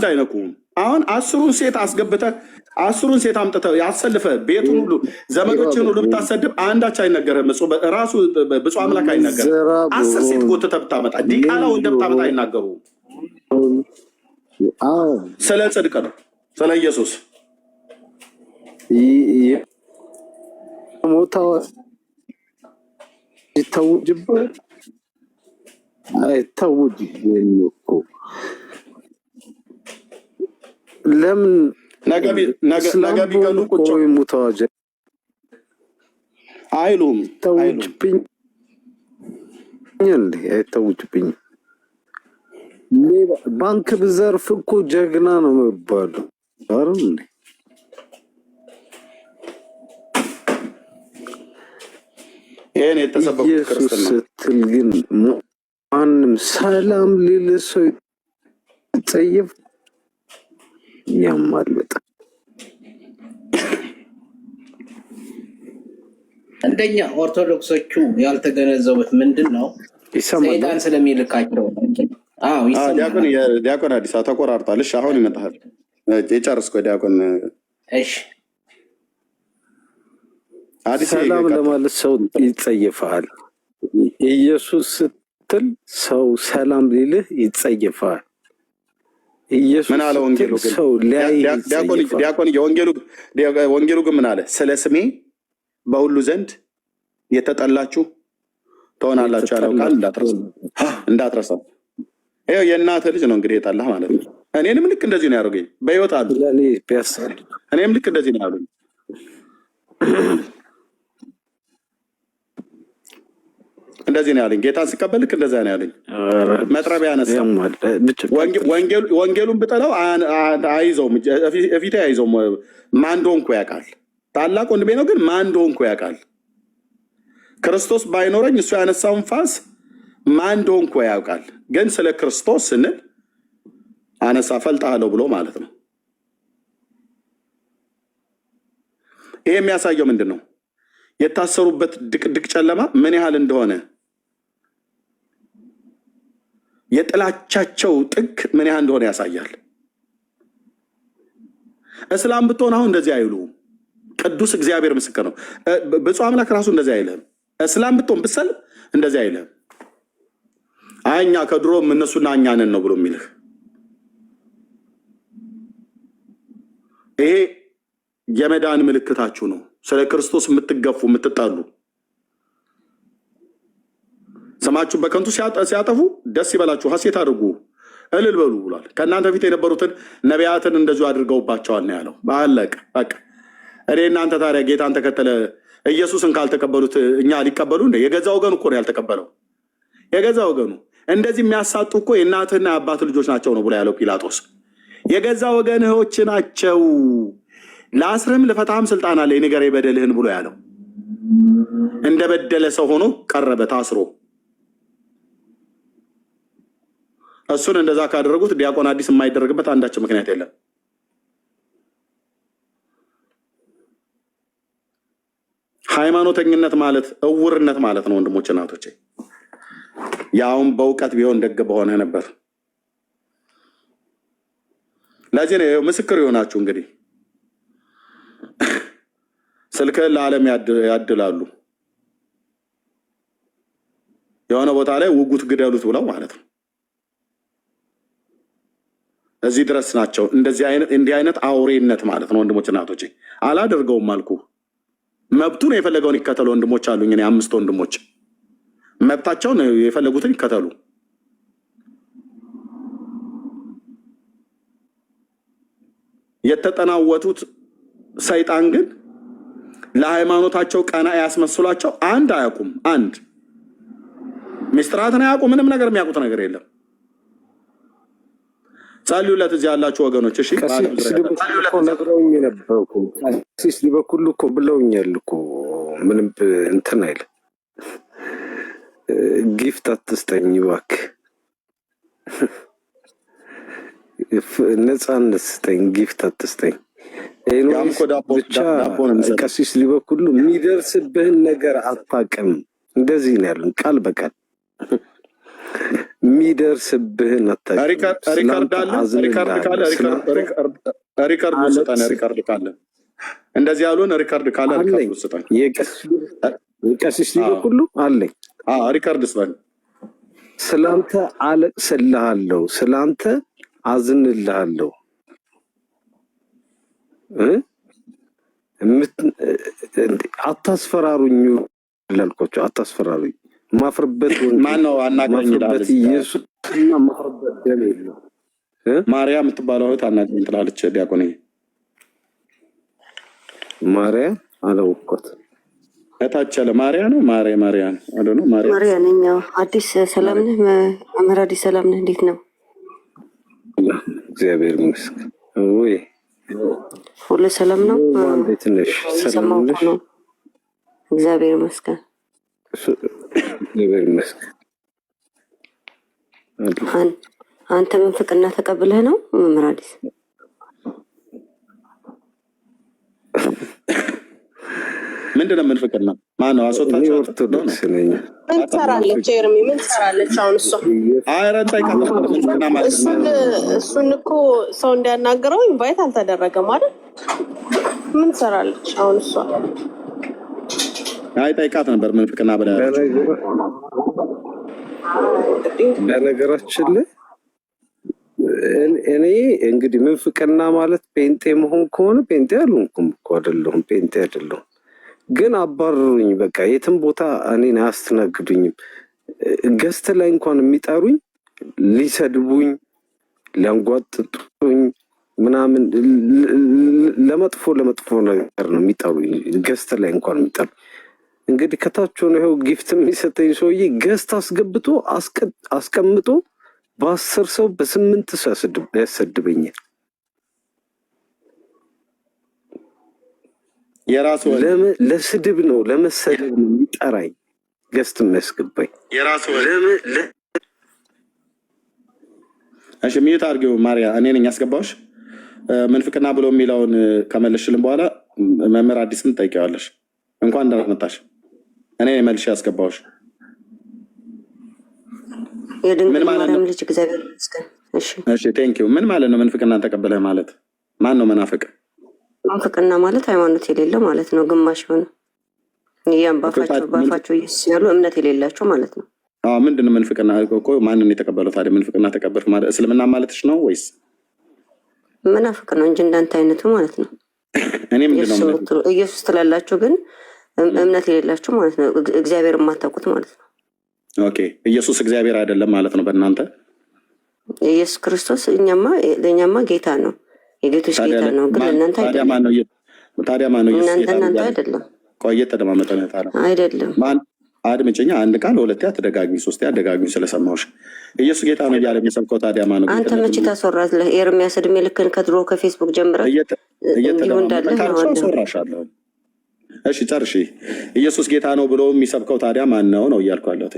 አይነኩም። አሁን 10ሩን ሴት አስገብተህ 10ሩን ሴት አምጥተህ ያሰልፈህ ቤቱን ሁሉ ዘመዶችን ሁሉ ብታሰድብ አንዳች አይነገርህም። ራሱ ብፁዕ አምላክ አይነገርም። 10 ሴት ጎትተህ ብታመጣ ዲቃላ ወንድ ብታመጣ አይናገሩም። ስለ ጽድቅ ነው፣ ስለ ኢየሱስ ሞታ ይታወጅበት አይታወጅብኝ እኮ ለምን ነገ ቢገሉ ቁጭ ሙታዋጀ አይሉም። ታውጅብኝ እንዴ? አይታወጅብኝ። ባንክ ብዘርፍ እኮ ጀግና ነው የሚባለው አይደል እንዴ? ይሄን የተሰበኩ ክርስትና ስትል ግን ማንም ሰላም ሊል ሰው ይጸየፍ ያማልጥ። እንደኛ ኦርቶዶክሶቹ ያልተገነዘቡት ምንድን ነው? ሰይጣን ስለሚልካቸው። ዲያቆን አዲስ ተቆራርጣለሽ። አሁን ይመጣል። የጨርስኮ ዲያቆን እሺ። ሰላም ለማለት ሰው ይጸየፋል። ኢየሱስ ስትል ሰው ሰላም ሊልህ ይጸየፋል። ኢየሱስ ምን አለ ወንጌሉ? ሰው ዲያቆን ወንጌሉ ግን ምን አለ? ስለ ስሜ በሁሉ ዘንድ የተጠላችሁ ትሆናላችሁ ያለው ቃል እንዳትረሳ። ይኸው የእናትህ ልጅ ነው እንግዲህ የጠላህ ማለት ነው። እኔንም ልክ እንደዚህ ነው ያደረገኝ። በህይወት አሉ። እኔም ልክ እንደዚህ ነው ያሉኝ። እንደዚህ ነው ያለኝ። ጌታን ሲቀበል ልክ እንደዛ ነው ያለኝ። መጥረቢያ ያነሳ ወንጌሉን ብጠላው አይዘውም፣ እፊቴ አይዘውም። ማን እንደሆንኩ ያውቃል። ታላቅ ወንድሜ ነው፣ ግን ማን እንደሆንኩ ያውቃል። ክርስቶስ ባይኖረኝ እሱ ያነሳውን ፋስ ማን እንደሆንኩ ያውቃል። ግን ስለ ክርስቶስ ስንል አነሳ ፈልጣለሁ ብሎ ማለት ነው። ይሄ የሚያሳየው ምንድን ነው? የታሰሩበት ድቅድቅ ጨለማ ምን ያህል እንደሆነ፣ የጥላቻቸው ጥግ ምን ያህል እንደሆነ ያሳያል። እስላም ብትሆን አሁን እንደዚህ አይሉ። ቅዱስ እግዚአብሔር ምስክር ነው። ብፁዕ አምላክ ራሱ እንደዚህ አይልህም። እስላም ብትሆን ብትሰልም እንደዚህ አይልህም። አይ እኛ ከድሮም እነሱና እኛ ነን ነው ብሎ የሚልህ። ይሄ የመዳን ምልክታችሁ ነው። ስለ ክርስቶስ የምትገፉ የምትጣሉ፣ ስማችሁ በከንቱ ሲያጠፉ ደስ ይበላችሁ፣ ሐሴት አድርጉ፣ እልል በሉ ብሏል። ከእናንተ ፊት የነበሩትን ነቢያትን እንደዚሁ አድርገውባቸዋል ነው ያለው። አለቀ በቃ። እኔ እናንተ ታዲያ ጌታን ተከተለ ኢየሱስን ካልተቀበሉት እኛ ሊቀበሉ እንደ የገዛ ወገኑ እኮ ነው ያልተቀበለው። የገዛ ወገኑ እንደዚህ የሚያሳጡ እኮ የእናትህና የአባት ልጆች ናቸው ነው ብሎ ያለው ጲላጦስ። የገዛ ወገንዎች ናቸው። ለአስርህም ልፈታህም ስልጣን አለ ንገር የበደልህን ብሎ ያለው እንደ በደለ ሰው ሆኖ ቀረበ ታስሮ። እሱን እንደዛ ካደረጉት ዲያቆን አዲስ የማይደረግበት አንዳቸው ምክንያት የለም። ሃይማኖተኝነት ማለት እውርነት ማለት ነው ወንድሞች እናቶቼ። ያውም በእውቀት ቢሆን ደግ በሆነ ነበር። ለዚህ ነው ምስክር ይሆናችሁ እንግዲህ ስልክህን ለዓለም ያድላሉ። የሆነ ቦታ ላይ ውጉት ግደሉት ብለው ማለት ነው። እዚህ ድረስ ናቸው። እንዲህ አይነት አውሬነት ማለት ነው ወንድሞች እናቶቼ። አላደርገውም አልኩ። መብቱን የፈለገውን ይከተሉ ወንድሞች አሉኝ። እኔ 5 ወንድሞች መብታቸውን የፈለጉትን ይከተሉ። የተጠናወቱት ሰይጣን ግን ለሃይማኖታቸው ቀና ያስመስሏቸው። አንድ አያውቁም። አንድ ሚስጥራትን አያውቁም። ምንም ነገር የሚያውቁት ነገር የለም። ጸልዩለት እዚህ ያላችሁ ወገኖች። እሺ ነግረውኝ ነበር እኮ ቀሲስ ሊበኩሉ እኮ ብለውኛል እኮ ምንም እንትን አይልም። ጊፍት አትስጠኝ እባክህ፣ ነፃነት ስጠኝ፣ ጊፍት አትስጠኝ። ብቻ ቀሲስ ሊበኩሉ የሚደርስብህን ነገር አታውቅም። እንደዚህ ነው ያሉን ቃል በቃል የሚደርስብህን አታውቅም። ሪካርድ ካለ እንደዚህ ያሉን ሪካርድ ካለ ቀሲስ ሊበኩሉ አለኝ። ሪካርድ ስጠኝ። ስላንተ አለቅስልሃለሁ፣ ስላንተ አዝንልሃለሁ። አታስፈራሩኝ ላልኳቸው አታስፈራሩኝ። ማፍርበት ማነው አናግረኝ ይላል ኢየሱስና ማፍርበት ደም የለው። ማርያም የምትባለው እህት አናግረኝ ትላለች። ዲያቆን ማርያም አላወቅኳት። እታች ያለ ማርያ ነው ማርያ ነው ማርያ ነኝ። አዲስ ሰላም ነህ መምህር? አዲስ ሰላም ነህ? እንዴት ነው? እግዚአብሔር ይመስገን። ወይ ሁሉ ሰላም ነው? እንዴት ነሽ? ሰላም ነሽ? እግዚአብሔር ይመስገን። እግዚአብሔር ይመስገን። አንተ መንፍቅና ተቀብለህ ነው መምህር አዲስ? ምንድነው የምንፍቅና? ማነው አስወጣቸው? ኦርቶዶክስ ነኝ። ምን ትሰራለች ኤርሚ? ምን ትሰራለች አሁን እሷ? እሱን እኮ ሰው እንዲያናገረው ኢንቫይት አልተደረገም አይደል? ምን ትሰራለች አሁን እሷ? አይ ጠይቃት ነበር ምንፍቅና ብላ። በነገራችን ላይ እኔ እንግዲህ ምንፍቅና ማለት ጴንጤ መሆን ከሆነ ጴንጤ አልሆንኩም እኮ አይደለሁም፣ ጴንጤ አይደለሁም። ግን አባረሩኝ። በቃ የትም ቦታ እኔን አያስተናግዱኝም። ገስት ላይ እንኳን የሚጠሩኝ ሊሰድቡኝ፣ ሊያንጓጥጡኝ ምናምን ለመጥፎ ነገር ነው የሚጠሩኝ። ገስት ላይ እንኳን የሚጠሩኝ እንግዲህ ከታች ሆነ ይኸው ጊፍት የሚሰጠኝ ሰውዬ ገስት አስገብቶ አስቀምጦ በ10 ሰው በ8 ሰው ያሰድበኛል። የራሱ ለስድብ ነው ለመሰደብ ነው የሚጠራኝ ገስት የሚያስገባኝ የራሱ እሺ ሚዩት አድርጊው ማርያ። እኔ ነኝ ያስገባሁሽ። ምንፍቅና ብሎ የሚለውን ከመለስሽልን በኋላ መምህር አዲስን ትጠይቂዋለሽ። እንኳን ደህና መጣሽ። እኔ መልሼ ያስገባሁሽ። የድንግል ማርያም ልጅ እግዚአብሔር ይመስገን። እሺ ቴንኪው። ምን ማለት ነው ምንፍቅናን ተቀበለህ ማለት? ማን ነው መናፍቅ? ምንፍቅና ማለት ሃይማኖት የሌለው ማለት ነው። ግማሽ ሆነ ያም ባፋቸው ኢየሱስ ያሉ እምነት የሌላቸው ማለት ነው። ምንድነው ምንፍቅና? እኮ ማንን የተቀበለው ታዲያ? ምንፍቅና ተቀበልክ ማለት እስልምና ማለትሽ ነው ወይስ? መናፍቅ ነው እንጂ እንዳንተ አይነቱ ማለት ነው። እኔ ምንድነው ኢየሱስ ትላላችሁ ግን እምነት የሌላችሁ ማለት ነው። እግዚአብሔር የማታውቁት ማለት ነው። ኦኬ ኢየሱስ እግዚአብሔር አይደለም ማለት ነው በእናንተ? ኢየሱስ ክርስቶስ ለእኛማ ጌታ ነው፣ የጌቶች ጌታ ነው። ግን እናንተ አይደለም። ታዲያ ማነው እናንተ አይደለም። ቆየ ተደማመጠነት አለ አይደለም። አድምጭኛ አንድ ቃል ሁለቴ አትደጋግሚ፣ ሶስቴ አትደጋግሚ ስለሰማሁሽ። ኢየሱስ ጌታ ነው እያለ የሚሰብከው ታዲያ ማን ነው? አንተ መቼ ታስወራለህ? ኤርሚያስ እድሜ ልክን ከድሮ ከፌስቡክ ጀምረህ እንዲሁ እንዳለ አስወራሻለሁ። እሺ ጨርሺ። ኢየሱስ ጌታ ነው ብሎ የሚሰብከው ታዲያ ማን ነው ነው እያልኩ ያለሁት።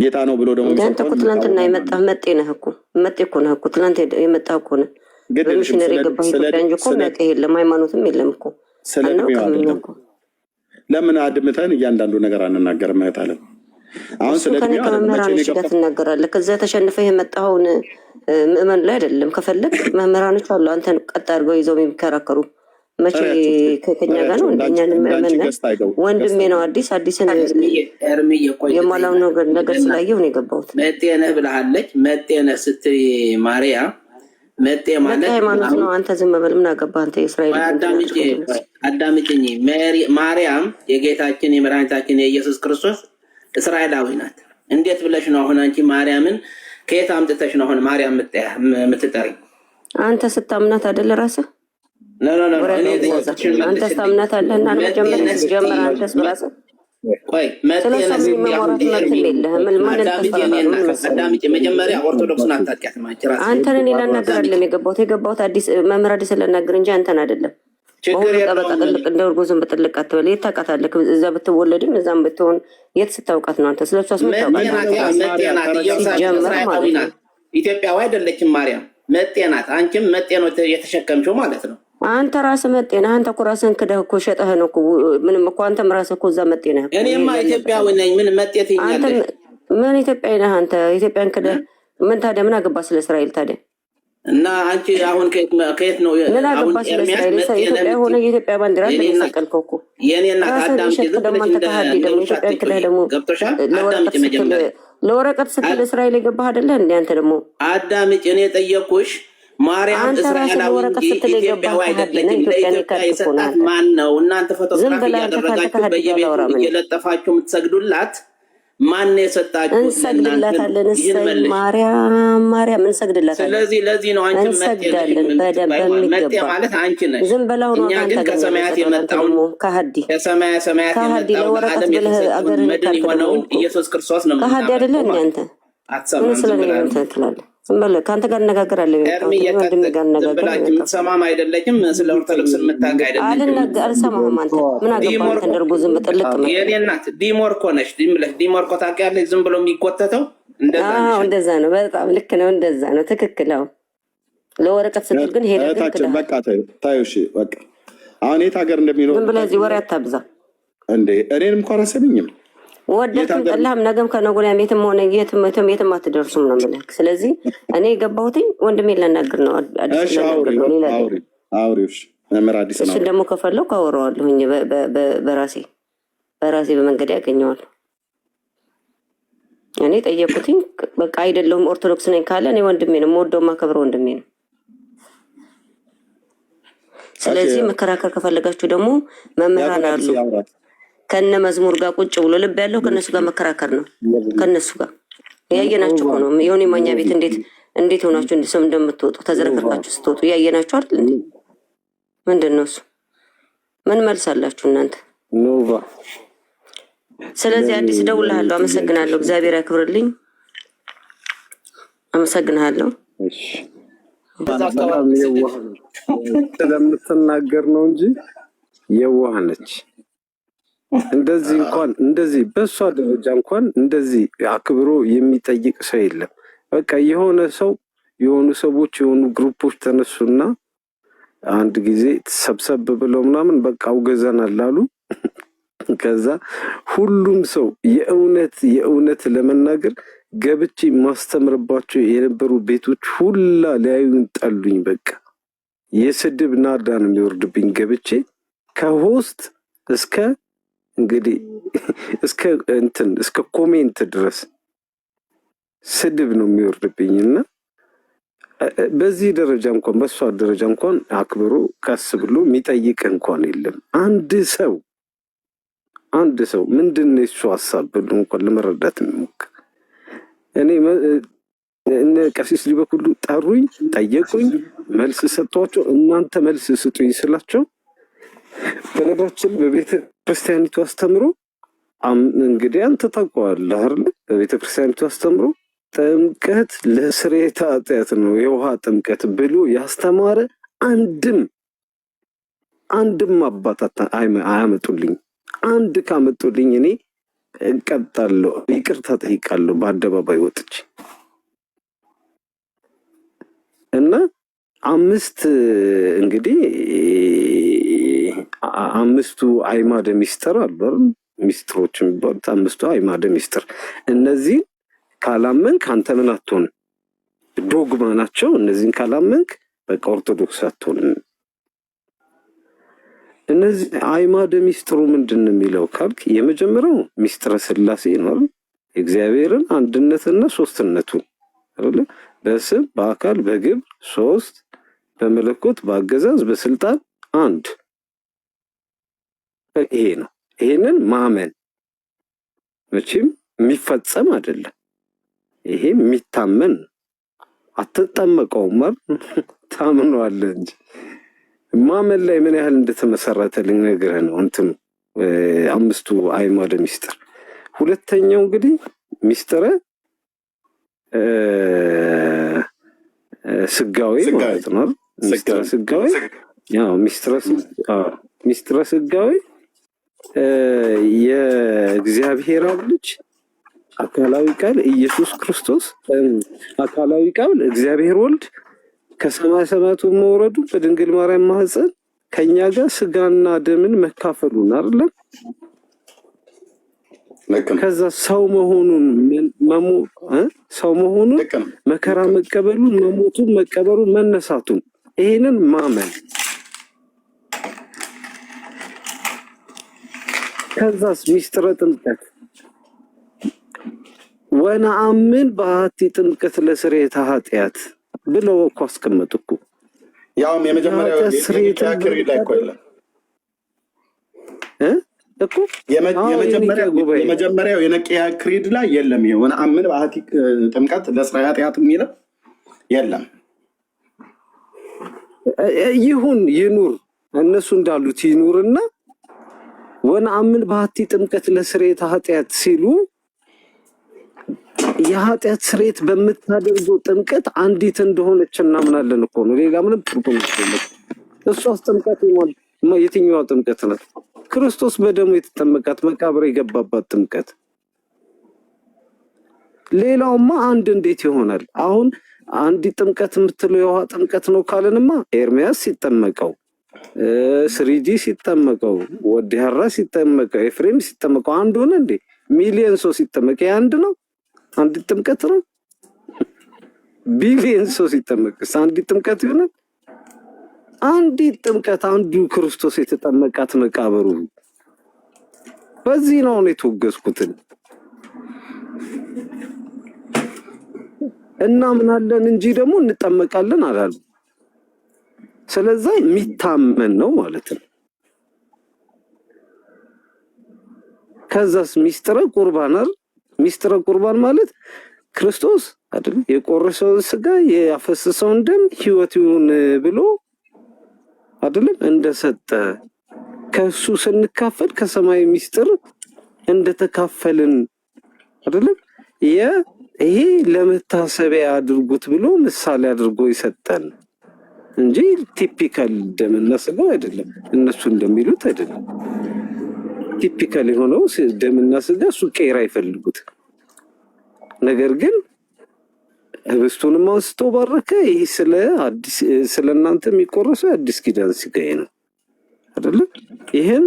ጌታ ነው ብሎ ደግሞ አንተ እኮ ትናንትና የመጣህ መጤ ነህ እኮ መጤ እኮ ነህ እኮ ትናንት የመጣህ እኮ ነህ። በሚሽነሪ የገባህ ኢትዮጵያ እንጂ እኮ መጤ የለም ሃይማኖትም የለም እኮ። ለምን አድምተን እያንዳንዱ ነገር አንናገርም? እህታለን አሁን ከኔ ከመምህራኖች ጋር ትናገራለህ። ከዛ ተሸንፈህ የመጣኸውን ምእመን ላይ አይደለም። ከፈለግ መምህራኖች አሉ አንተን ቀጥ አድርገው ይዘው የሚከራከሩ። መቼ ከኛ ጋር ነው እንደኛን ምእመን ወንድሜ ነው። አዲስን የማላው ነገር ስላየሁ ነው የገባሁት። መጤ ነህ ብለሃለች። መጤ ነህ ስትይ ማርያም መጤ ማለት ሃይማኖት ነው። አንተ ዝም በል ምን አገባህ አንተ? የእስራኤል አዳምጪኝ። ማርያም የጌታችን የመድኃኒታችን የኢየሱስ ክርስቶስ እስራኤላዊ ናት። እንዴት ብለሽ ነው አሁን አንቺ ማርያምን ከየት አምጥተሽ ነው አሁን ማርያም የምትጠሪኝ? አንተ ስታምናት አይደለ ራስህ? አንተ ስታምናት አለህና ነው ጀመር አንተስ በራስህ ቆይ መጀመሪያ ኦርቶዶክስን አታውቂያትም አንቺ ራስህ። አንተን እኔ ላናገራለን የገባሁት አዲስ መምህር አዲስ ላናገር እንጂ አንተን አይደለም። በሁሉ ጠበቃ ጥልቅ እንደ እርጎ ዝም ብጥልቅ አትበል። የት ታውቃታለህ? እዛ ብትወለድም እዛም ብትሆን የት ስታውቃት ነው አንተ? ስለሷስ ምን ታውቃለህ? ኢትዮጵያዊ አይደለችም ማርያም፣ መጤ ናት። አንቺም መጤ ነው የተሸከምሽው ማለት ነው። አንተ ራስህ መጤ ነህ። አንተ እኮ ራስህን ክደህ እኮ ሸጠህ ነው እኮ ምንም እኮ አንተም ራስህ እኮ እዛ መጤ ነህ። እኔማ ኢትዮጵያዊ ነኝ። ምን መጤ ትይኛለሽ? ምን ኢትዮጵያዊ ነህ አንተ? ኢትዮጵያን ክደህ ምን ታዲያ ምን አገባ ስለ እስራኤል ታዲያ? እና አንቺ አሁን ከየት ነው ምን አገባ ስለ እስራኤል? ኢትዮጵያ ሆነ የኢትዮጵያ ባንዲራ እንደሰቀልከው እኮ የኔ እናት አዳምጪ። ኢትዮጵያን ክደህ ደግሞ ለወረቀት ስትል እስራኤል የገባህ አይደለ እንደ አንተ ደግሞ አዳምጪ። እኔ የጠየኩሽ ማርያም እስራኤላዊ እንጂ ኢትዮጵያዊ አይደለችም። ለኢትዮጵያ የሰጣት ማን ነው? እናንተ ፎቶግራፊ እያደረጋችሁ በየቤቱ እየለጠፋችሁ የምትሰግዱላት ማን ነው የሰጣችሁ? እንሰግድላታለን። ማርያም እንሰግድላታለን። ስለዚህ ለዚህ ነው አንቺ መጤ ማለት አንቺ ነሽ። ዝም በላው ነው። እኛ ግን ከሰማያት የመጣውን ከሰማያት የመጣውን በዓለም የተሰጠውን መድን የሆነውን ኢየሱስ ክርስቶስ ነው። ከሀዲ አይደለ እንደ አንተ አትሰማም። ትላለህ። ከአንተ ጋር እነጋገራለሁ። የምትሰማም አይደለችም። ስለ ኦርቶዶክስ የምታውቅ አይደለችም። አልሰማህም። አንተ ምን አገባህ? አንተ እንደርጎ ዝም ብጥልቅ የኔ እናት ዲሞር እኮ ነሽ። ዲሞር እኮ ታውቂያለሽ። ዝም ብሎ የሚጎተተው እንደዛ ነው። በጣም ልክ ነው። እንደዛ ነው። ትክክል። ለወረቀት ስትል ግን ሄደህ በቃ ታዩ። በቃ አሁን የት ሀገር እንደሚኖር ዝም ብለህ እዚህ ወሬ አታብዛ እንዴ። እኔንም እንኳን አሰብኝም ወደድክም ጠላህም ነገም ከነገ ወዲያም የትም ሆነ የትም አትደርሱም ነው የምልህ። ስለዚህ እኔ የገባሁትኝ ወንድሜን ላናግር ነው። እሱን ደግሞ ከፈለኩ አወራዋለሁኝ በራሴ በመንገድ ያገኘዋለሁ። እኔ ጠየኩትኝ በቃ አይደለሁም ኦርቶዶክስ ነኝ ካለ እኔ ወንድሜ ነው የምወደው የማከብረው ወንድሜ ነው። ስለዚህ መከራከር ከፈለጋችሁ ደግሞ መምህራን አሉ ከነ መዝሙር ጋር ቁጭ ብሎ ልብ ያለው ከነሱ ጋር መከራከር ነው። ከነሱ ጋር ያየናችሁ እኮ ነው። የሆነ ማኛ ቤት እንዴት ሆናችሁ እንደሰም እንደምትወጡ ተዘረከርካችሁ ስትወጡ ያየናችሁ አይደል? ምንድን ነው እሱ? ምን መልስ አላችሁ እናንተ? ኖቫ። ስለዚህ አዲስ እደውልልሃለሁ። አመሰግናለሁ። እግዚአብሔር ያክብርልኝ። አመሰግናለሁ። ስለምትናገር ነው እንጂ የዋህ ነች። እንደዚህ በእሷ ደረጃ እንኳን እንደዚህ አክብሮ የሚጠይቅ ሰው የለም። በቃ የሆኑ ሰዎች የሆኑ ግሩፖች ተነሱና አንድ ጊዜ ሰብሰብ ብለው ምናምን በቃ አውገዘናል አሉ። ከዛ ሁሉም ሰው የእውነት ለመናገር ገብቼ ማስተምርባቸው የነበሩ ቤቶች ሁላ ሊያዩን ጠሉኝ። በቃ የስድብ ናዳ ነው የሚወርድብኝ። ገብቼ ከሆስት እንግዲህ እስከ ኮሜንት ድረስ ስድብ ነው የሚወርድብኝ። እና በዚህ ደረጃ እንኳን በእሷ ደረጃ እንኳን አክብሮ ቀስ ብሎ የሚጠይቅ እንኳን የለም። አንድ ሰው ምንድን ነው የሱ ሀሳብ ብሎ እንኳን ለመረዳት የሚሞክር እነ ቀሲስ ሊበኩሉ ጠሩኝ፣ ጠየቁኝ፣ መልስ ሰጧቸው። እናንተ መልስ ስጡኝ ስላቸው በነገራችን በቤተ ክርስቲያኒቱ አስተምሮ እንግዲህ አንተ ታውቀዋለህ አይደል? በቤተክርስቲያኒቱ አስተምሮ ጥምቀት ለስርየተ ኃጢአት ነው የውሃ ጥምቀት ብሎ ያስተማረ አንድም አባታት አያመጡልኝ። አንድ ካመጡልኝ እኔ እቀጣለሁ፣ ይቅርታ ጠይቃለሁ በአደባባይ ወጥቼ እና እንግዲህ አምስቱ አዕማደ ምስጢር አሉ አይደል? ምስጢሮች የሚባሉት አምስቱ አዕማደ ምስጢር። እነዚህ ካላመንክ አንተ ምን አትሆንም፣ ዶግማ ናቸው። እነዚህን ካላመንክ በቃ ኦርቶዶክስ አትሆንም። እነዚህ አዕማደ ምስጢሩ ምንድን ነው የሚለው ካልክ የመጀመሪያው ምስጢረ ሥላሴ ነው። የእግዚአብሔርን አንድነትና ሶስትነቱን አይደል? በስም በአካል በግብር ሶስት፣ በመለኮት በአገዛዝ በስልጣን አንድ። ይሄ ነው። ይሄንን ማመን መቼም የሚፈጸም አይደለም። ይሄ የሚታመን አትጠመቀውም ታምነዋለህ እንጂ ማመን ላይ ምን ያህል እንደተመሰረተ ልነግርህ ነው። እንትኑ አምስቱ አዕማደ ምስጢር። ሁለተኛው እንግዲህ ምስጢረ ስጋዌ ማለት ነው። ምስጢረ ስጋዌ ያው ምስጢረ ስጋዌ የእግዚአብሔር አብ ልጅ አካላዊ ቃል ኢየሱስ ክርስቶስ አካላዊ ቃል እግዚአብሔር ወልድ ከሰማይ ሰማያት መውረዱ በድንግል ማርያም ማህፀን ከኛ ጋር ስጋና ደምን መካፈሉን አይደለም። ከዛ ሰው መሆኑን መከራ መቀበሉን መሞቱን መቀበሩን መነሳቱን ይሄንን ማመን። ከዛስ ምስጢረ ጥምቀት ወነአምን በአሐቲ ጥምቀት ለስርየተ ኃጢአት ብለው እኮ አስቀመጡ እኮ። ያውም የመጀመሪያው የክሪድ ላይ እኮ የለም እኮ የመጀመሪያው የነቂያ ክሪድ ላይ የለም። ወነአምን በአሐቲ ጥምቀት ለስርየተ ኃጢአት የሚለው የለም። ይሁን ይኑር፣ እነሱ እንዳሉት ይኑርና ወነአምን በአሐቲ ጥምቀት ለስርየተ ኃጢአት ሲሉ የኃጢአት ስርየት በምታደርገው ጥምቀት አንዲት እንደሆነች እናምናለን እኮ ነው። ሌላ ምንም ትርጉም የለም። እሷስ ጥምቀት የትኛዋ ጥምቀት ናት? ክርስቶስ በደሙ የተጠመቃት መቃብር የገባባት ጥምቀት። ሌላውማ አንድ እንዴት ይሆናል? አሁን አንዲት ጥምቀት የምትለው የውሃ ጥምቀት ነው ካለንማ ኤርሚያስ ሲጠመቀው፣ ስሪዲ ሲጠመቀው፣ ወዲ ሀራ ሲጠመቀው፣ ኤፍሬም ሲጠመቀው አንድ ሆነ እንዴ? ሚሊየን ሰው ሲጠመቅ አንድ ነው? አንዲት ጥምቀት ነው? ቢሊየን ሰው ሲጠመቅስ አንዲት ጥምቀት ይሆናል? አንዲት ጥምቀት አንዱ ክርስቶስ የተጠመቃት መቃብሩ። በዚህ ነው የተወገዝኩትን እናምናለን እንጂ ደግሞ እንጠመቃለን አላሉ። ስለዛ የሚታመን ነው ማለት ነው። ከዛስ ምስጢረ ቁርባን አይደል? ምስጢረ ቁርባን ማለት ክርስቶስ አይደል የቆረሰውን ስጋ ያፈሰሰውን ደም ሕይወት ይሁን ብሎ አይደለም እንደሰጠ ከሱ ስንካፈል ከሰማይ ምስጢር እንደተካፈልን አይደለም ይሄ ለመታሰቢያ አድርጉት ብሎ ምሳሌ አድርጎ ይሰጠን እንጂ ቲፒካል ደምና ስጋው አይደለም። እነሱ እንደሚሉት አይደለም። ቲፒካል የሆነው ደምና ስጋ እሱ ቄራ ይፈልጉት። ነገር ግን ህብስቱንም አንስቶ ባረከ። ይህ ስለ እናንተ የሚቆረሰው አዲስ ኪዳን ስጋዬ ነው አይደለም። ይህን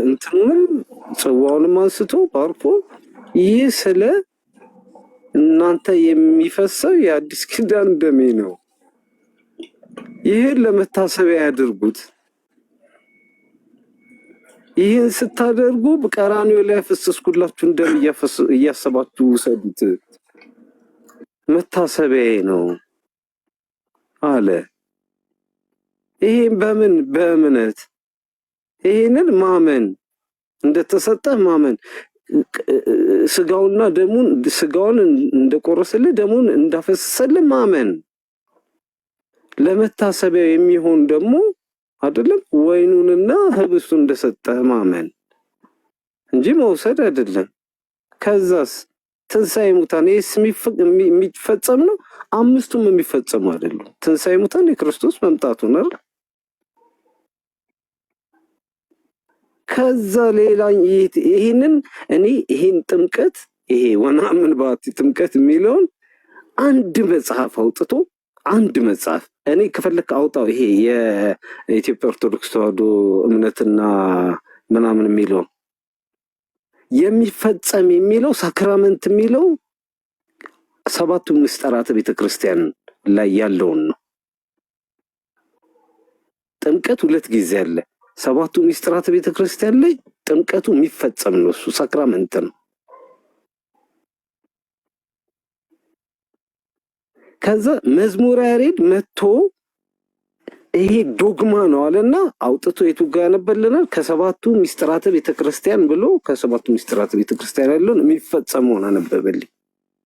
እንትኑንም ጽዋውንም አንስቶ ባርኮ ይህ ስለ እናንተ የሚፈሰው የአዲስ ኪዳን ደሜ ነው፣ ይህን ለመታሰቢያ ያድርጉት። ይህን ስታደርጉ በቀራንዮ ላይ ያፈሰስኩላችሁን ደም እያሰባችሁ ውሰዱት፣ መታሰቢያዬ ነው አለ። ይሄን በእምነት ይሄንን ማመን እንደተሰጠ ማመን ስጋውና ደሙን ስጋውን እንደቆረሰልህ ደሙን እንዳፈሰሰልህ ማመን ለመታሰቢያ የሚሆን ደግሞ አይደለም? ወይኑንና ህብስቱን እንደሰጠህ ማመን እንጂ መውሰድ አይደለም። ከዛስ ትንሣኤ ሙታን ይህስ የሚፈጸም ነው። አምስቱም የሚፈጸሙ አይደሉም። ትንሣኤ ሙታን የክርስቶስ መምጣቱ ነው። ከዛ ሌላ ይህንን ይህን ጥምቀት ይሄ ወነአምን በአቲ ጥምቀት የሚለውን አንድ መጽሐፍ አውጥቶ አንድ መጽሐፍ እኔ ከፈለክ አውጣው። ይሄ የኢትዮጵያ ኦርቶዶክስ ተዋሕዶ እምነትና ምናምን የሚለው የሚፈጸም የሚለው ሳክራመንት የሚለው ሰባቱ ምስጢራተ ቤተክርስቲያን ላይ ያለውን ነው። ጥምቀት 2 ጊዜ አለ። ሰባቱ ምስጢራተ ቤተክርስቲያን ላይ ጥምቀቱ የሚፈጸም ነው። እሱ ሳክራመንት ነው። ከዛ መዝሙረ ያሬድ መጥቶ ይሄ ዶግማ ነው አለና አውጥቶ የቱ ጋር ያነበልናል? ከሰባቱ ምስጢራተ ቤተክርስቲያን ብሎ ከሰባቱ ምስጢራተ ቤተክርስቲያን ያለውን የሚፈጸመውን አነበበልኝ።